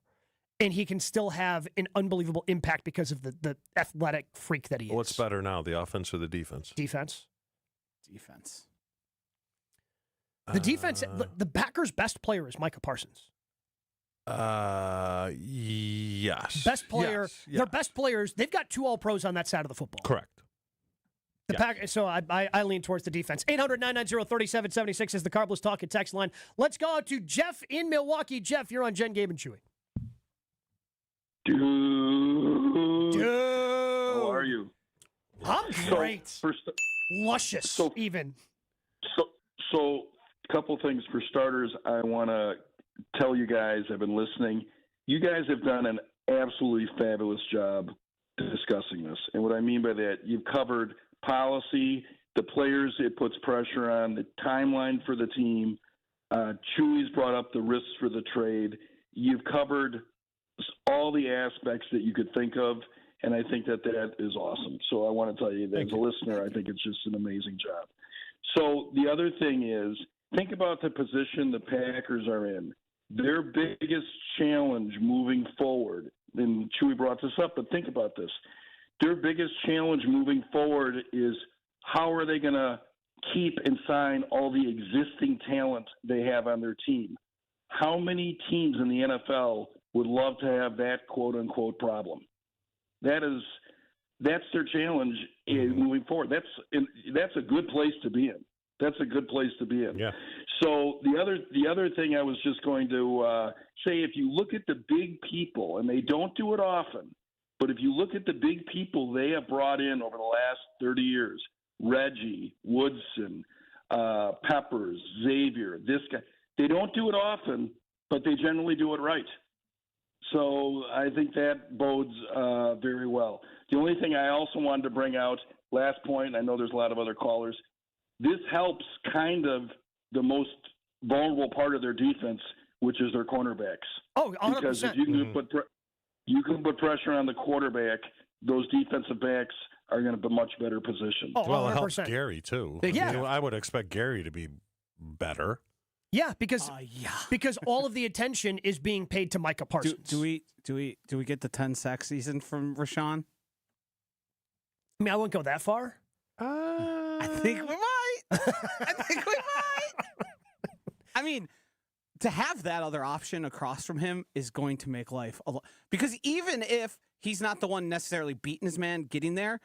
and he can still have an unbelievable impact because of the athletic freak that he is. What's better now, the offense or the defense? Defense. The defense, the Packers' best player is Micah Parsons. Yes. Best player. Yes. Their best players. They've got two All-Pros on that side of the football. Correct. So I lean towards the defense. 800-990-3776 is the Carbless Talk and text line. Let's go to Jeff in Milwaukee. Jeff, you're on Jen, Gabe, and Chewy. Dude. How are you? I'm great. Luscious, even. So, a couple things for starters. I want to tell you guys, I've been listening. You guys have done an absolutely fabulous job discussing this. And what I mean by that, you've covered policy, the players it puts pressure on, the timeline for the team. Chewy's brought up the risks for the trade. You've covered all the aspects that you could think of, and I think that is awesome. So I want to tell you that as a listener, I think it's just an amazing job. So the other thing is, think about the position the Packers are in. Their biggest challenge moving forward, and Chewy brought this up, but think about this. Their biggest challenge moving forward is how are they going to keep and sign all the existing talent they have on their team? How many teams in the NFL would love to have that quote-unquote problem? That's their challenge moving forward. That's a good place to be in. That's a good place to be in. Yeah. So the other thing I was just going to say, if you look at the big people, and they don't do it often, but if you look at the big people they have brought in over the last 30 years, Reggie, Woodson, Peppers, Xavier, this guy, they don't do it often, but they generally do it right. So I think that bodes very well. The only thing I also wanted to bring out, last point, I know there's a lot of other callers, this helps kind of the most vulnerable part of their defense, which is their cornerbacks. Oh, 100%. Because if you can put pressure on the quarterback, those defensive backs are going to be much better positioned. Oh, Well, it helps 100%. Gary, too. Yeah. I would expect Gary to be better. Yeah, because all of the attention is being paid to Micah Parsons. Do we get the 10 sack season from Rashawn? I mean, I wouldn't go that far. I think we might. I mean, to have that other option across from him is going to make life a lot. Because even if he's not the one necessarily beating his man, getting there,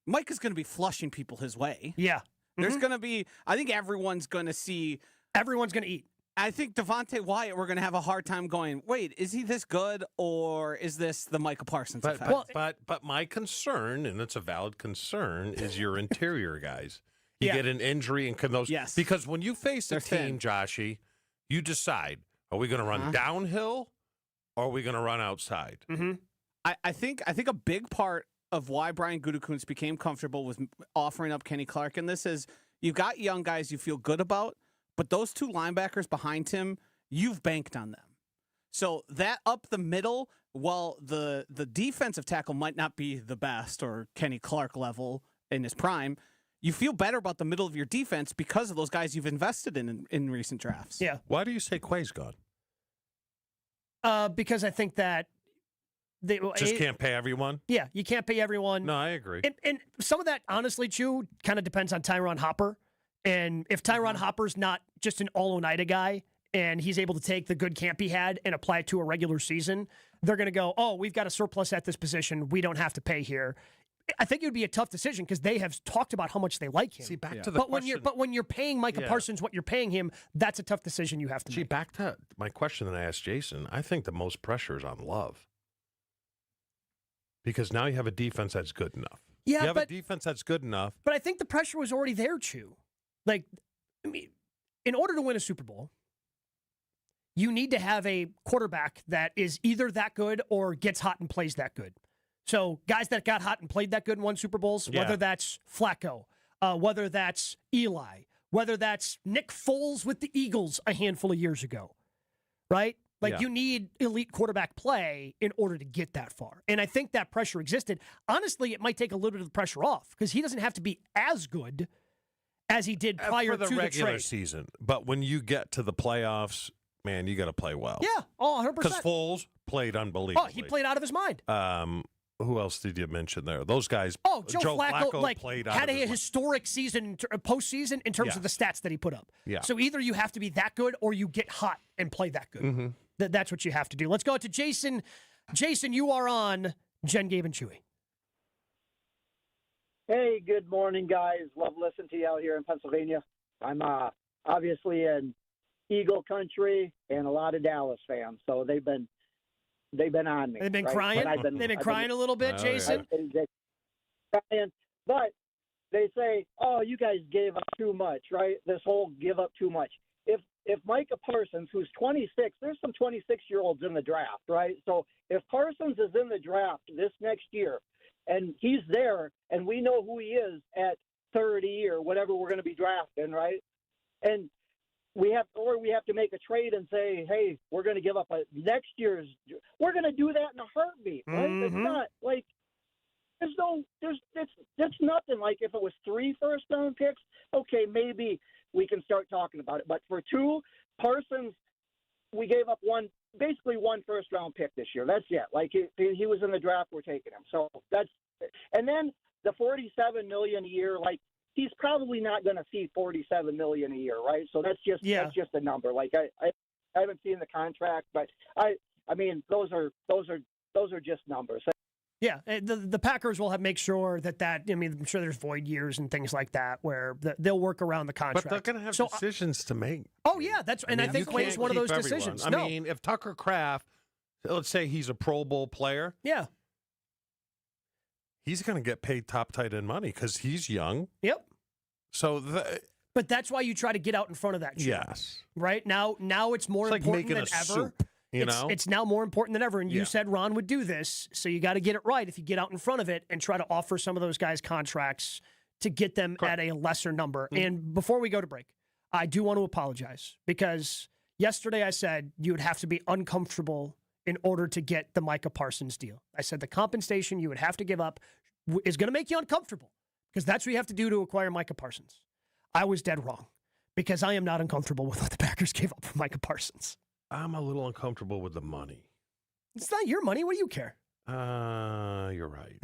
Mike is going to be flushing people his way. Yeah. There's going to be, I think everyone's going to see. Everyone's going to eat. I think Devontae Wyatt, we're going to have a hard time going, wait, is he this good or is this the Micah Parsons effect? But my concern, and it's a valid concern, is your interior guys. You get an injury and can those because when you face a team, Joshy, you decide, are we going to run downhill or are we going to run outside? Mm-hmm. I think a big part of why Brian Gutekunst became comfortable with offering up Kenny Clark in this is you've got young guys you feel good about, but those two linebackers behind him, you've banked on them. So that up the middle, while the defensive tackle might not be the best or Kenny Clark level in his prime, you feel better about the middle of your defense because of those guys you've invested in recent drafts. Yeah. Why do you say Quay's gone? Because I think that they just can't pay everyone. Yeah, you can't pay everyone. No, I agree. And some of that, honestly, Chew, kind of depends on Tyron Hopper. And if Tyron Hopper's not just an all-Oneida guy and he's able to take the good camp he had and apply it to a regular season, they're going to go, oh, we've got a surplus at this position. We don't have to pay here. I think it would be a tough decision because they have talked about how much they like him. See, back to the question. When you're paying Micah Parsons what you're paying him, that's a tough decision you have to make. Back to my question that I asked Jason. I think the most pressure is on Love because now you have a defense that's good enough. Yeah, you have a defense that's good enough. But I think the pressure was already there, Chew. Like, I mean, in order to win a Super Bowl, you need to have a quarterback that is either that good or gets hot and plays that good. So guys that got hot and played that good and won Super Bowls, whether that's Flacco, whether that's Eli, whether that's Nick Foles with the Eagles a handful of years ago, right? Like you need elite quarterback play in order to get that far. And I think that pressure existed. Honestly, it might take a little bit of the pressure off because he doesn't have to be as good as he did prior for the to the regular trade. season. But when you get to the playoffs, man, you got to play well. Yeah, 100%. Because Foles played unbelievably. Oh, he played out of his mind. Who else did you mention there? Those guys. Oh, Joe Flacco like played out had of a historic season, postseason in terms of the stats that he put up. Yeah. So either you have to be that good or you get hot and play that good. That's what you have to do. Let's go to Jason. Jason, you are on Jen, Gabe, and Chewy. Hey, good morning, guys. Love listening to you out here in Pennsylvania. I'm obviously in Eagle country and a lot of Dallas fans, so they've been on me. They've been right? crying. They've been crying a little bit, Jason. Crying. But they say, "Oh, you guys gave up too much," right? This whole give up too much. If Micah Parsons, who's 26, there's some 26-year-olds in the draft, right? So if Parsons is in the draft this next year, and he's there, and we know who he is at 30 or whatever we're going to be drafting, right? And we have to make a trade and say, hey, we're going to give up next year's. We're going to do that in a heartbeat, right? It's not like it's nothing. Like if it was 3 first-round picks, okay, maybe we can start talking about it. But for 2, Parsons, we gave up basically one first-round pick this year. That's it. Like he was in the draft, we're taking him. So and then the $47 million a year. Like he's probably not going to see $47 million a year, right? So that's just a number. Like I haven't seen the contract, but I mean those are just numbers. Yeah, the Packers will make sure that. I mean, I'm sure there's void years and things like that where they'll work around the contract. But they're going to have decisions to make. Oh yeah, I think Quay's one of those decisions. I mean, if Tucker Kraft, let's say he's a Pro Bowl player, he's going to get paid top tight end money because he's young. Yep. So, but that's why you try to get out in front of that. Yes. Right now it's more important than ever. Soup. It's now more important than ever. And you said Ron would do this, so you got to get it right if you get out in front of it and try to offer some of those guys contracts to get them at a lesser number. And before we go to break, I do want to apologize because yesterday I said you would have to be uncomfortable in order to get the Micah Parsons deal. I said the compensation you would have to give up is going to make you uncomfortable because that's what you have to do to acquire Micah Parsons. I was dead wrong because I am not uncomfortable with what the Packers gave up for Micah Parsons. I'm a little uncomfortable with the money. It's not your money. What do you care? You're right.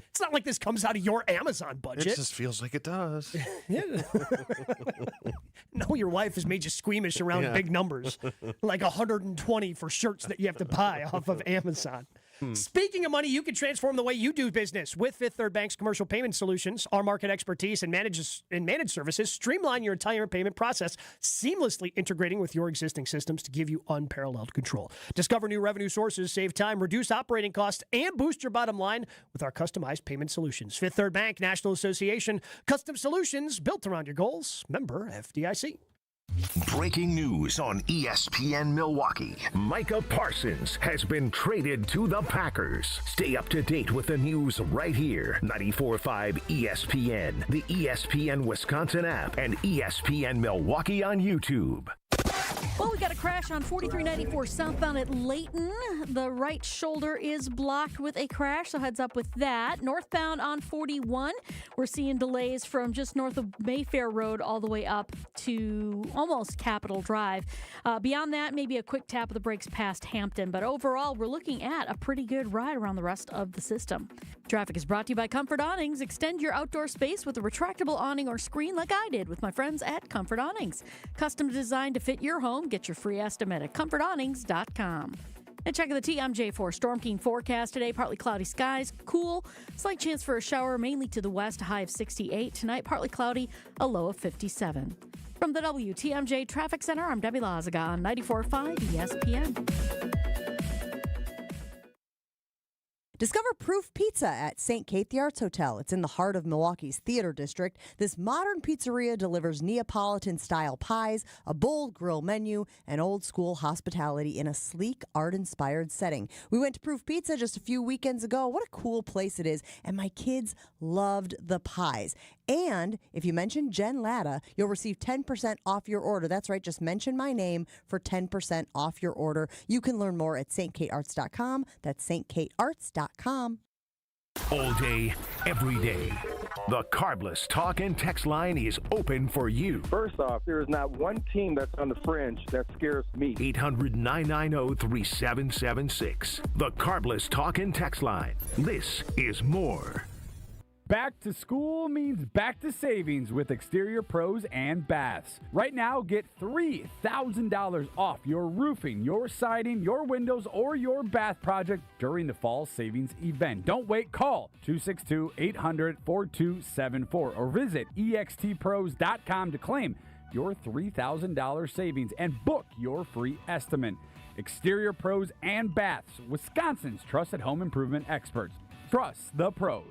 It's not like this comes out of your Amazon budget. It just feels like it does. No, your wife has made you squeamish around big numbers, like 120 for shirts that you have to buy off of Amazon. Speaking of money, you can transform the way you do business with Fifth Third Bank's commercial payment solutions. Our market expertise and managed services streamline your entire payment process, seamlessly integrating with your existing systems to give you unparalleled control. Discover new revenue sources, save time, reduce operating costs, and boost your bottom line with our customized payment solutions. Fifth Third Bank, National Association, custom solutions built around your goals. Member FDIC. Breaking news on ESPN Milwaukee. Micah Parsons has been traded to the Packers. Stay up to date with the news right here. 94.5 ESPN, the ESPN Wisconsin app, and ESPN Milwaukee on YouTube. Well, we got a crash on 4394 southbound at Layton. The right shoulder is blocked with a crash, so heads up with that. Northbound on 41, we're seeing delays from just north of Mayfair Road all the way up to almost Capitol Drive. Beyond that, maybe a quick tap of the brakes past Hampton. But overall, we're looking at a pretty good ride around the rest of the system. Traffic is brought to you by Comfort Awnings. Extend your outdoor space with a retractable awning or screen like I did with my friends at Comfort Awnings. Custom designed to fit your home. Get your free estimate at comfortawnings.com. And check the TMJ4 Storm King forecast today. Partly cloudy skies, cool, slight chance for a shower, mainly to the west, a high of 68. Tonight, partly cloudy, a low of 57. From the WTMJ Traffic Center, I'm Debbie Lazaga on 94.5 ESPN. Discover Proof Pizza at St. Kate the Arts Hotel. It's in the heart of Milwaukee's theater district. This modern pizzeria delivers Neapolitan-style pies, a bold grill menu, and old-school hospitality in a sleek, art-inspired setting. We went to Proof Pizza just a few weekends ago. What a cool place it is, and my kids loved the pies. And if you mention Jen Latta, you'll receive 10% off your order. That's right, just mention my name for 10% off your order. You can learn more at stkatearts.com. That's stkatearts.com. All day, every day. The Carbless Talk and Text line is open for you. First off, there is not one team that's on the fringe that scares me. 800-990-3776. The Carbless Talk and Text line. This is more. Back to school means back to savings with Exterior Pros and Baths. Right now, get $3,000 off your roofing, your siding, your windows, or your bath project during the fall savings event. Don't wait. Call 262-800-4274 or visit extpros.com to claim your $3,000 savings and book your free estimate. Exterior Pros and Baths, Wisconsin's trusted home improvement experts. Trust the pros.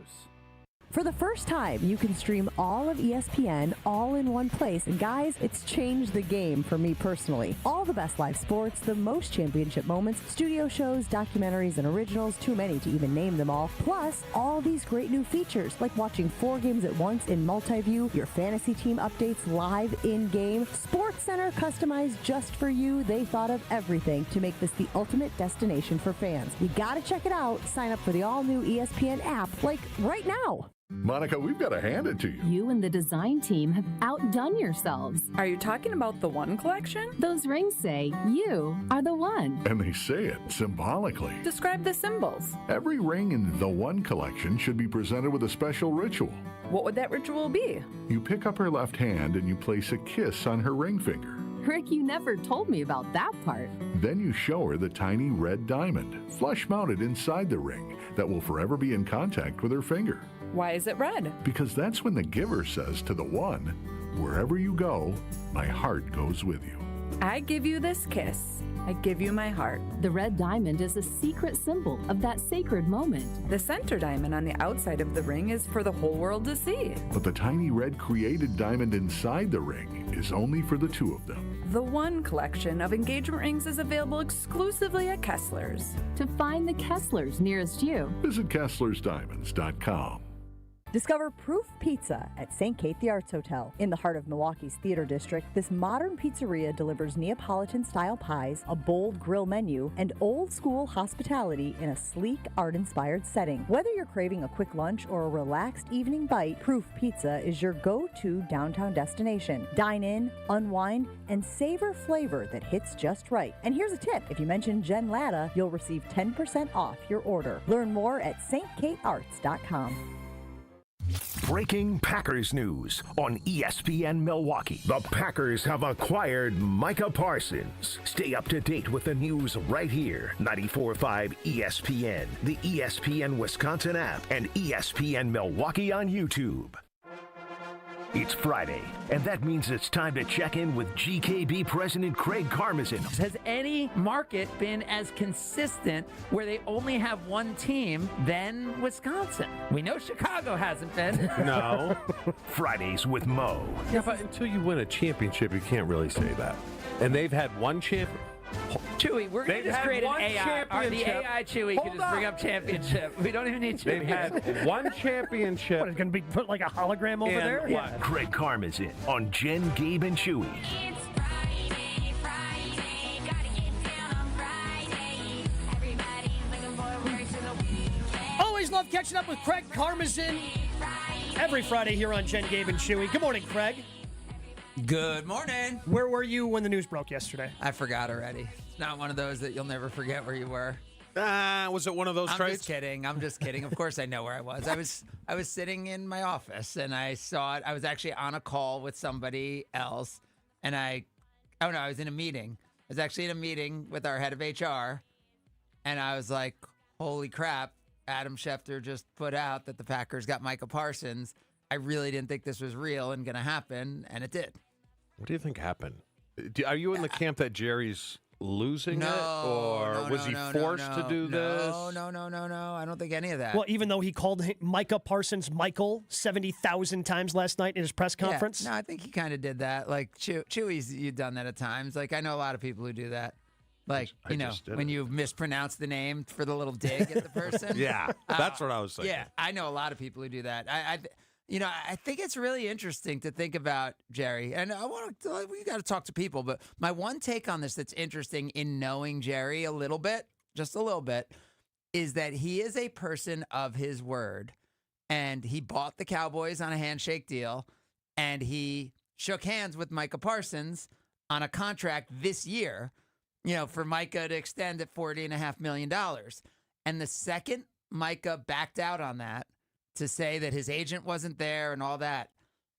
For the first time, you can stream all of ESPN all in one place. And guys, it's changed the game for me personally. All the best live sports, the most championship moments, studio shows, documentaries, and originals, too many to even name them all. Plus, all these great new features, like watching 4 games at once in multi-view, your fantasy team updates live in-game, Sports Center customized just for you. They thought of everything to make this the ultimate destination for fans. You gotta check it out. Sign up for the all-new ESPN app, like right now. Monica, we've got to hand it to you. You and the design team have outdone yourselves. Are you talking about the One Collection? Those rings say you are the one. And they say it symbolically. Describe the symbols. Every ring in the One Collection should be presented with a special ritual. What would that ritual be? You pick up her left hand and you place a kiss on her ring finger. Rick, you never told me about that part. Then you show her the tiny red diamond, flush mounted inside the ring, that will forever be in contact with her finger. Why is it red? Because that's when the giver says to the one, wherever you go, my heart goes with you. I give you this kiss. I give you my heart. The red diamond is a secret symbol of that sacred moment. The center diamond on the outside of the ring is for the whole world to see. But the tiny red created diamond inside the ring is only for the two of them. The One Collection of engagement rings is available exclusively at Kessler's. To find the Kessler's nearest you, visit KesslersDiamonds.com. Discover Proof Pizza at St. Kate the Arts Hotel. In the heart of Milwaukee's Theater District, this modern pizzeria delivers Neapolitan-style pies, a bold grill menu, and old-school hospitality in a sleek, art-inspired setting. Whether you're craving a quick lunch or a relaxed evening bite, Proof Pizza is your go-to downtown destination. Dine in, unwind, and savor flavor that hits just right. And here's a tip. If you mention Jen Latta, you'll receive 10% off your order. Learn more at stkatearts.com. Breaking Packers news on ESPN Milwaukee. The Packers have acquired Micah Parsons. Stay up to date with the news right here. 94.5 ESPN, the ESPN Wisconsin app, and ESPN Milwaukee on YouTube. It's Friday, and that means it's time to check in with GKB President Craig Karmazin. Has any market been as consistent where they only have one team than Wisconsin? We know Chicago hasn't been. No. Fridays with Mo. Yeah, but until you win a championship, you can't really say that. And they've had one champion. Chewy, we're going to just create an AI. Or the AI Chewy can just bring up championship. We don't even need Chewy. They've had one championship. What, it's going to be put like a hologram over there? Yeah. Craig Karmazin on Jen, Gabe, and Chewy. Always love catching up with Craig Karmazin every Friday here on Jen, Gabe, and Chewy. Good morning, Craig. Good morning. Where were you when the news broke yesterday? I forgot already. It's not one of those that you'll never forget where you were. Was it one of those trades? I'm just kidding. Of course I know where I was. I was sitting in my office and I saw it. I was actually on a call with somebody else and I was in a meeting. I was actually in a meeting with our head of HR and I was like, holy crap, Adam Schefter just put out that the Packers got Micah Parsons. I really didn't think this was real and going to happen, and it did. What do you think happened? Are you in the camp that Jerry's losing it? Or was he forced to do this? No. I don't think any of that. Well, even though he called Micah Parsons Michael 70,000 times last night in his press conference? Yeah, no, I think he kind of did that. Like, Chewy's, you've done that at times. Like, I know a lot of people who do that. Like, when you mispronounce the name for the little dig at the person. Yeah, that's what I was thinking. Yeah, I know a lot of people who do that. I think it's really interesting to think about Jerry, and we got to talk to people. But my one take on this that's interesting in knowing Jerry a little bit, just a little bit, is that he is a person of his word, and he bought the Cowboys on a handshake deal, and he shook hands with Micah Parsons on a contract this year, for Micah to extend at $40.5 million. And the second Micah backed out on that, to say that his agent wasn't there and all that,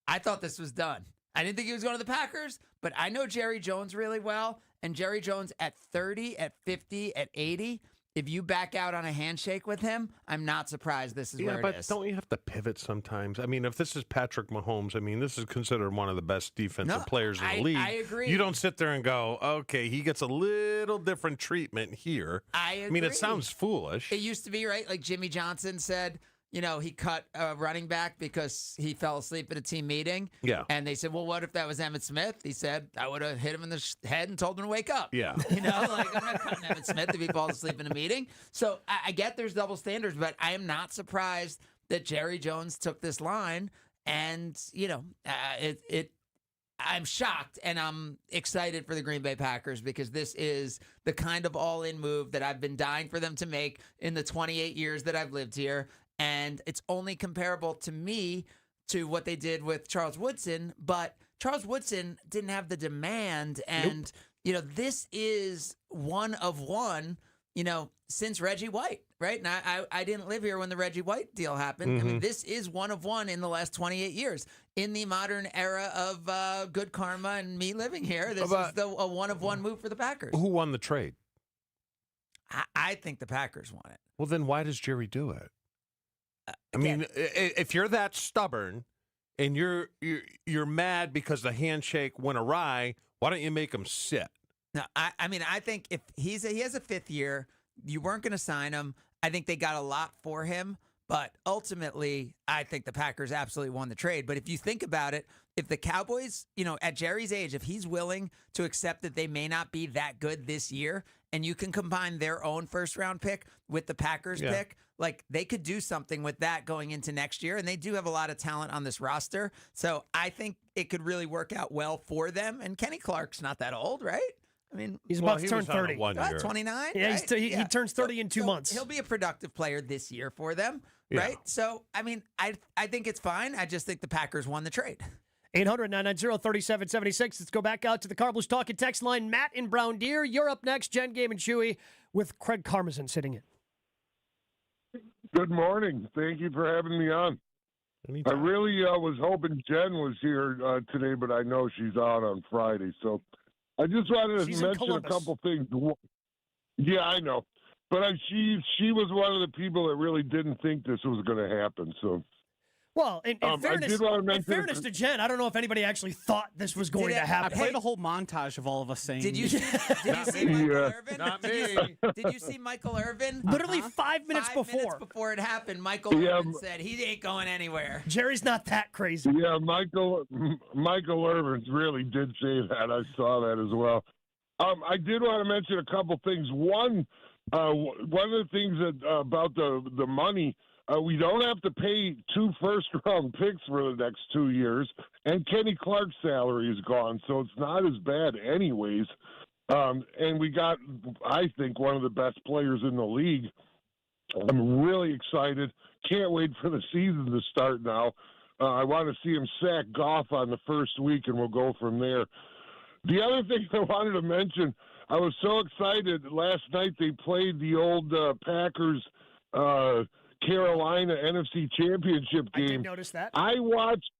I thought this was done. I didn't think he was going to the Packers, but I know Jerry Jones really well. And Jerry Jones at 30, at 50, at 80, if you back out on a handshake with him, I'm not surprised this is where it is. But don't you have to pivot sometimes? I mean, if this is Patrick Mahomes, this is considered one of the best defensive players in the league. I agree. You don't sit there and go, okay, he gets a little different treatment here. I agree. It sounds foolish. It used to be, right? Like Jimmy Johnson said, he cut a running back because he fell asleep at a team meeting. Yeah. And they said, well, what if that was Emmitt Smith? He said, I would have hit him in the head and told him to wake up. Yeah. I'm not cutting Emmitt Smith if he falls asleep in a meeting. So I get there's double standards, but I am not surprised that Jerry Jones took this line. And, I'm shocked and I'm excited for the Green Bay Packers because this is the kind of all-in move that I've been dying for them to make in the 28 years that I've lived here. And it's only comparable to me to what they did with Charles Woodson, but Charles Woodson didn't have the demand. And, this is one of one, since Reggie White, right? And I didn't live here when the Reggie White deal happened. Mm-hmm. This is one of one in the last 28 years. In the modern era of good karma and me living here, this is a one of one move for the Packers. Who won the trade? I think the Packers won it. Well, then why does Jerry do it? If you're that stubborn and you're mad because the handshake went awry, why don't you make him sit? No, I think if he has a fifth year, you weren't going to sign him. I think they got a lot for him, but ultimately, I think the Packers absolutely won the trade. But if you think about it, if the Cowboys, at Jerry's age, if he's willing to accept that they may not be that good this year, and you can combine their own first-round pick with the Packers pick, like they could do something with that going into next year, and they do have a lot of talent on this roster. So I think it could really work out well for them. And Kenny Clark's not that old, right? I mean, he's about to turn 30. 29. Yeah, right? he turns 30 in 2 months. He'll be a productive player this year for them, right? So, I mean, I think it's fine. I just think the Packers won the trade. 800-990-3776. Let's go back out to the Car Blues Talking text line. Matt in Brown Deer, you're up next. Jen, Gabe, and Chewy with Craig Karmazin sitting in. Good morning. Thank you for having me on. Anytime. I really was hoping Jen was here today, but I know she's out on Friday. So I just wanted to mention a couple things. Yeah, I know. But she was one of the people that really didn't think this was going to happen. So. Well, in fairness to Jen, I don't know if anybody actually thought this was going to happen. I played a whole montage of all of us saying. Did you see Michael Irvin? Not me. Did you see Michael Irvin? Literally 5 minutes 5 minutes before it happened, Michael Irvin said he ain't going anywhere. Jerry's not that crazy. Yeah, Michael Irvin really did say that. I saw that as well. I did want to mention a couple things. One of the things about the money. We don't have to pay 2 first-round picks for the next 2 years, and Kenny Clark's salary is gone, so it's not as bad anyways. And we got, I think, one of the best players in the league. I'm really excited. Can't wait for the season to start now. I want to see him sack Goff on the first week, and we'll go from there. The other thing I wanted to mention, I was so excited. Last night they played the old Packers Carolina NFC Championship game. I did notice that. I watched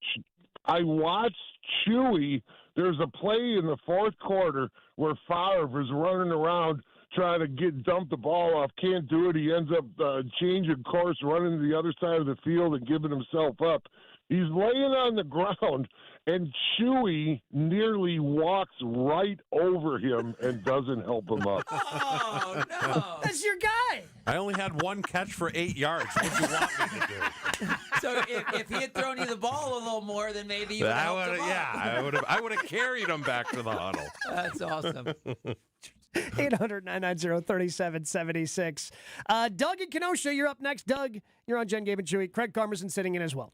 Chewy. There's a play in the fourth quarter where Favre is running around trying to dump the ball off. Can't do it. He ends up changing course, running to the other side of the field and giving himself up. He's laying on the ground, and Chewy nearly walks right over him and doesn't help him up. Oh, no. That's your guy. I only had one catch for 8 yards. What do you want me to do? So if he had thrown you the ball a little more, then maybe you would have helped him up. Yeah, I would have carried him back to the huddle. That's awesome. 800-990-3776. Doug in Kenosha, you're up next. Doug, you're on Jen, Gabe, and Chewy. Craig Karmazin sitting in as well.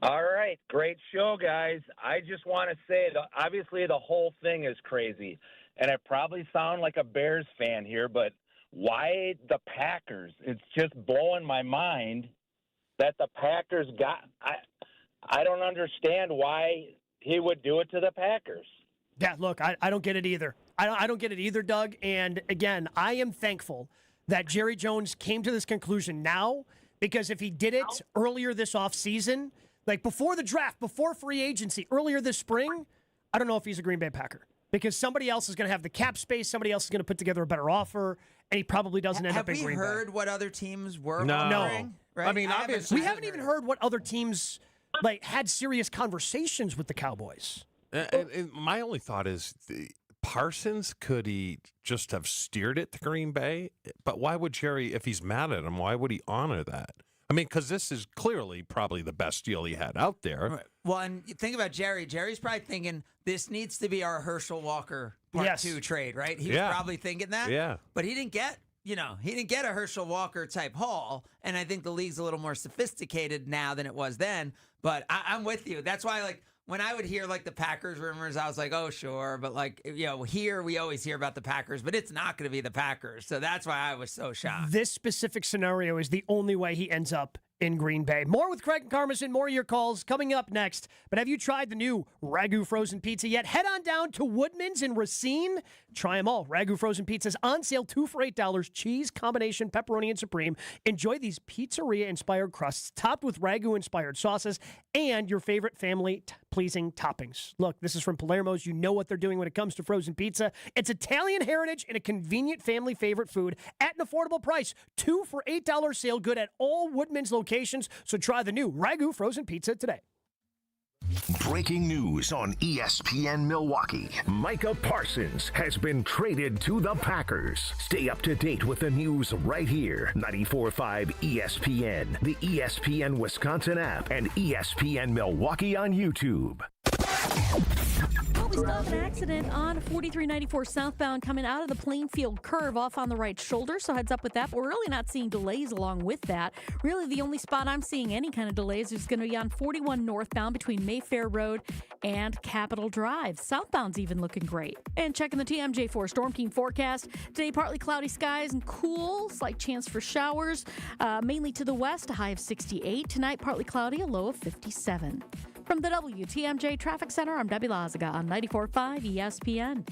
All right. Great show, guys. I just want to say, obviously, the whole thing is crazy. And I probably sound like a Bears fan here, but why the Packers? It's just blowing my mind that the Packers got – I don't understand why he would do it to the Packers. Yeah, look, I don't get it either. I don't get it either, Doug. And, again, I am thankful that Jerry Jones came to this conclusion now, because if he did it earlier this offseason – like before the draft, before free agency, earlier this spring, I don't know if he's a Green Bay Packer, because somebody else is going to have the cap space, somebody else is going to put together a better offer, and he probably doesn't end up in Green Bay. Have we heard what other teams were offering? No. Right? I mean, obviously. We haven't even heard what other teams had serious conversations with the Cowboys. And my only thought is Parsons, could he just have steered it to Green Bay? But why would Jerry, if he's mad at him, why would he honor that? I mean, because this is clearly probably the best deal he had out there. Right. Well, and you think about Jerry. Jerry's probably thinking this needs to be our Herschel Walker Part 2 trade, right? He was probably thinking that. Yeah. But he didn't get, he didn't get a Herschel Walker type haul. And I think the league's a little more sophisticated now than it was then. But I'm with you. That's why, when I would hear the Packers rumors, I was like, oh, sure. But here we always hear about the Packers, but it's not going to be the Packers. So that's why I was so shocked. This specific scenario is the only way he ends up in Green Bay. More with Craig and Karmazin, more of your calls coming up next. But have you tried the new Ragu frozen pizza yet? Head on down to Woodman's in Racine. Try them all. Ragu frozen pizzas on sale, 2 for $8. Cheese, combination, pepperoni, and supreme. Enjoy these pizzeria-inspired crusts topped with Ragu-inspired sauces and your favorite family-pleasing toppings. Look, this is from Palermo's. You know what they're doing when it comes to frozen pizza. It's Italian heritage and a convenient family favorite food at an affordable price. 2 for $8 sale good at all Woodman's locations. So try the new Ragu frozen pizza today. Breaking news on ESPN Milwaukee. Micah Parsons has been traded to the Packers. Stay up to date with the news right here. 94.5 ESPN, the ESPN Wisconsin app, and ESPN Milwaukee on YouTube. We still have an accident on 4394 southbound coming out of the Plainfield curve off on the right shoulder, so heads up with that. But we're really not seeing delays along with that. Really, the only spot I'm seeing any kind of delays is going to be on 41 northbound between Mayfair Road and Capitol Drive. Southbound's even looking great. And checking the TMJ4 Storm Team forecast. Today, partly cloudy skies and cool, slight chance for showers, mainly to the west, a high of 68. Tonight, partly cloudy, a low of 57. From the WTMJ Traffic Center, I'm Debbie Lazaga on 94.5 ESPN.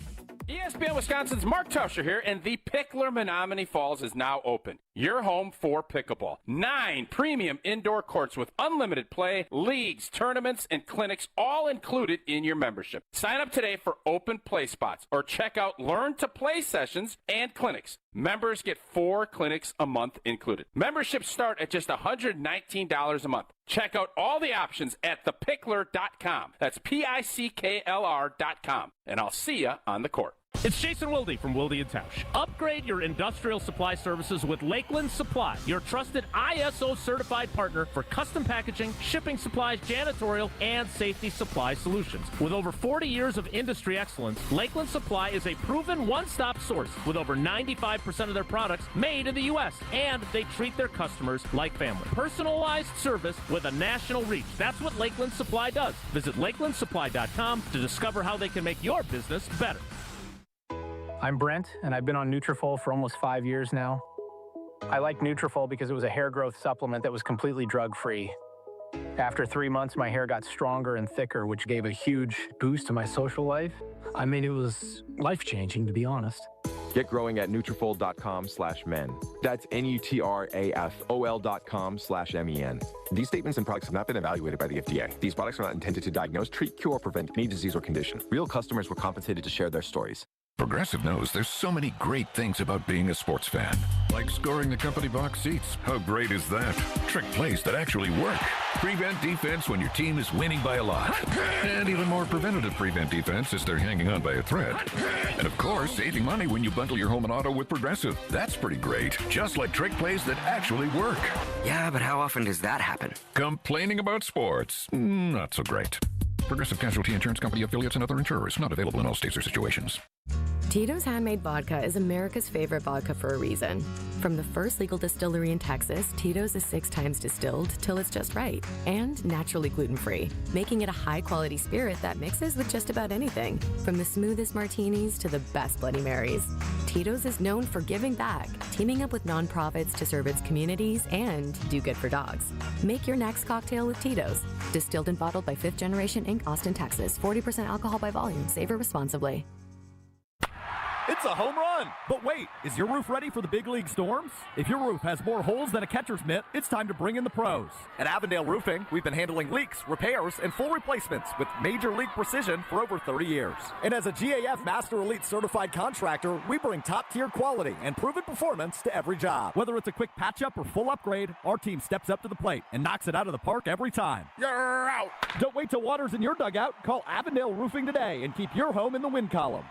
ESPN Wisconsin's Mark Tauscher here, and the Pickler Menominee Falls is now open. Your home for pickleball. 9 premium indoor courts with unlimited play, leagues, tournaments, and clinics all included in your membership. Sign up today for open play spots or check out Learn to Play sessions and clinics. Members get 4 clinics a month included. Memberships start at just $119 a month. Check out all the options at thepickler.com. That's PICKLR.com. And I'll see you on the court. It's Jason Wilde from Wilde & Tausch. Upgrade your industrial supply services with Lakeland Supply, your trusted ISO certified partner for custom packaging, shipping supplies, janitorial, and safety supply solutions. With over 40 years of industry excellence, Lakeland Supply is a proven one-stop source with over 95% of their products made in the U.S., and they treat their customers like family. Personalized service with a national reach. That's what Lakeland Supply does. Visit lakelandsupply.com to discover how they can make your business better. I'm Brent, and I've been on Nutrafol for almost 5 years now. I like Nutrafol because it was a hair growth supplement that was completely drug-free. After 3 months, my hair got stronger and thicker, which gave a huge boost to my social life. I mean, it was life-changing, to be honest. Get growing at Nutrafol.com/men. That's Nutrafol.com/MEN. These statements and products have not been evaluated by the FDA. These products are not intended to diagnose, treat, cure, or prevent any disease or condition. Real customers were compensated to share their stories. Progressive knows there's so many great things about being a sports fan. Like scoring the company box seats. How great is that? Trick plays that actually work. Prevent defense when your team is winning by a lot. And even more preventative prevent defense as they're hanging on by a thread. And of course, saving money when you bundle your home and auto with Progressive. That's pretty great. Just like trick plays that actually work. Yeah, but how often does that happen? Complaining about sports. Not so great. Progressive Casualty Insurance Company affiliates and other insurers. Not available in all states or situations. Tito's Handmade Vodka is America's favorite vodka for a reason. From the first legal distillery in Texas, Tito's is 6 times distilled till it's just right and naturally gluten-free, making it a high-quality spirit that mixes with just about anything, from the smoothest martinis to the best Bloody Marys. Tito's is known for giving back, teaming up with nonprofits to serve its communities and do good for dogs. Make your next cocktail with Tito's. Distilled and bottled by 5th Generation Inc., Austin, Texas. 40% alcohol by volume. Savor responsibly. It's a home run! But wait, is your roof ready for the big league storms? If your roof has more holes than a catcher's mitt, it's time to bring in the pros. At Avondale Roofing, we've been handling leaks, repairs, and full replacements with major league precision for over 30 years. And as a GAF Master Elite certified contractor, we bring top-tier quality and proven performance to every job. Whether it's a quick patch-up or full upgrade, our team steps up to the plate and knocks it out of the park every time. You're out! Don't wait till water's in your dugout. Call Avondale Roofing today and keep your home in the win column.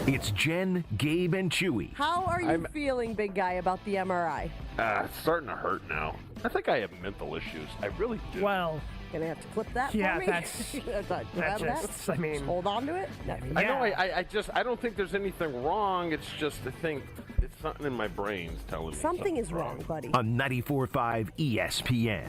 It's Jen, Gabe, and Chewy. How are you feeling, big guy, about the MRI? It's starting to hurt now. I think I have mental issues. I really do. Well, gonna have to clip that yeah, for me? that's just, I mean... Just hold on to it? I know, I don't think there's anything wrong. It's just, I think it's something in my brain's telling me something is wrong, buddy. On 94.5 ESPN.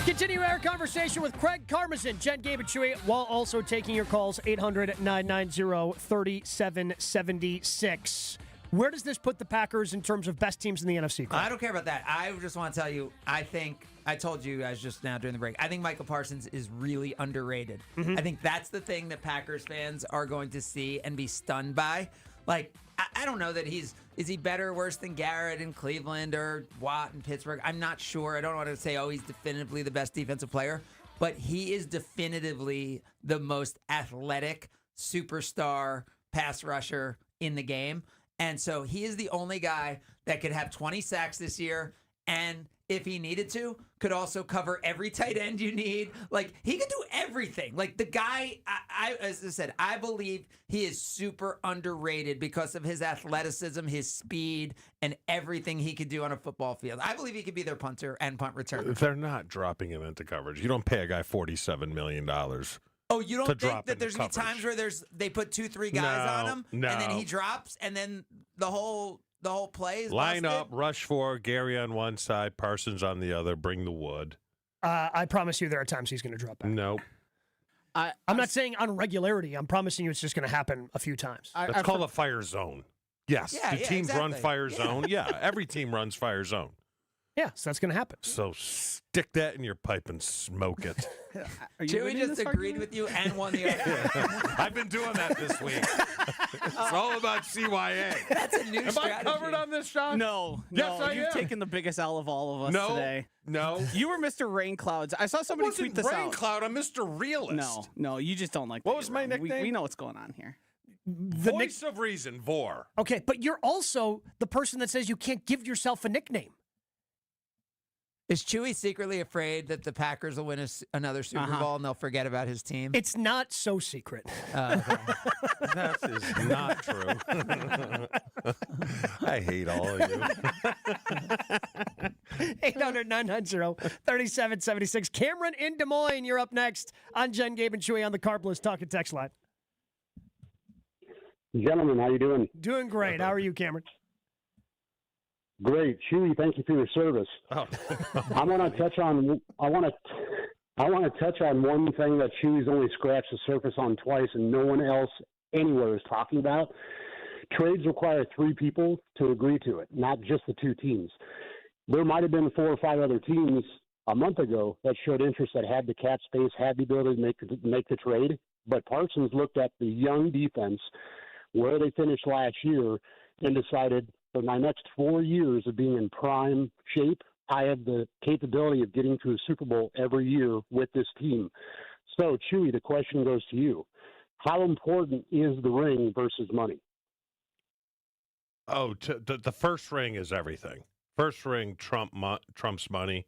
Continue our conversation with Craig Karmazin, Jen, Gabe, and Chewy, while also taking your calls, 800-990-3776. Where does this put the Packers in terms of best teams in the NFC? I don't care about that. I just want to tell you, I told you guys just now during the break, I think Micah Parsons is really underrated. Mm-hmm. I think that's the thing that Packers fans are going to see and be stunned by. Like, I don't know that is he better or worse than Garrett in Cleveland or Watt in Pittsburgh? I'm not sure. I don't want to say, he's definitively the best defensive player, but he is definitively the most athletic superstar pass rusher in the game. And so he is the only guy that could have 20 sacks this year and if he needed to, could also cover every tight end you need. Like, he could do everything. Like the guy, as I said, I believe he is super underrated because of his athleticism, his speed, and everything he could do on a football field. I believe he could be their punter and punt returner. They're not dropping him into coverage. You don't pay a guy $47 million. Oh, you don't think that there's going to be times where they put 2-3 guys on him, and then he drops, and then the whole play is line busted? up, rush for Gary on one side, Parsons on the other, bring the wood. I promise you there are times he's going to drop back. Nope. I'm not saying on regularity. I'm promising you it's just going to happen a few times. That's called a fire zone. Yes. Yeah, Do teams run exactly. fire zone? Yeah, every team runs fire zone. Yeah, so that's going to happen. So stick that in your pipe and smoke it. Chewy just agreed with you and won the argument. I've been doing that this week. It's all about CYA. That's a new strategy. Am I covered on this, Sean? No. Yes, I You've am. taken the biggest L of all of us today. No. You were Mr. Rain Clouds. I saw somebody tweet this Rain out. Cloud, I'm Mr. Realist. No, you just don't like What was my nickname? We know what's going on here. Voice of reason, Vor. Okay, but you're also the person that says you can't give yourself a nickname. Is Chewy secretly afraid that the Packers will win another Super Bowl and they'll forget about his team? It's not so secret. That is not true. I hate all of you. 800-990-3776. Cameron in Des Moines, you're up next on Jen, Gabe, and Chewy on the Carbless Talk and Text line. Gentlemen, how you doing? Doing great. How are you, Cameron? Great, Chewy. Thank you for your service. Oh. I want to touch on. I want to touch on one thing that Chewy's only scratched the surface on twice, and no one else anywhere is talking about. Trades require 3 people to agree to it, not just the 2 teams. There might have been 4 or 5 other teams a month ago that showed interest, that had the cap space, had the ability to make the trade. But Parsons looked at the young defense, where they finished last year, and decided, for my next 4 years of being in prime shape, I have the capability of getting to a Super Bowl every year with this team. So, Chewy, the question goes to you. How important is the ring versus money? Oh, the first ring is everything. First ring trumps money.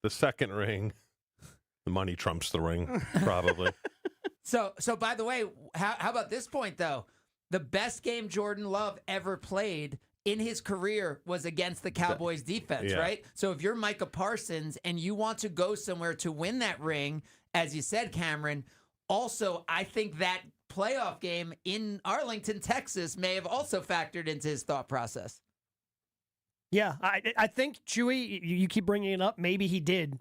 The second ring, the money trumps the ring, probably. So by the way, how about this point, though? The best game Jordan Love ever played in his career was against the Cowboys defense, right? So if you're Micah Parsons and you want to go somewhere to win that ring, as you said, Cameron, also I think that playoff game in Arlington, Texas may have also factored into his thought process. Yeah, I think, Chewy, you keep bringing it up. Maybe he did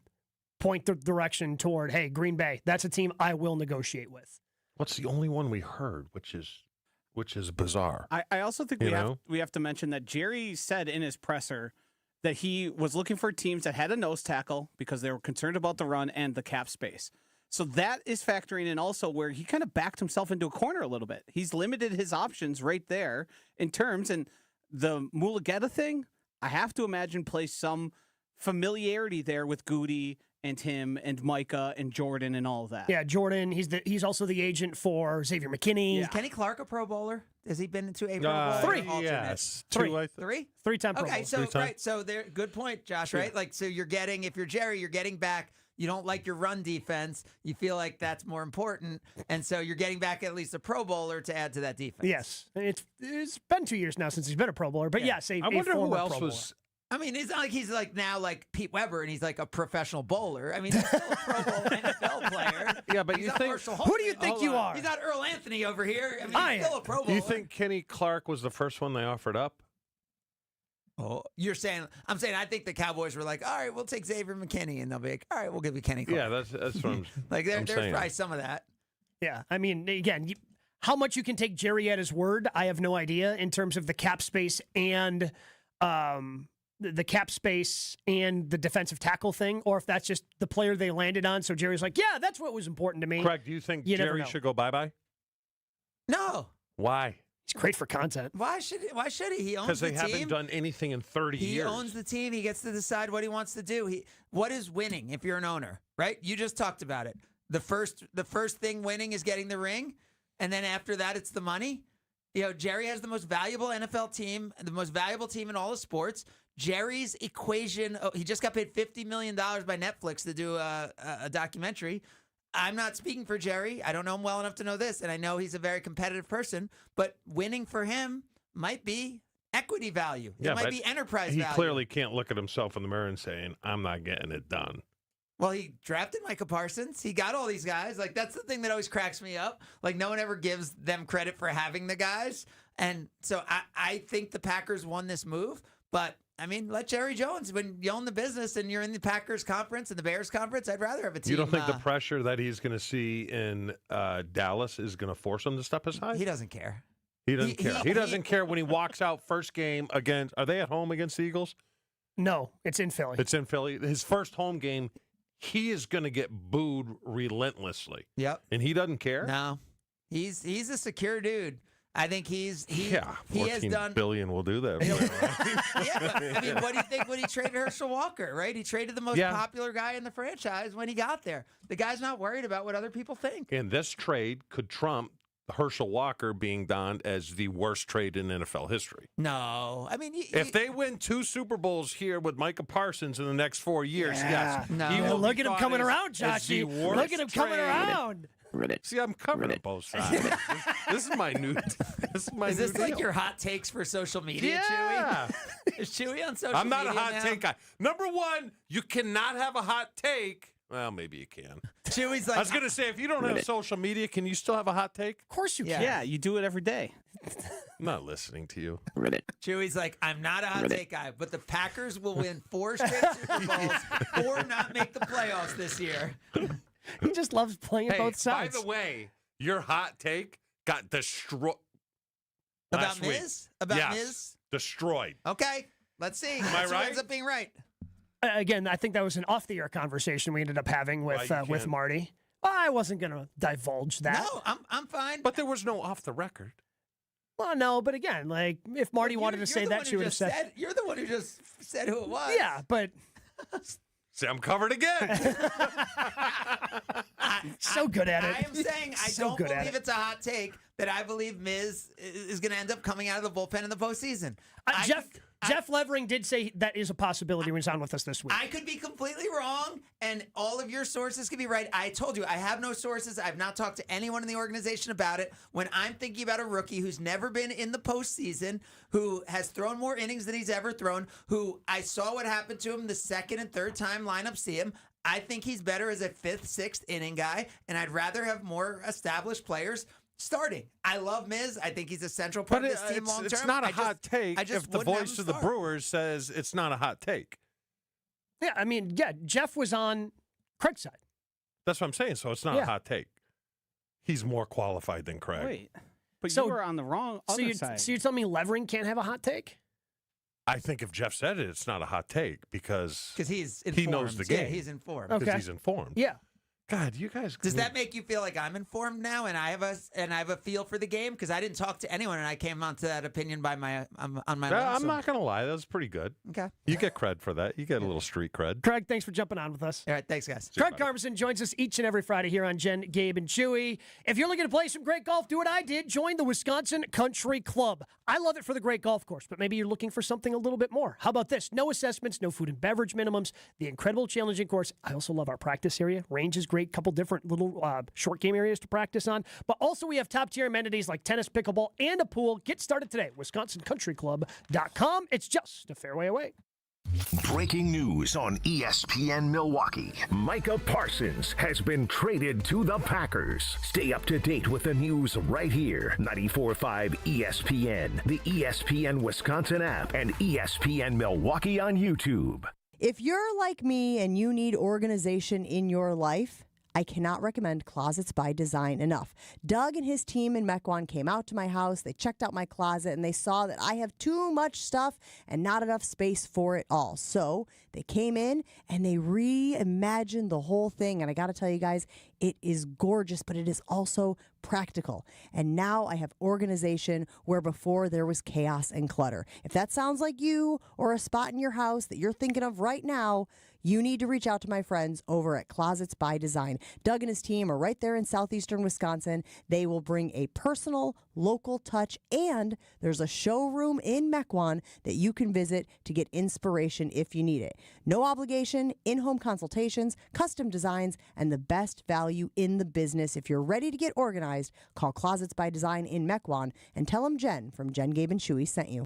point the direction toward, hey, Green Bay, that's a team I will negotiate with. What's the only one we heard, which is bizarre. I also think we have to mention that Jerry said in his presser that he was looking for teams that had a nose tackle because they were concerned about the run and the cap space. So that is factoring in also where he kind of backed himself into a corner a little bit. He's limited his options right there in terms, and the Mulugeta thing, I have to imagine plays some familiarity there with Goody and him and Micah and Jordan and all of that. Yeah, Jordan. He's also the agent for Xavier McKinney. Is Kenny Clark a Pro Bowler? Has he been into a Pro Bowl? 3. Yes. 3. 3? 3-time Pro Okay, Bowl. so right, so there. Good point, Josh. Right, like so you're getting, if you're Jerry, you're getting back. You don't like your run defense. You feel like that's more important, and so you're getting back at least a Pro Bowler to add to that defense. Yes, it's been 2 years now since he's been a Pro Bowler, but yes, I wonder who else was. I mean, it's not like he's like now like Pete Weber and he's like a professional bowler. I mean, he's still a Pro Bowl NFL player. Yeah, but He's you not think Marshall who do you Holtman. think you are? He's not Earl Anthony over here. I mean, he's still a Pro Bowler. You think Kenny Clark was the first one they offered up? Oh, I'm saying I think the Cowboys were like, all right, we'll take Xavier McKinney, and they'll be like, all right, we'll give you Kenny Clark. Yeah, that's what I'm like. There's saying. probably some of that. Yeah, I mean, again, how much you can take Jerry at his word, I have no idea in terms of the cap space and the cap space and the defensive tackle thing, or if that's just the player they landed on. So Jerry's like, yeah, that's what was important to me. Craig, do you think Jerry should go bye-bye? No. Why? He's great for content. Why should he? He owns Because the they team. haven't done anything in 30 years. He owns the team. He gets to decide what he wants to do. What is winning if you're an owner, right? You just talked about it. The first thing winning is getting the ring, and then after that, it's the money. You know, Jerry has the most valuable NFL team, the most valuable team in all of sports. Jerry's equation, he just got paid $50 million by Netflix to do a documentary. I'm not speaking for Jerry. I don't know him well enough to know this, and I know he's a very competitive person, but winning for him might be equity value. It might be enterprise value. He clearly can't look at himself in the mirror and saying, I'm not getting it done. Well, he drafted Micah Parsons. He got all these guys. Like, that's the thing that always cracks me up. Like, no one ever gives them credit for having the guys. And so I think the Packers won this move, but I mean, let Jerry Jones, when you own the business and you're in the Packers conference and the Bears conference, I'd rather have a team. You don't think the pressure that he's going to see in Dallas is going to force him to step aside? He doesn't care. He doesn't care. He doesn't care when he walks out first game against, are they at home against the Eagles? No, it's in Philly. It's in Philly. His first home game, he is going to get booed relentlessly. Yep. And he doesn't care? No. He's a secure dude. I think he has done $14 billion will do that. I mean, what do you think when he traded Herschel Walker, right? He traded the most popular guy in the franchise when he got there. The guy's not worried about what other people think. And this trade could trump Herschel Walker being donned as the worst trade in NFL history. No. I mean, if they win 2 Super Bowls here with Micah Parsons in the next 4 years, yes. No. Look at him coming around, Joshy. Look at him coming around. See, I'm covering both sides. This is my new. Is this like your hot takes for social media, Yeah. Chewy? Is Chewy on social media? I'm not a hot now? take guy. Number one, you cannot have a hot take. Well, maybe you can. Chewy's like, I was going to say, if you don't have social media, can you still have a hot take? Of course you can. Yeah, you do it every day. I'm not listening to you. Chewy's like, I'm not a hot take guy, but the Packers will win 4 straight Super Bowls or not make the playoffs this year. He just loves playing both sides. By the way, your hot take got destroyed. About Miz? About Miz? Destroyed. Okay, let's see. Am I Let's see who right? ends up being right. Again, I think that was an off-the-air conversation we ended up having with Marty. I wasn't going to divulge that. No, I'm fine. But there was no off the record. Well, no, but again, like if Marty wanted to say that, she would have said. You're the one who just said who it was. Yeah, but. See, I'm covered again. So good at it. I am saying I don't believe it's a hot take that I believe Miz is going to end up coming out of the bullpen in the postseason. Jeff Levering did say that is a possibility when he's on with us this week. I could be completely wrong, and all of your sources could be right. I told you, I have no sources. I've not talked to anyone in the organization about it. When I'm thinking about a rookie who's never been in the postseason, who has thrown more innings than he's ever thrown, who I saw what happened to him the second and third time lineups see him, I think he's better as a 5th, 6th inning guy, and I'd rather have more established players starting. I love Miz. I think he's a central part of this team long term. It's not a hot take if the voice of the Brewers says it's not a hot take. Yeah, I mean, Jeff was on Craig's side. That's what I'm saying. So it's not a hot take. He's more qualified than Craig. Wait, but you were on the wrong other side. So you're telling me Levering can't have a hot take? I think if Jeff said it, it's not a hot take because he's informed. He knows the game. Yeah, he's informed. Because he's informed. Yeah. God, you guys. Does that make you feel like I'm informed now, and I have a feel for the game? Because I didn't talk to anyone, and I came onto that opinion by on my own. I'm not gonna lie, that was pretty good. Okay, you get cred for that. You get a little street cred. Craig, thanks for jumping on with us. All right, thanks, guys. Craig Carmison joins us each and every Friday here on Jen, Gabe, and Chewy. If you're looking to play some great golf, do what I did. Join the Wisconsin Country Club. I love it for the great golf course, but maybe you're looking for something a little bit more. How about this? No assessments, no food and beverage minimums, the incredible challenging course. I also love our practice area. Range is great. Couple different little short game areas to practice on. But also we have top-tier amenities like tennis, pickleball, and a pool. Get started today. WisconsinCountryClub.com. It's just a fairway away. Breaking news on ESPN Milwaukee. Micah Parsons has been traded to the Packers. Stay up to date with the news right here. 94.5 ESPN, the ESPN Wisconsin app, and ESPN Milwaukee on YouTube. If you're like me and you need organization in your life, I cannot recommend Closets by Design enough. Doug and his team in Mequon came out to my house, they checked out my closet, and they saw that I have too much stuff and not enough space for it all. So they came in and they reimagined the whole thing. And I got to tell you guys, it is gorgeous, but it is also practical. And now I have organization where before there was chaos and clutter. If that sounds like you or a spot in your house that you're thinking of right now, you need to reach out to my friends over at Closets by Design. Doug and his team are right there in southeastern Wisconsin. They will bring a personal, local touch, and there's a showroom in Mequon that you can visit to get inspiration if you need it. No obligation, in-home consultations, custom designs, and the best value value in the business. If you're ready to get organized, call Closets by Design in Mequon and tell them Jen from Jen, Gabe, and Chewy sent you.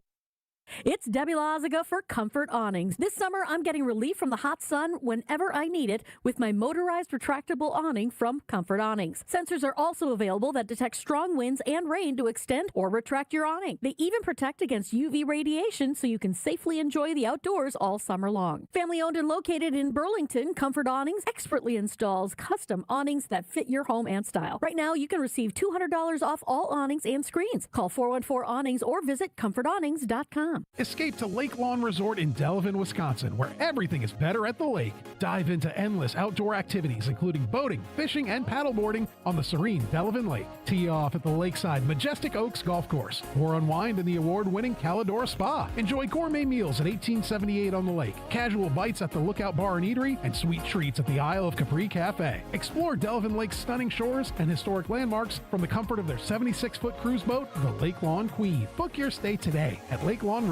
It's Debbie Lazaga for Comfort Awnings. This summer, I'm getting relief from the hot sun whenever I need it with my motorized retractable awning from Comfort Awnings. Sensors are also available that detect strong winds and rain to extend or retract your awning. They even protect against UV radiation so you can safely enjoy the outdoors all summer long. Family owned and located in Burlington, Comfort Awnings expertly installs custom awnings that fit your home and style. Right now, you can receive $200 off all awnings and screens. Call 414-AWNINGS or visit comfortawnings.com. Escape to Lake Lawn Resort in Delavan, Wisconsin, where everything is better at the lake. Dive into endless outdoor activities, including boating, fishing, and paddleboarding on the serene Delavan Lake. Tee off at the lakeside Majestic Oaks Golf Course, or unwind in the award-winning Calidora Spa. Enjoy gourmet meals at 1878 on the lake, casual bites at the Lookout Bar and Eatery, and sweet treats at the Isle of Capri Cafe. Explore Delavan Lake's stunning shores and historic landmarks from the comfort of their 76-foot cruise boat, the Lake Lawn Queen. Book your stay today at LakeLawnResort.com.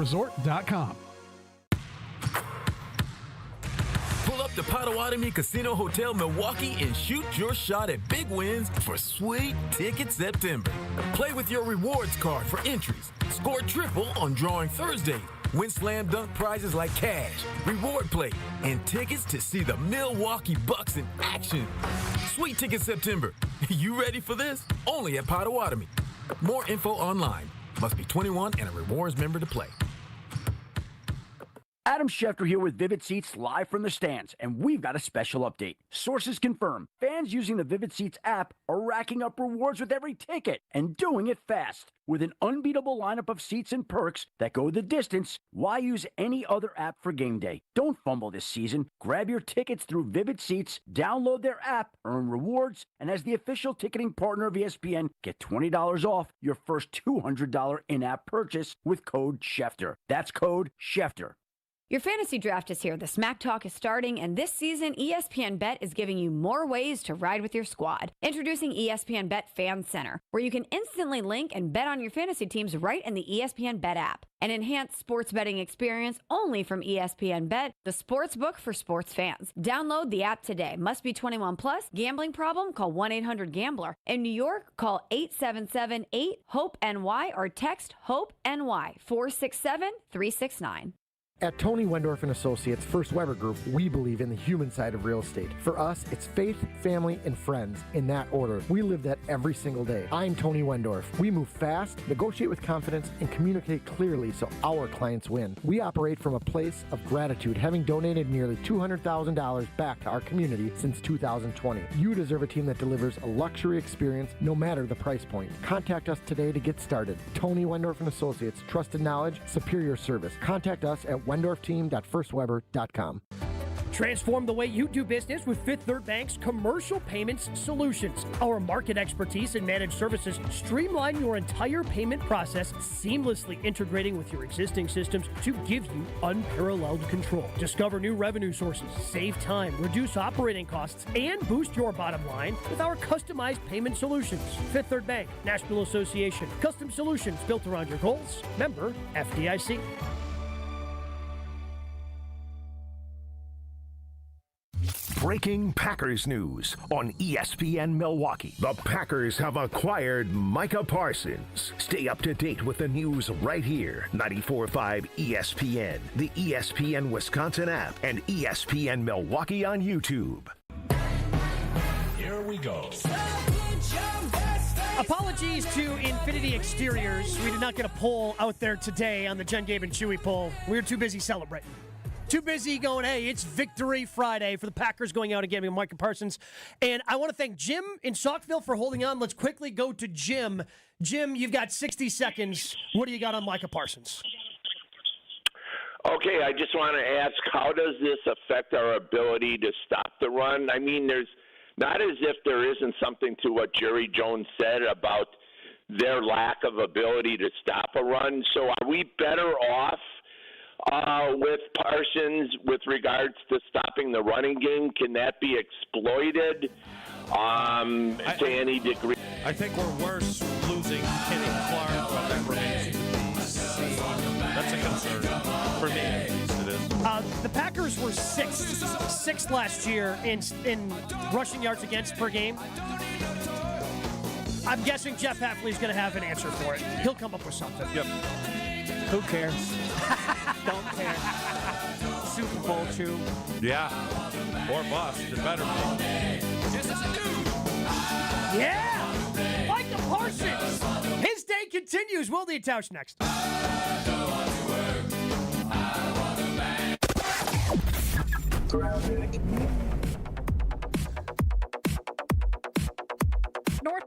Pull up to Potawatomi Casino Hotel Milwaukee and shoot your shot at big wins for Sweet Ticket September. Play with your rewards card for entries. Score triple on drawing Thursday. Win slam dunk prizes like cash, reward plate, and tickets to see the Milwaukee Bucks in action. Sweet Ticket September. You ready for this? Only at Potawatomi. More info online. Must be 21 and a rewards member to play. Adam Schefter here with Vivid Seats live from the stands, and we've got a special update. Sources confirm fans using the Vivid Seats app are racking up rewards with every ticket and doing it fast. With an unbeatable lineup of seats and perks that go the distance, why use any other app for game day? Don't fumble this season. Grab your tickets through Vivid Seats, download their app, earn rewards, and as the official ticketing partner of ESPN, get $20 off your first $200 in-app purchase with code Schefter. That's code Schefter. Your fantasy draft is here. The Smack Talk is starting, and this season, ESPN Bet is giving you more ways to ride with your squad. Introducing ESPN Bet Fan Center, where you can instantly link and bet on your fantasy teams right in the ESPN Bet app. An enhanced sports betting experience only from ESPN Bet, the sports book for sports fans. Download the app today. Must be 21 plus. Gambling problem? Call 1-800-GAMBLER. In New York, call 877-8-HOPE-NY or text HOPE-NY 467-369. At Tony Wendorf & Associates First Weber Group, we believe in the human side of real estate. For us, it's faith, family, and friends in that order. We live that every single day. I'm Tony Wendorf. We move fast, negotiate with confidence, and communicate clearly so our clients win. We operate from a place of gratitude, having donated nearly $200,000 back to our community since 2020. You deserve a team that delivers a luxury experience no matter the price point. Contact us today to get started. Tony Wendorf & Associates, trusted knowledge, superior service. Contact us at WendorfTeam.firstweber.com. Transform the way you do business with Fifth Third Bank's Commercial Payments Solutions. Our market expertise and managed services streamline your entire payment process, seamlessly integrating with your existing systems to give you unparalleled control. Discover new revenue sources, save time, reduce operating costs, and boost your bottom line with our customized payment solutions. Fifth Third Bank, National Association, custom solutions built around your goals. Member FDIC. Breaking Packers news on ESPN Milwaukee. The Packers have acquired Micah Parsons. Stay up to date with the news right here. 94.5 ESPN, the ESPN Wisconsin app, and ESPN Milwaukee on YouTube. Here we go. Apologies to Infinity Exteriors. We did not get a poll out there today on the Jen, Gabe, and Chewy poll. We were too busy celebrating. Too busy going, hey, it's Victory Friday for the Packers going out again with Micah Parsons. And I want to thank Jim in Saukville for holding on. Let's quickly go to Jim. Jim, you've got 60 seconds. What do you got on Micah Parsons? Okay, I just want to ask, how does this affect our ability to stop the run? I mean, there's not as if there isn't something to what Jerry Jones said about their lack of ability to stop a run. So are we better off with Parsons with regards to stopping the running game? Can that be exploited to any degree? I think we're worse losing Kenny Clark, but that remains to be seen. That's a concern for me, at least it is. The Packers were sixth last year in rushing yards against per game. I'm guessing Jeff Hafley's going to have an answer for it. He'll come up with something. Yep. Who cares? Don't care. Super Bowl chew. Yeah. Or bust. It better be. Yeah! Micah Parsons! His day continues. Will the Tausch next.